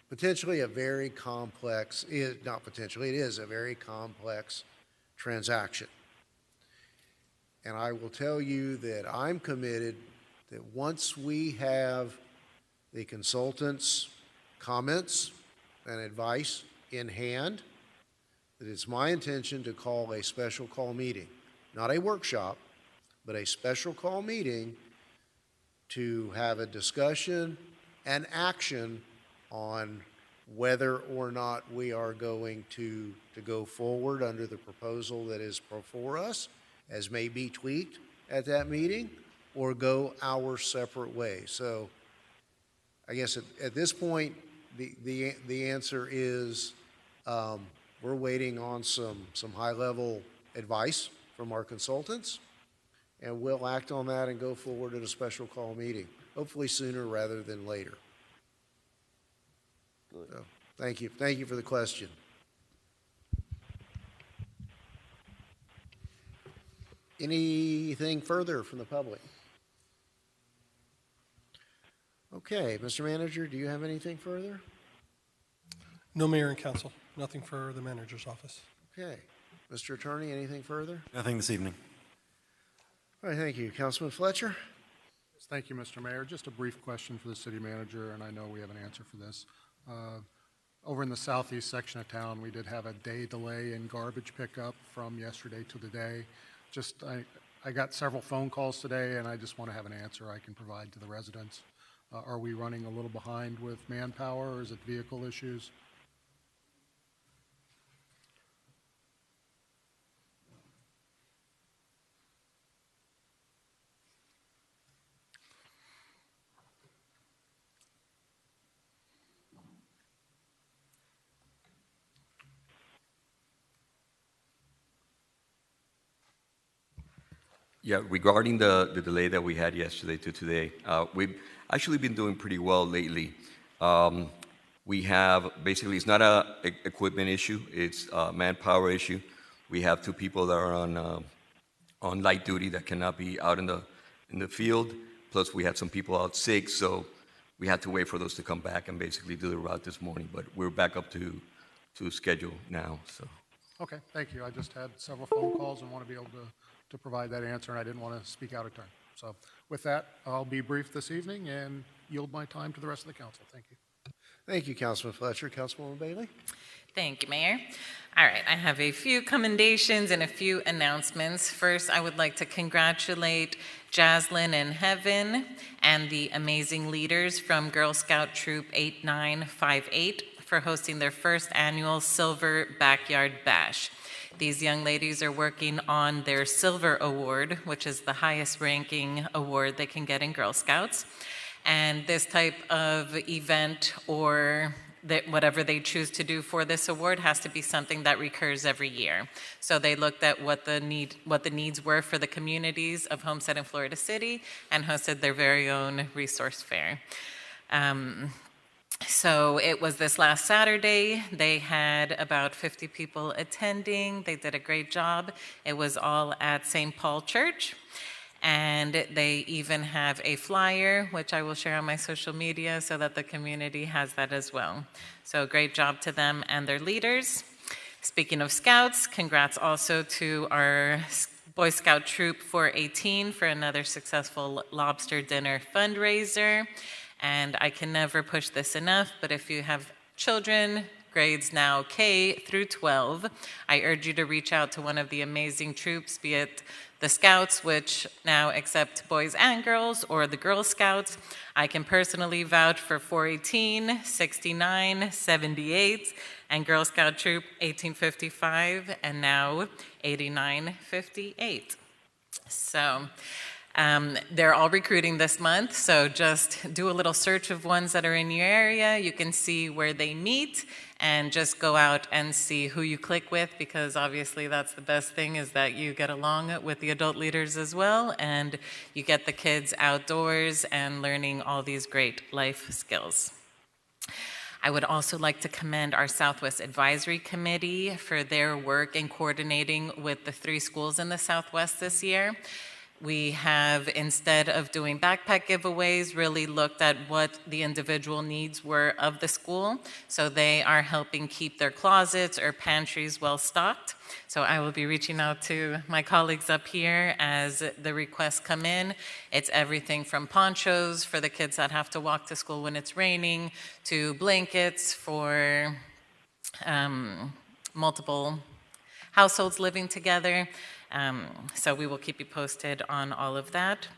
potentially a very complex, not potentially, it is a very complex transaction. And I will tell you that I'm committed that once we have the consultants' comments and advice in hand, that it's my intention to call a special call meeting, not a workshop, but a special call meeting to have a discussion and action on whether or not we are going to go forward under the proposal that is before us, as may be tweaked at that meeting, or go our separate way. So I guess at this point, the answer is we're waiting on some high-level advice from our consultants, and we'll act on that and go forward at a special call meeting, hopefully sooner rather than later. So, thank you. Thank you for the question. Anything further from the public? Okay, Mr. Manager, do you have anything further? No, Mayor and Council. Nothing for the manager's office. Okay. Mr. Attorney, anything further? Nothing this evening. All right, thank you. Councilman Fletcher? Thank you, Mr. Mayor. Just a brief question for the city manager, and I know we have an answer for this. Over in the southeast section of town, we did have a day delay in garbage pickup from yesterday to today. I got several phone calls today, and I just want to have an answer I can provide to the residents. Are we running a little behind with manpower, or is it vehicle issues? Yeah, regarding the delay that we had yesterday to today, we've actually been doing pretty well lately. We have, basically, it's not a equipment issue, it's a manpower issue. We have 2 people that are on light duty that cannot be out in the field, plus we had some people out sick, so we had to wait for those to come back and basically do the route this morning, but we're back up to schedule now, so. Okay, thank you. I just had several phone calls and want to be able to provide that answer, and I didn't want to speak out of turn. So with that, I'll be brief this evening and yield my time to the rest of the council. Thank you. Thank you, Councilman Fletcher. Councilwoman Bailey? Thank you, Mayor. All right, I have a few commendations and a few announcements. First, I would like to congratulate Jaslyn and Heaven and the amazing leaders from Girl Scout Troop 8958 for hosting their first annual Silver Backyard Bash. These young ladies are working on their Silver Award, which is the highest ranking award they can get in Girl Scouts. And this type of event, or whatever they choose to do for this award, has to be something that recurs every year. So they looked at what the needs were for the communities of Homestead and Florida City and hosted their very own resource fair. So it was this last Saturday. They had about 50 people attending. They did a great job. It was all at St. Paul Church. And they even have a flyer, which I will share on my social media so that the community has that as well. So great job to them and their leaders. Speaking of Scouts, congrats also to our Boy Scout Troop 418 for another successful lobster dinner fundraiser. And I can never push this enough, but if you have children, grades now K through 12, I urge you to reach out to one of the amazing troops, be it the Scouts, which now accept boys and girls, or the Girl Scouts. I can personally vouch for 418, 69, 78, and Girl Scout Troop 1855, and now 8958. So, they're all recruiting this month, so just do a little search of ones that are in your area. You can see where they meet and just go out and see who you click with, because obviously that's the best thing, is that you get along with the adult leaders as well, and you get the kids outdoors and learning all these great life skills. I would also like to commend our Southwest Advisory Committee for their work in coordinating with the 3 schools in the Southwest this year. We have, instead of doing backpack giveaways, really looked at what the individual needs were of the school. So they are helping keep their closets or pantries well stocked. So I will be reaching out to my colleagues up here as the requests come in. It's everything from ponchos for the kids that have to walk to school when it's raining, to blankets for multiple households living together. So we will keep you posted on all of that.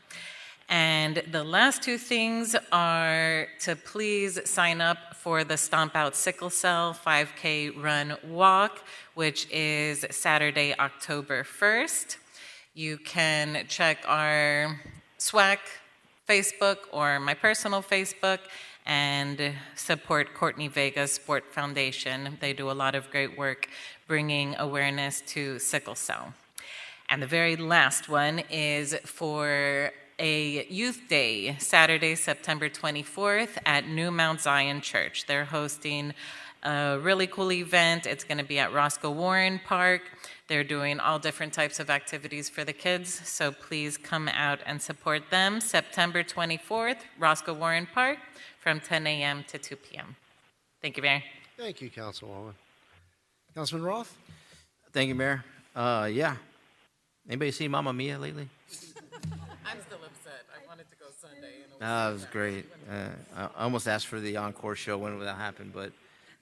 And the last 2 things are to please sign up for the Stomp Out Sickle Cell 5K Run Walk, which is Saturday, October 1st. You can check our SWAC Facebook or my personal Facebook and support Courtney Vega's Sport Foundation. They do a lot of great work bringing awareness to sickle cell. And the very last one is for a youth day, Saturday, September 24th at New Mount Zion Church. They're hosting a really cool event. It's going to be at Roscoe Warren Park. They're doing all different types of activities for the kids, so please come out and support them. September 24th, Roscoe Warren Park, from 10 a.m. to 2 p.m. Thank you, Mayor. Thank you, Councilwoman. Councilman Roth? Thank you, Mayor. Yeah. Anybody seen Mamma Mia lately? I'm still upset. I wanted to go Sunday. It was great. I almost asked for the encore show when that happened, but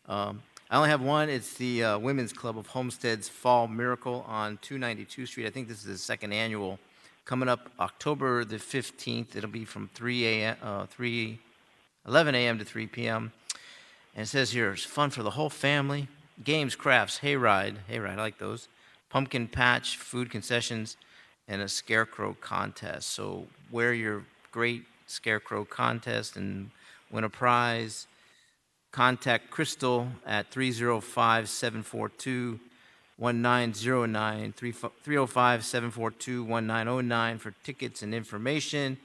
I only have one. It's the Women's Club of Homestead's Fall Miracle on 292 Street. I think this is the second annual. Coming up October the 15th. It'll be from 11 a.m. to 3 p.m. And it says here, it's fun for the whole family. Games, crafts, hayride, I like those. Pumpkin patch, food concessions, and a scarecrow contest. So wear your great scarecrow contest and win a prize. Contact Crystal at 305-742-1909, 305-742-1909 for tickets and information.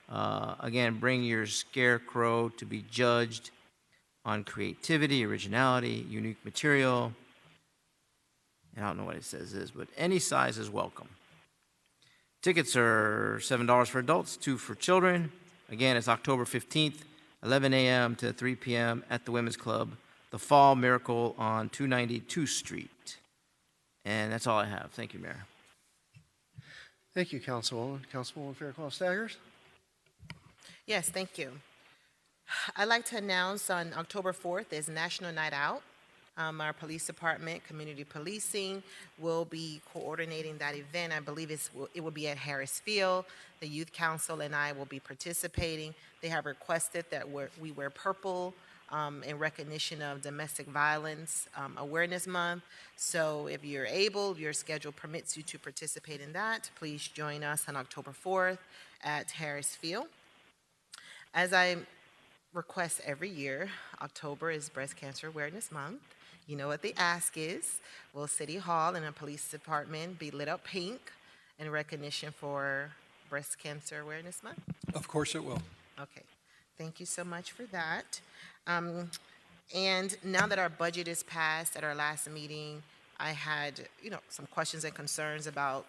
Again, bring your scarecrow to be judged on creativity, originality, unique material. And I don't know what it says this, but any size is welcome. Tickets are $7 for adults, $2 for children. Again, it's October 15th, 11 a.m. to 3 p.m. at the Women's Club, the Fall Miracle on 292 Street. And that's all I have. Thank you, Mayor. Thank you, Councilwoman. Councilwoman Fairclough-Staggers? Yes, thank you. I'd like to announce on October 4th is National Night Out. Our police department, community policing, will be coordinating that event. I believe it will be at Harris Field. The Youth Council and I will be participating. They have requested that we wear purple in recognition of Domestic Violence Awareness Month. So if you're able, your schedule permits you to participate in that, please join us on October 4th at Harris Field. As I request every year, October is Breast Cancer Awareness Month. You know what the ask is. Will City Hall and the police department be lit up pink in recognition for Breast Cancer Awareness Month? Of course it will. Okay. Thank you so much for that. And now that our budget is passed, at our last meeting, I had, some questions and concerns about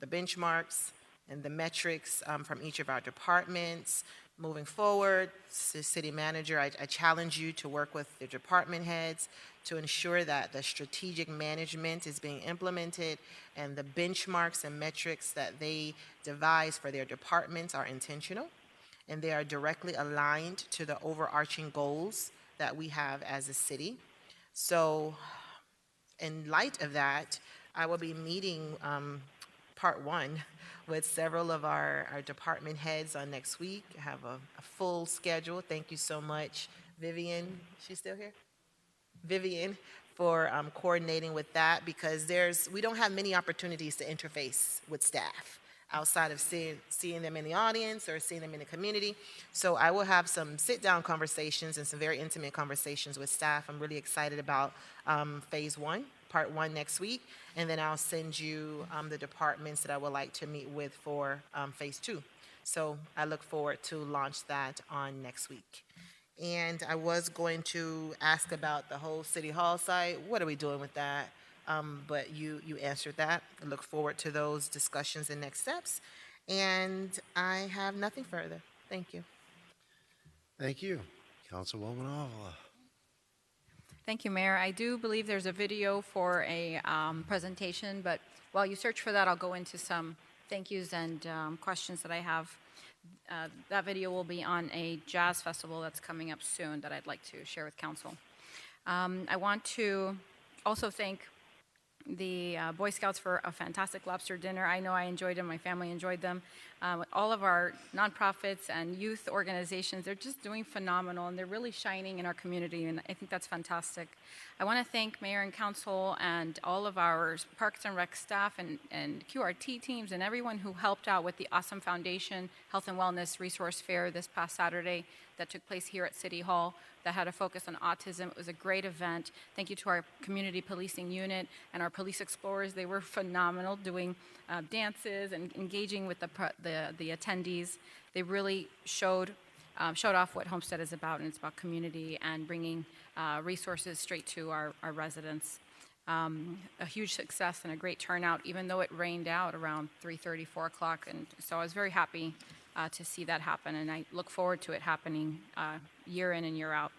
the benchmarks and the metrics from each of our departments. Moving forward, City Manager, I challenge you to work with the department heads to ensure that the strategic management is being implemented and the benchmarks and metrics that they devise for their departments are intentional and they are directly aligned to the overarching goals that we have as a city. So in light of that, I will be meeting part one with several of our department heads on next week. I have a full schedule. Thank you so much, Vivian. She's still here? Vivian, for coordinating with that, because we don't have many opportunities to interface with staff outside of seeing them in the audience or seeing them in the community. So I will have some sit-down conversations and some very intimate conversations with staff. I'm really excited about phase one, part one next week, and then I'll send you the departments that I would like to meet with for phase two. So I look forward to launch that on next week. And I was going to ask about the whole City Hall site. What are we doing with that? But you answered that. I look forward to those discussions and next steps. And I have nothing further. Thank you. Thank you. Councilwoman Avila. Thank you, Mayor. I do believe there's a video for a presentation, but while you search for that, I'll go into some thank yous and questions that I have. That video will be on a jazz festival that's coming up soon that I'd like to share with council. I want to also thank the Boy Scouts for a fantastic lobster dinner. I know I enjoyed them, my family enjoyed them. All of our nonprofits and youth organizations, they're just doing phenomenal and they're really shining in our community, and I think that's fantastic. I want to thank Mayor and Council and all of our Parks and Rec staff and QRT teams and everyone who helped out with the awesome Foundation Health and Wellness Resource Fair this past Saturday that took place here at City Hall that had a focus on autism. It was a great event. Thank you to our community policing unit and our police explorers. They were phenomenal, doing dances and engaging with the attendees. They really showed off what Homestead is about, and it's about community and bringing resources straight to our residents. A huge success and a great turnout, even though it rained out around 3:30, 4 o'clock. And so I was very happy to see that happen, and I look forward to it happening year in and year out.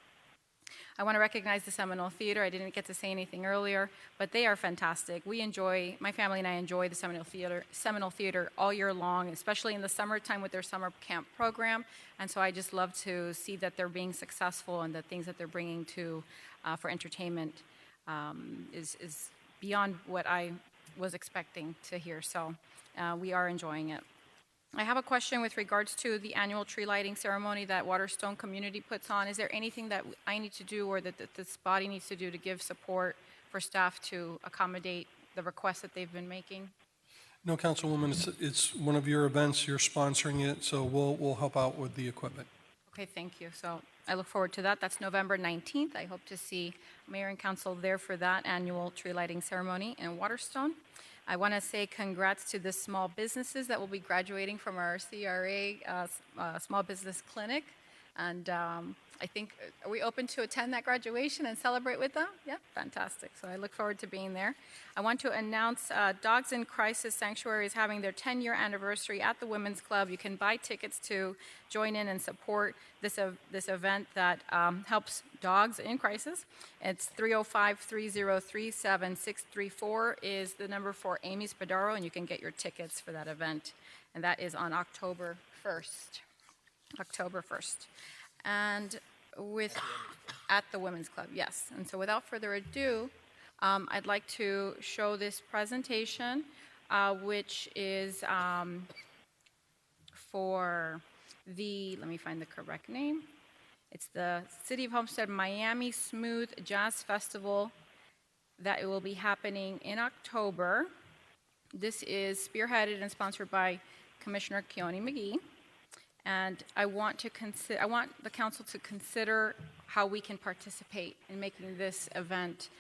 I want to recognize the Seminole Theater. I didn't get to say anything earlier, but they are fantastic. My family and I enjoy the Seminole Theater all year long, especially in the summertime with their summer camp program. And so I just love to see that they're being successful, and the things that they're bringing to for entertainment is beyond what I was expecting to hear. So we are enjoying it. I have a question with regards to the annual tree lighting ceremony that Waterstone Community puts on. Is there anything that I need to do or that this body needs to do to give support for staff to accommodate the requests that they've been making? No, Councilwoman, it's one of your events, you're sponsoring it, so we'll help out with the equipment. Okay, thank you. So I look forward to that. That's November 19th. I hope to see Mayor and Council there for that annual tree lighting ceremony in Waterstone. I want to say congrats to the small businesses that will be graduating from our CRA Small Business Clinic. And I think, are we open to attend that graduation and celebrate with them? Yeah, fantastic. So I look forward to being there. I want to announce Dogs in Crisis Sanctuary is having their 10-year anniversary at the Women's Club. You can buy tickets to join in and support this event that helps dogs in crisis. It's 305-303-7634 is the number for Amy Spadaro, and you can get your tickets for that event. And that is on October 1st. October 1st. And at the Women's Club, yes. And so without further ado, I'd like to show this presentation, which is for let me find the correct name. It's the City of Homestead Miami Smooth Jazz Festival that it will be happening in October. This is spearheaded and sponsored by Commissioner Keone McGee. And I want the council to consider how we can participate in making this event.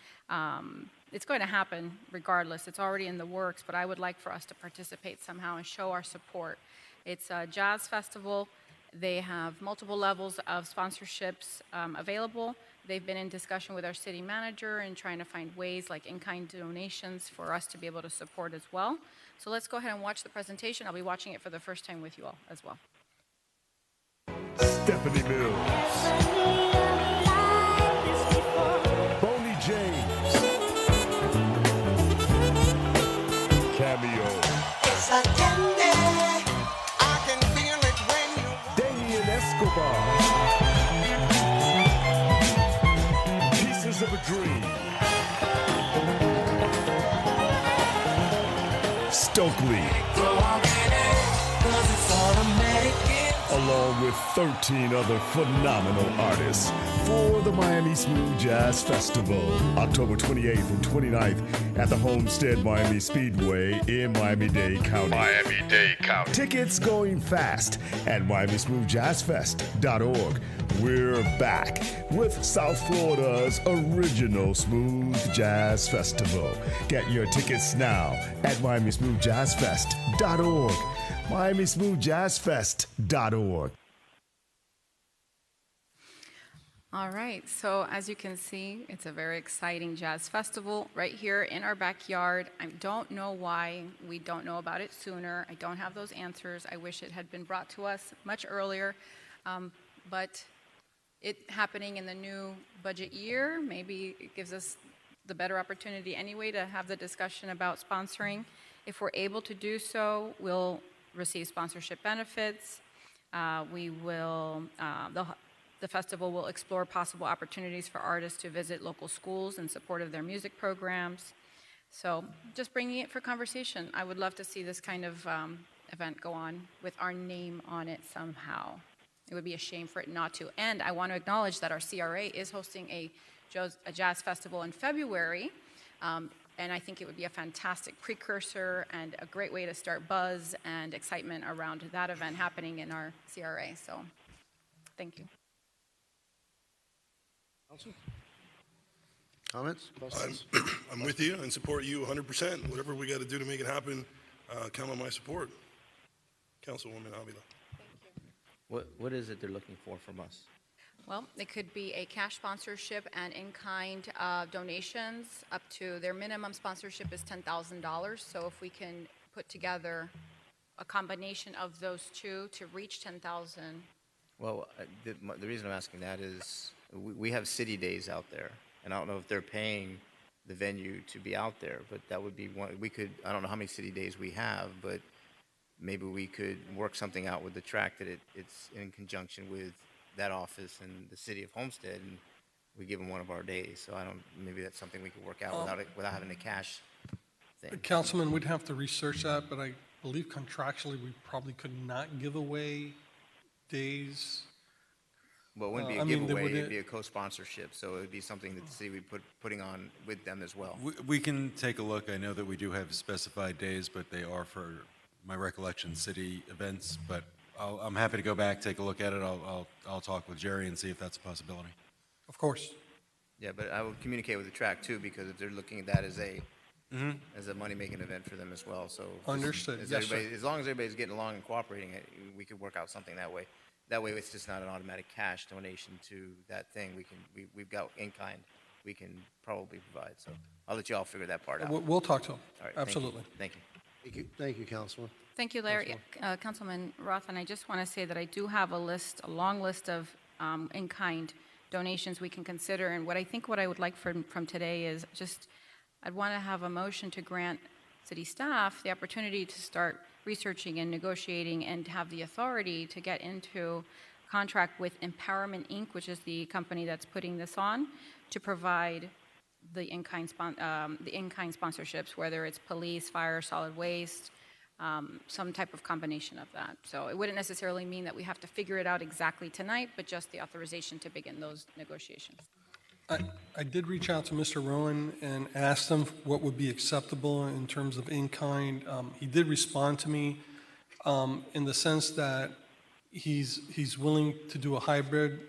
It's going to happen regardless. It's already in the works, but I would like for us to participate somehow and show our support. It's a jazz festival. They have multiple levels of sponsorships available. They've been in discussion with our city manager and trying to find ways like in-kind donations for us to be able to support as well. So let's go ahead and watch the presentation. I'll be watching it for the first time with you all as well. Stephanie Mills, Boney James, Cameo, Damien Escobar, Pieces of a Dream, Stokely, along with 13 other phenomenal artists for the Miami Smooth Jazz Festival, October 28th and 29th at the Homestead Miami Speedway in Miami-Dade County. Tickets going fast at MiamiSmoothJazzFest.org. We're back with South Florida's original Smooth Jazz Festival. Get your tickets now at MiamiSmoothJazzFest.org. MiamiSmoothJazzFest.org. All right, so as you can see, it's a very exciting jazz festival right here in our backyard. I don't know why we don't know about it sooner. I don't have those answers. I wish it had been brought to us much earlier, but it happening in the new budget year, maybe it gives us the better opportunity anyway to have the discussion about sponsoring. If we're able to do so, we'll receive sponsorship benefits. The festival will explore possible opportunities for artists to visit local schools in support of their music programs. So just bringing it for conversation. I would love to see this kind of event go on with our name on it somehow. It would be a shame for it not to. And I want to acknowledge that our CRA is hosting a jazz festival in February. And I think it would be a fantastic precursor and a great way to start buzz and excitement around that event happening in our CRA. So thank you. Comments, questions? I'm with you and support you 100%. Whatever we got to do to make it happen, count on my support. Councilwoman Avila. What is it they're looking for from us? Well, it could be a cash sponsorship and in-kind donations up to, their minimum sponsorship is $10,000. So if we can put together a combination of those two to reach 10,000. Well, the reason I'm asking that is we have city days out there, and I don't know if they're paying the venue to be out there, but that would be one. We could, I don't know how many city days we have, but maybe we could work something out with the track that it's in conjunction with that office and the city of Homestead, and we give them one of our days. So maybe that's something we could work out without having a cash thing. Councilman, we'd have to research that, but I believe contractually we probably could not give away days. Well, it wouldn't be a giveaway, it'd be a co-sponsorship, so it would be something that the city would be putting on with them as well. We can take a look. I know that we do have specified days, but they are, for my recollection, city events. But I'm happy to go back, take a look at it. I'll talk with Jerry and see if that's a possibility. Of course. Yeah, but I would communicate with the track too, because if they're looking at that as a money-making event for them as well, so. Understood. Yes, sir. As long as everybody's getting along and cooperating, we could work out something that way. That way, it's just not an automatic cash donation to that thing. We've got in-kind we can probably provide, so I'll let you all figure that part out. We'll talk to them. All right, Absolutely. Thank you. Thank you. Thank you, Councilman. Thank you, Larry. Councilman Roth, and I just want to say that I do have a long list of in-kind donations we can consider. And what I would like from today is just, I'd want to have a motion to grant city staff the opportunity to start researching and negotiating and have the authority to get into contract with Empowerment Inc., which is the company that's putting this on, to provide the in-kind sponsorships, whether it's police, fire, solid waste, some type of combination of that. So it wouldn't necessarily mean that we have to figure it out exactly tonight, but just the authorization to begin those negotiations. I did reach out to Mr. Rowan and asked him what would be acceptable in terms of in-kind. He did respond to me in the sense that he's willing to do a hybrid,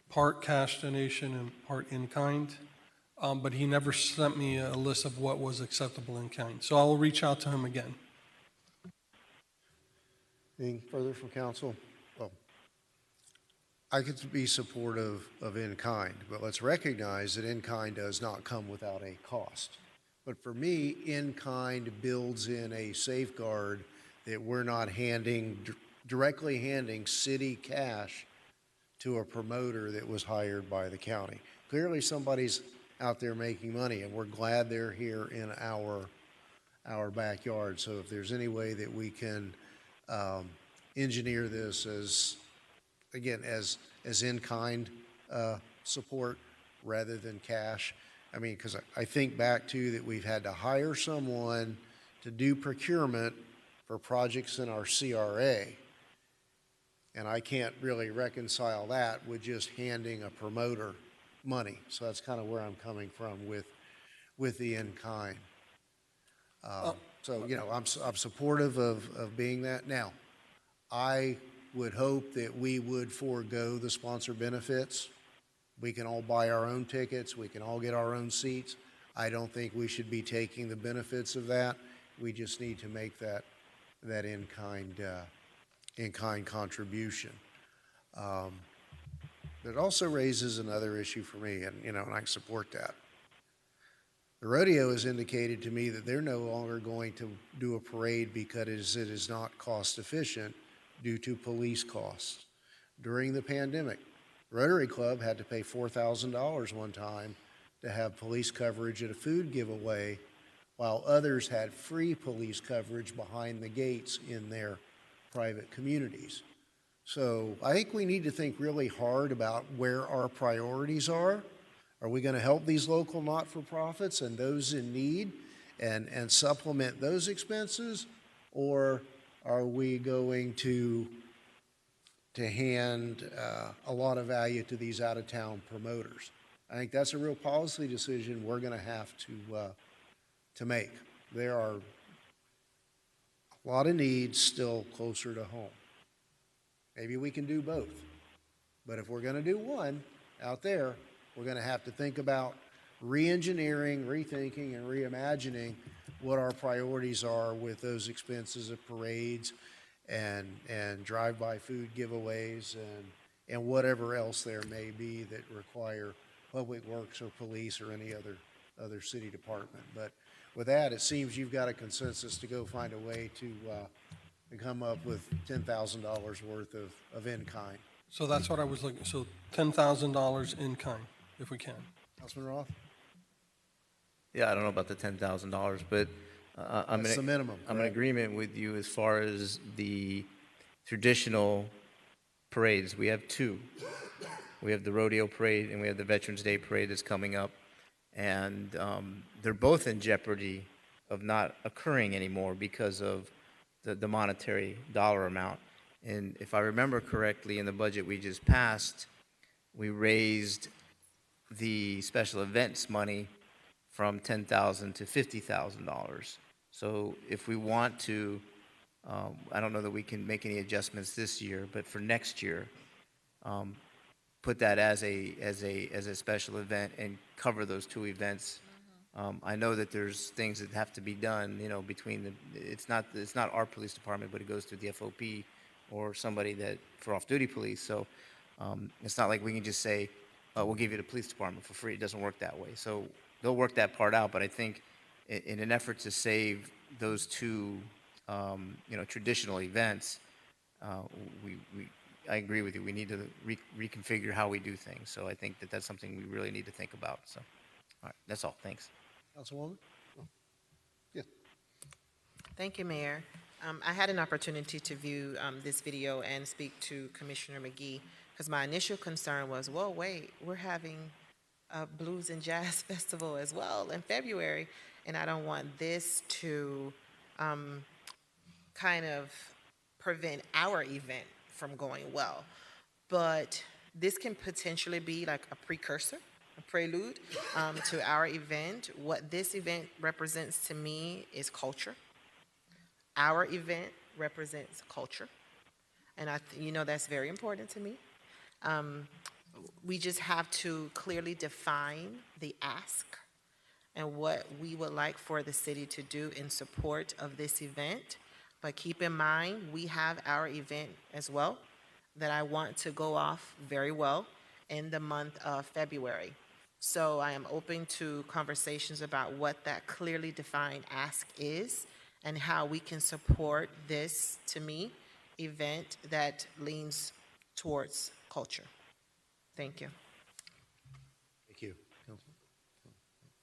part cash donation and part in-kind, but he never sent me a list of what was acceptable in kind. So I'll reach out to him again. Anything further from council? Well, I could be supportive of in-kind, but let's recognize that in-kind does not come without a cost. But for me, in-kind builds in a safeguard that we're not directly handing city cash to a promoter that was hired by the county. Clearly somebody's out there making money, and we're glad they're here in our backyard. So if there's any way that we can engineer this as in-kind support rather than cash. I mean, because I think back to that we've had to hire someone to do procurement for projects in our CRA, and I can't really reconcile that with just handing a promoter money. So that's kind of where I'm coming from with the in-kind. So, you know, I'm supportive of being that. Now, I would hope that we would forego the sponsor benefits. We can all buy our own tickets. We can all get our own seats. I don't think we should be taking the benefits of that. We just need to make that in-kind contribution. It also raises another issue for me, and you know, and I support that. The rodeo has indicated to me that they're no longer going to do a parade because it is not cost efficient due to police costs. During the pandemic, Rotary Club had to pay $4,000 one time to have police coverage at a food giveaway, while others had free police coverage behind the gates in their private communities. So I think we need to think really hard about where our priorities are. Are we going to help these local not-for-profits and those in need and supplement those expenses? Or are we going to hand a lot of value to these out-of-town promoters? I think that's a real policy decision we're going to have to make. There are a lot of needs still closer to home. Maybe we can do both. But if we're going to do one out there, we're going to have to think about re-engineering, rethinking, and reimagining what our priorities are with those expenses of parades and drive-by food giveaways and whatever else there may be that require public works or police or any other city department. But with that, it seems you've got a consensus to go find a way to come up with $10,000 worth of in-kind. So that's what I was looking, so $10,000 in kind, if we can. Councilman Roth? Yeah, I don't know about the $10,000, but That's the minimum, I'm in correct? agreement with you as far as the traditional parades. We have two. We have the rodeo parade and we have the Veterans Day parade that's coming up. And they're both in jeopardy of not occurring anymore because of the monetary dollar amount. And if I remember correctly, in the budget we just passed, we raised the special events money from $10,000 to $50,000. So if we want to, I don't know that we can make any adjustments this year, but for next year, put that as a special event and cover those two events. I know that there's things that have to be done, you know, between the, it's not our police department, but it goes through the FOP or somebody that, for off-duty police. So it's not like we can just say, we'll give you the police department for free. It doesn't work that way. So they'll work that part out, but I think in an effort to save those two, you know, traditional events, I agree with you. We need to reconfigure how we do things. So I think that that's something we really need to think about. So, all right, that's all. Thanks. Councilwoman? Yeah. Thank you, Mayor. I had an opportunity to view this video and speak to Commissioner McGee, because my initial concern was, well, wait, we're having a blues and jazz festival as well in February, and I don't want this to kind of prevent our event from going well. But this can potentially be like a precursor, a prelude to our event. What this event represents to me is culture. Our event represents culture, and you know that's very important to me. We just have to clearly define the ask and what we would like for the city to do in support of this event. But keep in mind, we have our event as well that I want to go off very well in the month of February. So I am open to conversations about what that clearly defined ask is and how we can support this, to me, event that leans towards culture. Thank you. Thank you.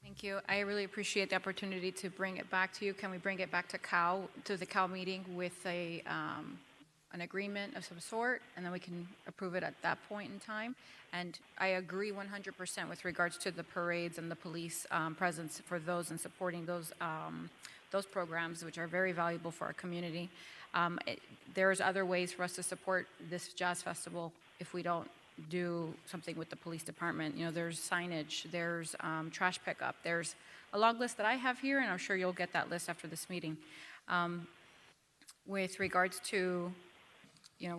Thank you. I really appreciate the opportunity to bring it back to you. Can we bring it back to the COW meeting with an agreement of some sort, and then we can approve it at that point in time? And I agree 100% with regards to the parades and the police presence for those and supporting those programs, which are very valuable for our community. There's other ways for us to support this jazz festival if we don't do something with the police department. You know, there's signage, there's trash pickup, there's a long list that I have here, and I'm sure you'll get that list after this meeting. With regards to, you know,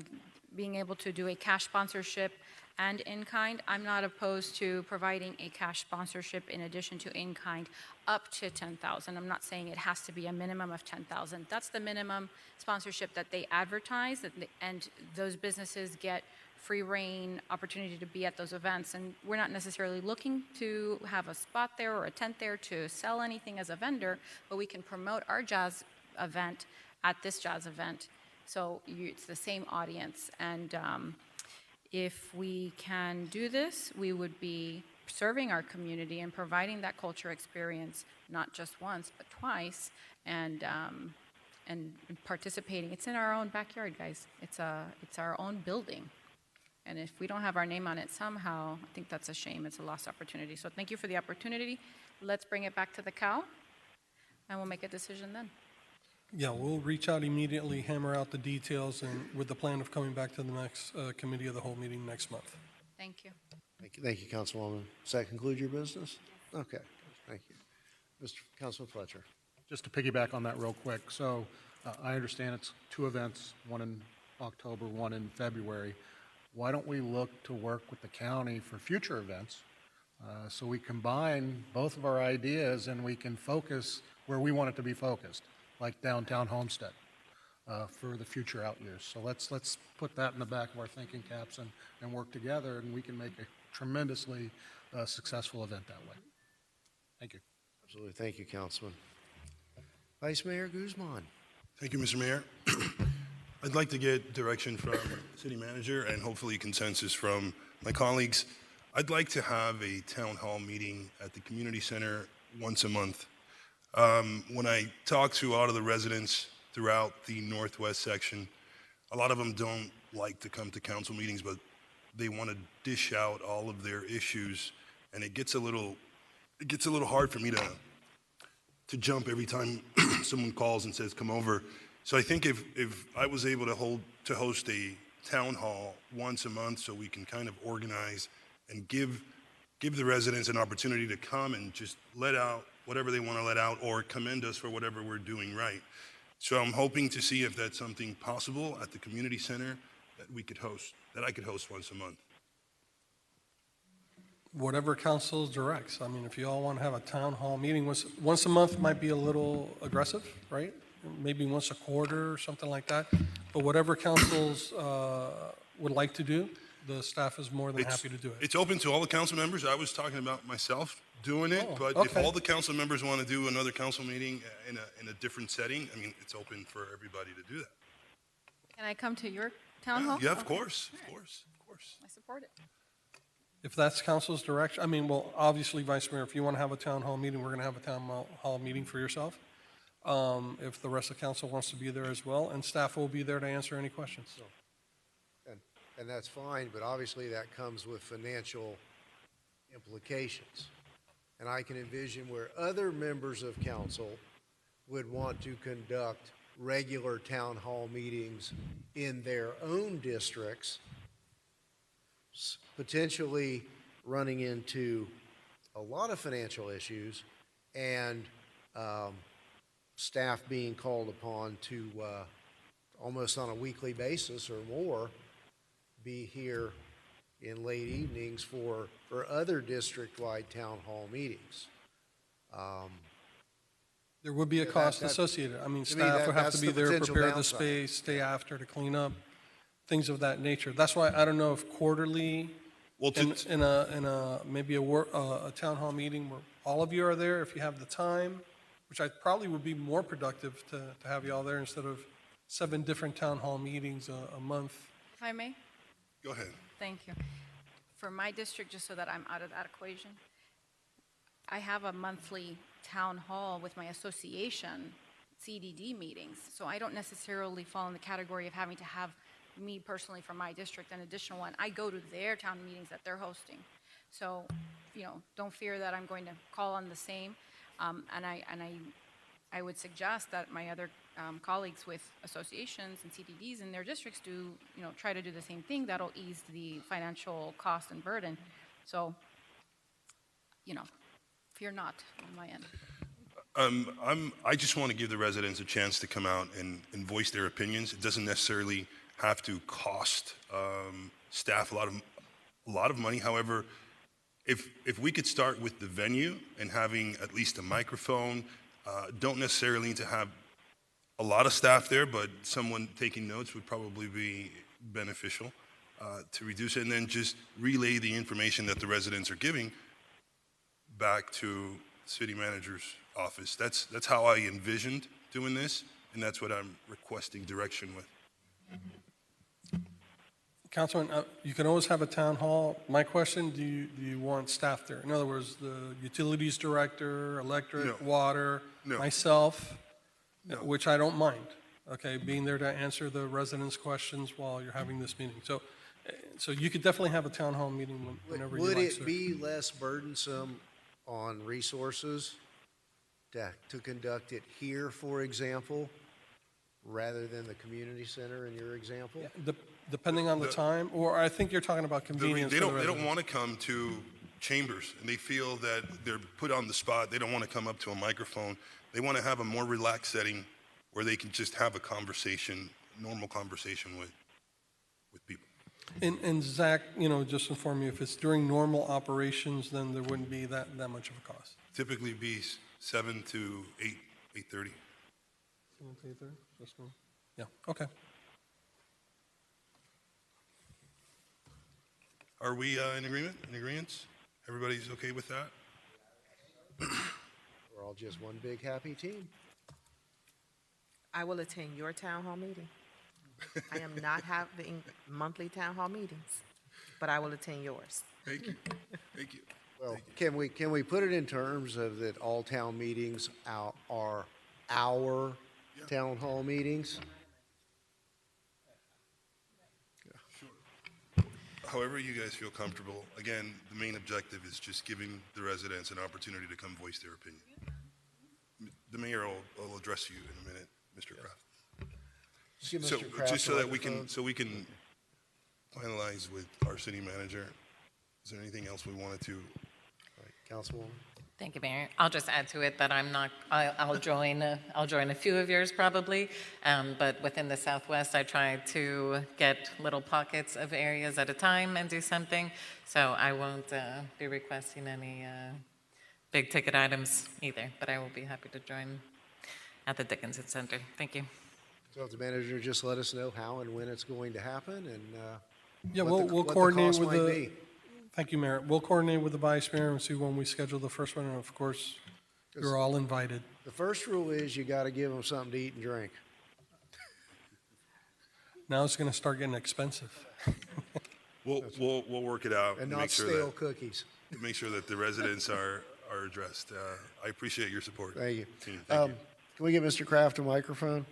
being able to do a cash sponsorship and in-kind, I'm not opposed to providing a cash sponsorship in addition to in-kind up to $10,000. I'm not saying it has to be a minimum of $10,000. That's the minimum sponsorship that they advertise, and those businesses get free reign opportunity to be at those events. And we're not necessarily looking to have a spot there or a tent there to sell anything as a vendor, but we can promote our jazz event at this jazz event. So it's the same audience. And if we can do this, we would be serving our community and providing that culture experience, not just once, but twice, and participating. It's in our own backyard, guys. It's our own building. And if we don't have our name on it somehow, I think that's a shame. It's a lost opportunity. So thank you for the opportunity. Let's bring it back to the COW, and we'll make a decision then. Yeah, we'll reach out immediately, hammer out the details, and with the plan of coming back to the next committee of the whole meeting next month. Thank you. Thank you, Councilwoman. Does that conclude your business? Okay, thank you. Mr. Councilman Fletcher. Just to piggyback on that real quick, so I understand it's two events, one in October, one in February. Why don't we look to work with the county for future events So we combine both of our ideas and we can focus where we want it to be focused, like downtown Homestead, for the future out years. So let's put that in the back of our thinking caps and work together, and we can make a tremendously successful event that way. Thank you. Absolutely. Thank you, Councilman. Vice Mayor Guzman. Thank you, Mr. Mayor. I'd like to get direction from City Manager and hopefully consensus from my colleagues. I'd like to have a town hall meeting at the community center once a month. When I talk to a lot of the residents throughout the northwest section, a lot of them don't like to come to council meetings, but they want to dish out all of their issues, and it gets a little hard for me to jump every time someone calls and says come over. So I think if I was able to host a town hall once a month, so we can kind of organize and give the residents an opportunity to come and just let out whatever they want to let out or commend us for whatever we're doing right. So I'm hoping to see if that's something possible at the community center that we could host, that I could host once a month. Whatever council directs. I mean, if you all want to have a town hall meeting, once a month might be a little aggressive, right? Maybe once a quarter or something like that. But whatever councils would like to do, the staff is more than happy to do it. It's open to all the council members. I was talking about myself doing it, but if all the council members want to do another council meeting in a different setting, I mean, it's open for everybody to do that. Can I come to your town hall? Yeah, of Okay. course, All of right. course, of course. I support it. If that's council's direction, I mean, well, obviously, Vice Mayor, if you want to have a town hall meeting, we're going to have a town hall meeting for yourself. If the rest of council wants to be there as well, and staff will be there to answer any questions. And that's fine, but obviously that comes with financial implications. And I can envision where other members of council would want to conduct regular town hall meetings in their own districts, potentially running into a lot of financial issues and staff being called upon to almost on a weekly basis or more be here in late evenings for other district-wide town hall meetings. There would be a cost associated. I mean, to me, staff would have that's to be the there, potential prepare the downside. space, stay after to clean up, things of that nature. That's why I don't know if quarterly, in a maybe a town hall meeting where all of you are there, if you have the time, which I probably would be more productive to have you all there instead of 7 different town hall meetings a month. If I may? Go ahead. Thank you. For my district, just so that I'm out of that equation, I have a monthly town hall with my association CDD meetings. So I don't necessarily fall in the category of having to have me personally from my district an additional one. I go to their town meetings that they're hosting. So, don't fear that I'm going to call on the same. And I would suggest that my other colleagues with associations and CDDs in their districts do, try to do the same thing. That'll ease the financial cost and burden. So, fear not on my end. I just want to give the residents a chance to come out and voice their opinions. It doesn't necessarily have to cost staff a lot of money. However, if we could start with the venue and having at least a microphone, don't necessarily need to have a lot of staff there, but someone taking notes would probably be beneficial to reduce it, and then just relay the information that the residents are giving back to city manager's office. That's how I envisioned doing this, and that's what I'm requesting direction with. Councilman, you can always have a town hall. My question, do you want staff there? In other words, the utilities director, electric, water, myself, which I don't mind, okay, being there to answer the residents' questions while you're having this meeting. So you could definitely have a town hall meeting whenever you like. Would sir. it be less burdensome on resources to conduct it here, for example, rather than the community center in your example? Depending on the time, or I think you're talking about convenience. They don't want to come to chambers, and they feel that they're put on the spot. They don't want to come up to a microphone. They want to have a more relaxed setting where they can just have a conversation, normal conversation with people. And Zach, just inform you, if it's during normal operations, then there wouldn't be that much of a cost. Typically be 7 to 8, 8:30. Yeah, okay. Are we in agreement? In agreement? Everybody's okay with that? We're all just one big happy team. I will attend your town hall meeting. I am not having monthly town hall meetings, but I will attend yours. Thank you. Thank you. Well, can we put it in terms of that all town meetings are our town hall meetings? However you guys feel comfortable. Again, the main objective is just giving the residents an opportunity to come voice their opinion. The mayor will address you in a minute, Mr. Kraft. Give So, Mr. Kraft just the so that microphone. we can finalize with our city manager, is there anything else we wanted to? Councilwoman? Thank you, Mayor. I'll just add to it that I'll join a few of yours probably, but within the Southwest, I try to get little pockets of areas at a time and do something. So I won't be requesting any big ticket items either, but I will be happy to join at the Dickinson Center. Thank you. So if the manager just let us know how and when it's going to happen and Yeah, what we'll the coordinate cost with might the, be. thank you, Mayor. We'll coordinate with the Vice Mayor and see when we schedule the first one, and of course, you're all invited. The first rule is you got to give them something to eat and drink. Now it's gonna start getting expensive. We'll work it out. And make not sure stale that- cookies. Make sure that the residents are addressed. I appreciate your support. Thank you. Thank you. Can we give Mr. Kraft a microphone?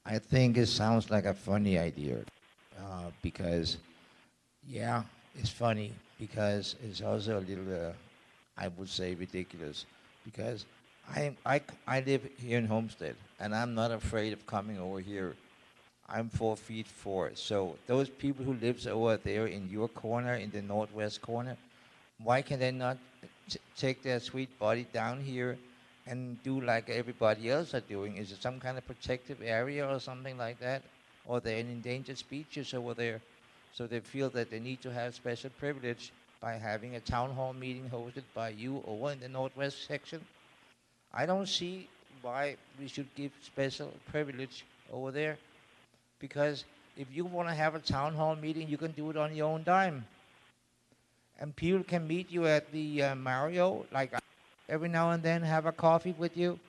I think it sounds like a funny idea because, yeah, it's funny because it's also a little, I would say, ridiculous because I live here in Homestead and I'm not afraid of coming over here. I'm 4'4". So those people who lives over there in your corner, in the northwest corner, why can they not take their sweet body down here and do like everybody else are doing? Is it some kind of protective area or something like that? Or they're in endangered species over there, so they feel that they need to have special privilege by having a town hall meeting hosted by you over in the northwest section? I don't see why we should give special privilege over there, because if you want to have a town hall meeting, you can do it on your own dime. And people can meet you at the Mario, like every now and then have a coffee with you.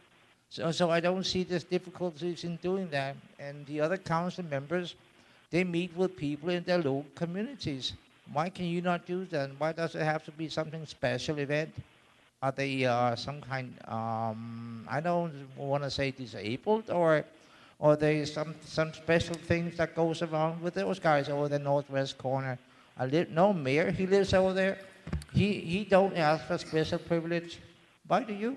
So I don't see this difficulties in doing that. And the other council members, they meet with people in their local communities. Why can you not do that? Why does it have to be something special event? Are they some kind, I don't want to say disabled, or they some special things that goes around with those guys over the northwest corner? No, Mayor, he lives over there. He don't ask for special privilege. Why do you?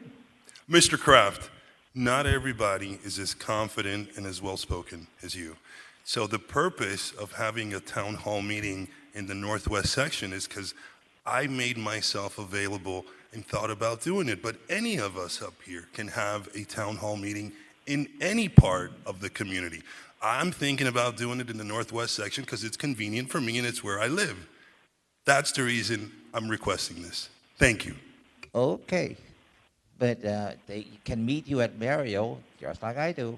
Mr. Kraft, not everybody is as confident and as well-spoken as you. So the purpose of having a town hall meeting in the northwest section is because I made myself available and thought about doing it. But any of us up here can have a town hall meeting in any part of the community. I'm thinking about doing it in the northwest section because it's convenient for me and it's where I live. That's the reason I'm requesting this. Thank you. Okay. But they can meet you at Mario, just like I do.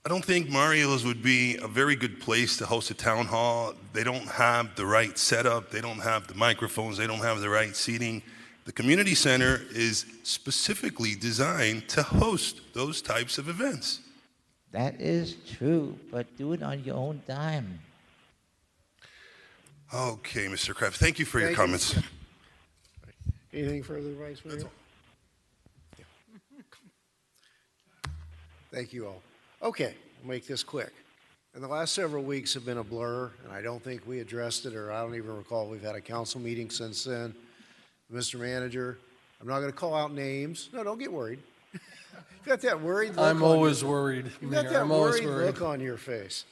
I don't think Mario's would be a very good place to host a town hall. They don't have the right setup. They don't have the microphones. They don't have the right seating. The community center is specifically designed to host those types of events. That is true, but do it on your own dime. Okay, Mr. Kraft, thank you for your Thank you. comments. Anything further, Vice Mayor? Yeah. Thank you all. Okay, I'll make this quick. And the last several weeks have been a blur, and I don't think we addressed it, or I don't even recall we've had a council meeting since then. Mr. Manager, I'm not going to call out names. No, don't get worried. You've got that worried look I'm on always your, worried, You've got Mayor. that I'm always worried worried. look on your face.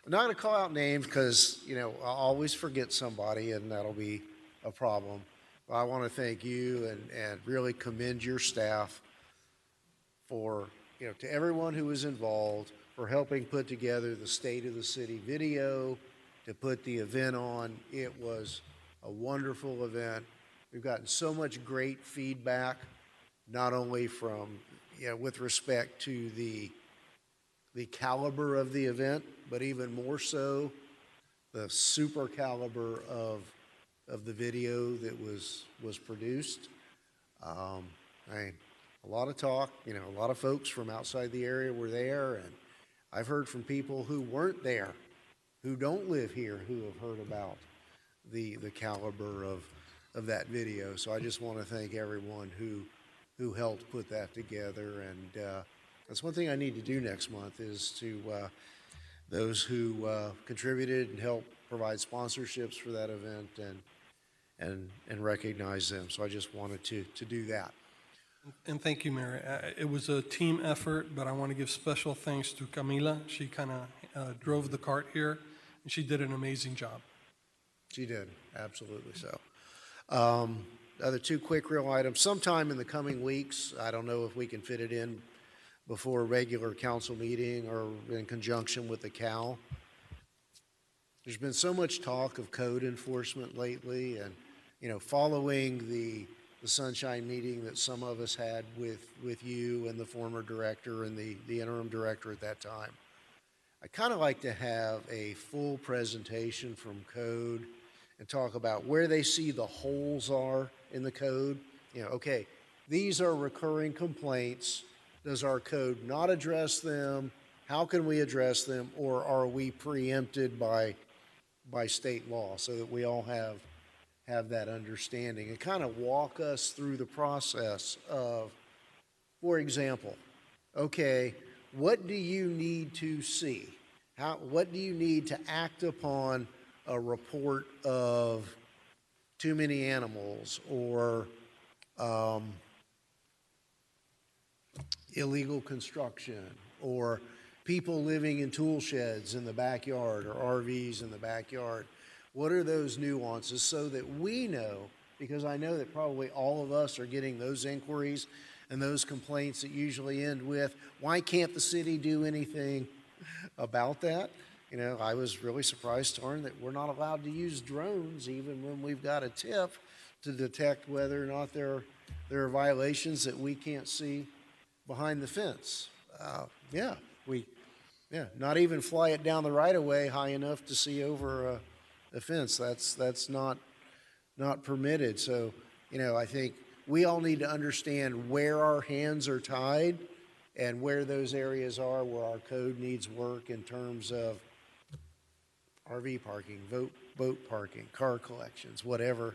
I'm not going to call out names because, I'll always forget somebody, and that'll be a problem. I want to thank you and really commend your staff for, to everyone who was involved, for helping put together the State of the City video, to put the event on. It was a wonderful event. We've gotten so much great feedback, not only from, with respect to the caliber of the event, but even more so, the super caliber of the video that was produced. A lot of talk, a lot of folks from outside the area were there, and I've heard from people who weren't there, who don't live here, who have heard about the caliber of that video. So I just want to thank everyone who helped put that together, and that's one thing I need to do next month is to those who contributed and helped provide sponsorships for that event and recognize them. So I just wanted to do that. And thank you, Mayor. It was a team effort, but I want to give special thanks to Camila. She kind of drove the cart here, and she did an amazing job. She did, absolutely so. Other two quick real items. Sometime in the coming weeks, I don't know if we can fit it in before a regular council meeting or in conjunction with the CAL. There's been so much talk of code enforcement lately, and following the Sunshine meeting that some of us had with you and the former director and the interim director at that time, I'd kind of like to have a full presentation from code and talk about where they see the holes are in the code. Okay, these are recurring complaints. Does our code not address them? How can we address them? Or are we preempted by state law, so that we all have that understanding, and kind of walk us through the process of, for example, okay, what do you need to see? What do you need to act upon a report of too many animals or illegal construction or people living in tool sheds in the backyard or RVs in the backyard? What are those nuances so that we know, because I know that probably all of us are getting those inquiries and those complaints that usually end with, why can't the city do anything about that? I was really surprised to learn that we're not allowed to use drones even when we've got a tip to detect whether or not there are violations that we can't see behind the fence. Not even fly it down the right of way high enough to see over a fence. That's not permitted. So, I think we all need to understand where our hands are tied and where those areas are where our code needs work in terms of RV parking, boat parking, car collections, whatever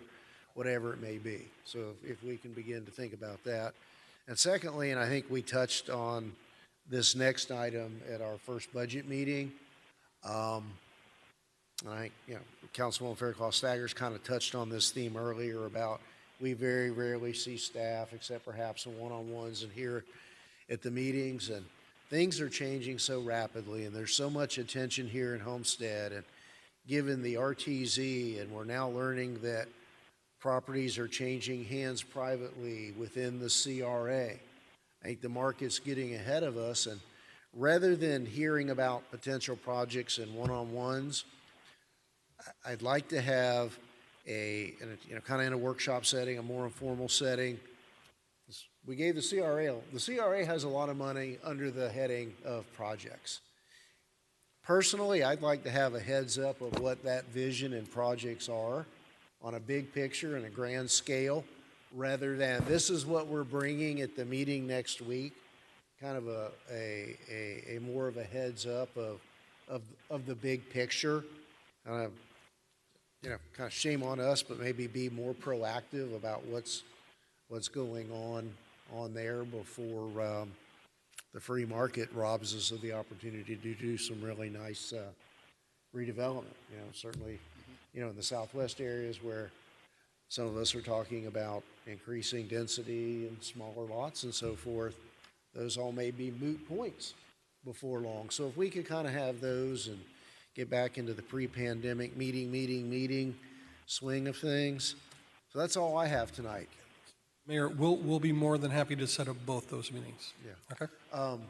it may be. So if we can begin to think about that. And secondly, and I think we touched on this next item at our first budget meeting, Councilwoman Fairclough-Staggers kind of touched on this theme earlier about we very rarely see staff except perhaps in one-on-ones and here at the meetings, and things are changing so rapidly, and there's so much attention here in Homestead, and given the RTZ, and we're now learning that properties are changing hands privately within the CRA. I think the market's getting ahead of us, and rather than hearing about potential projects in one-on-ones, I'd like to have kind of in a workshop setting, a more informal setting. We gave the CRA has a lot of money under the heading of projects. Personally, I'd like to have a heads up of what that vision and projects are on a big picture and a grand scale, rather than this is what we're bringing at the meeting next week, kind of a more of a heads up of the big picture. Kind of shame on us, but maybe be more proactive about what's going on there before the free market robs us of the opportunity to do some really nice redevelopment. Certainly, in the southwest areas where some of us are talking about increasing density and smaller lots and so forth, those all may be moot points before long. So if we could kind of have those and get back into the pre-pandemic meeting swing of things, So that's all I have tonight. Mayor, we'll be more than happy to set up both those meetings. Yeah. Okay?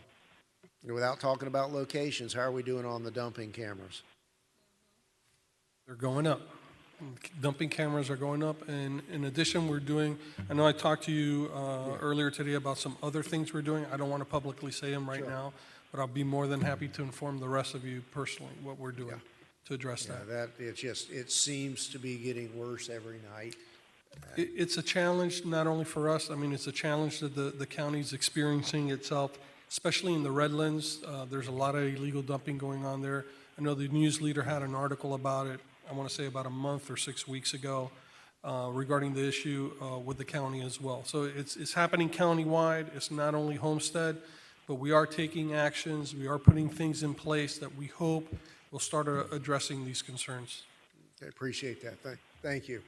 Without talking about locations, how are we doing on the dumping cameras? They're going up. Dumping cameras are going up, and in addition, I know I talked to you earlier today about some other things we're doing. I don't want to publicly say them right now, but I'll be more than happy to inform the rest of you personally what we're doing to address that. It seems to be getting worse every night. It's a challenge not only for us, I mean, it's a challenge that the county's experiencing itself, especially in the Redlands. There's a lot of illegal dumping going on there. I know the news leader had an article about it, I want to say about a month or 6 weeks ago, regarding the issue with the county as well. So it's happening countywide. It's not only Homestead, but we are taking actions. We are putting things in place that we hope will start addressing these concerns. I appreciate that. Thank you.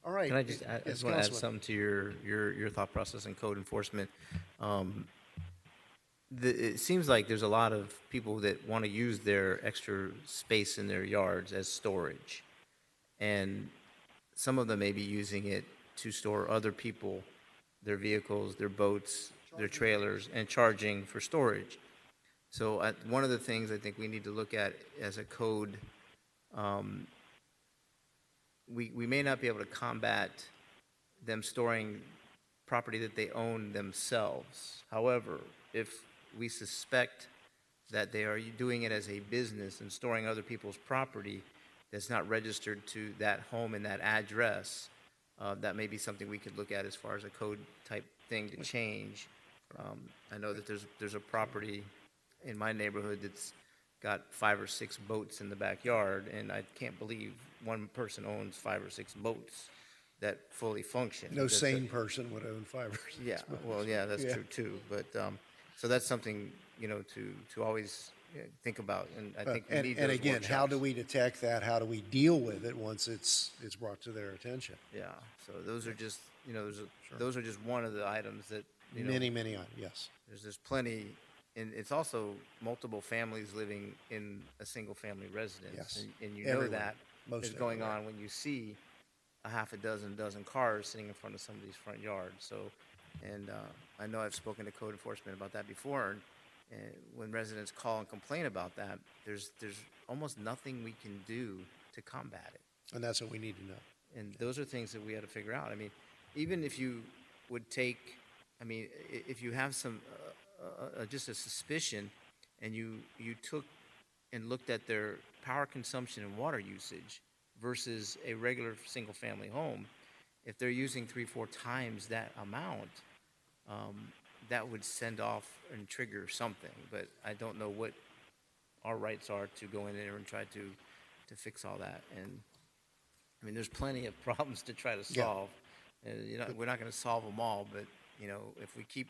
All right. Can I just add, I Yes, just want to add Councilman. something to your thought process in code enforcement. It seems like there's a lot of people that want to use their extra space in their yards as storage. And some of them may be using it to store other people, their vehicles, their boats, their trailers, and charging for storage. So one of the things I think we need to look at as a code, we may not be able to combat them storing property that they own themselves. However, if we suspect that they are doing it as a business and storing other people's property that's not registered to that home and that address, that may be something we could look at as far as a code type thing to change. I know that there's a property in my neighborhood that's got 5 or 6 boats in the backyard, and I can't believe one person owns 5 or 6 boats that fully function. No Because sane person would own 5 or 6. Yeah, well, yeah, that's true too. But so that's something to always think about, and I think we need those And again, how workshops. do we detect that? How do we deal with it once it's brought to their attention? Yeah, so those are just those are just one of the items that Many, yes. There's plenty, and it's also multiple families living in a single family residence. Yes. And you know Everywhere. that Most is going everywhere. on when you see a half a dozen cars sitting in front of somebody's front yard. So, and I know I've spoken to code enforcement about that before, and when residents call and complain about that, there's almost nothing we can do to combat it. And that's what we need to know. And those are things that we had to figure out. I mean, even if you would take, if you have some, just a suspicion, and you took and looked at their power consumption and water usage versus a regular single-family home, if they're using 3-4 times that amount, that would send off and trigger something. But I don't know what our rights are to go in there and try to fix all that. And I mean, there's plenty of problems to try to solve. We're not going to solve them all, but if we keep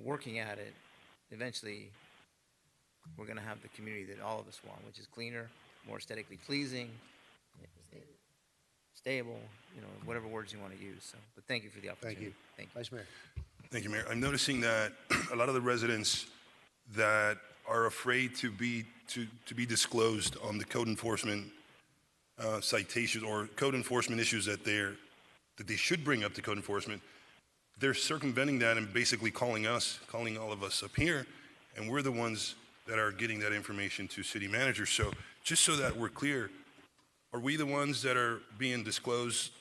working at it, eventually we're going to have the community that all of us want, which is cleaner, more aesthetically pleasing, stable, whatever words you want to use. So, but thank you for the opportunity. Thank you. Vice Mayor. Thank you, Mayor. I'm noticing that a lot of the residents that are afraid to be disclosed on the code enforcement citations or code enforcement issues that they should bring up to code enforcement, they're circumventing that and basically calling all of us up here, and we're the ones that are getting that information to city managers. So just so that we're clear, are we the ones that are being disclosed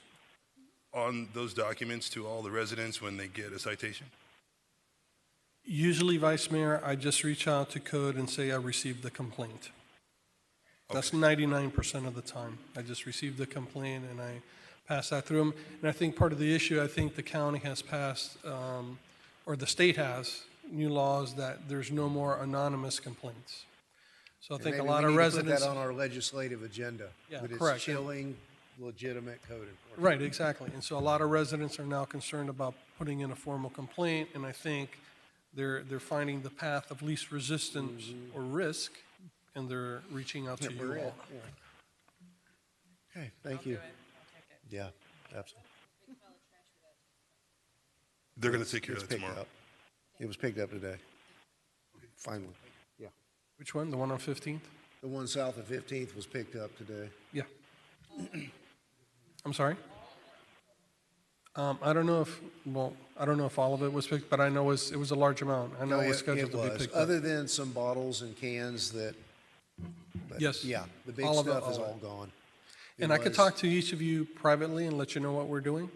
on those documents to all the residents when they get a citation? Usually, Vice Mayor, I just reach out to code and say I received the complaint. That's 99% of the time. I just received the complaint and I pass that through them. And I think part of the issue, I think the county has passed, or the state has, new laws that there's no more anonymous complaints. So I think a lot of residents. Put that on our legislative agenda. Yeah, But correct. it's chilling legitimate code enforcement. Right, exactly. And so a lot of residents are now concerned about putting in a formal complaint, and I think they're finding the path of least resistance or risk, and they're reaching out to you all. Okay, thank you. Yeah, absolutely. They're going to take care of It's that picked tomorrow. up. It was picked up today. Finally. Yeah. Which one? The one on 15th? The one south of 15th was picked up today. Yeah. I'm I'm sorry? I don't know if all of it was picked, but I know it was a large amount. I know it was scheduled to be picked up. Other than some bottles and cans that, but Yes. yeah, the big All of it, stuff is all of all it. gone. It And I could was- talk to each of you privately and let you know what we're doing.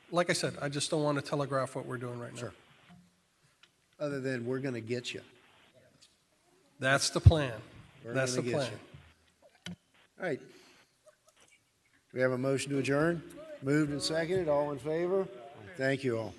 Like I said, I just don't want to telegraph what we're doing right now. Sure. Other than we're going to get you. That's the plan. We're That's the gonna get plan. you. All right. Do we have a motion to adjourn? Moved and seconded, all in favor? Thank you all.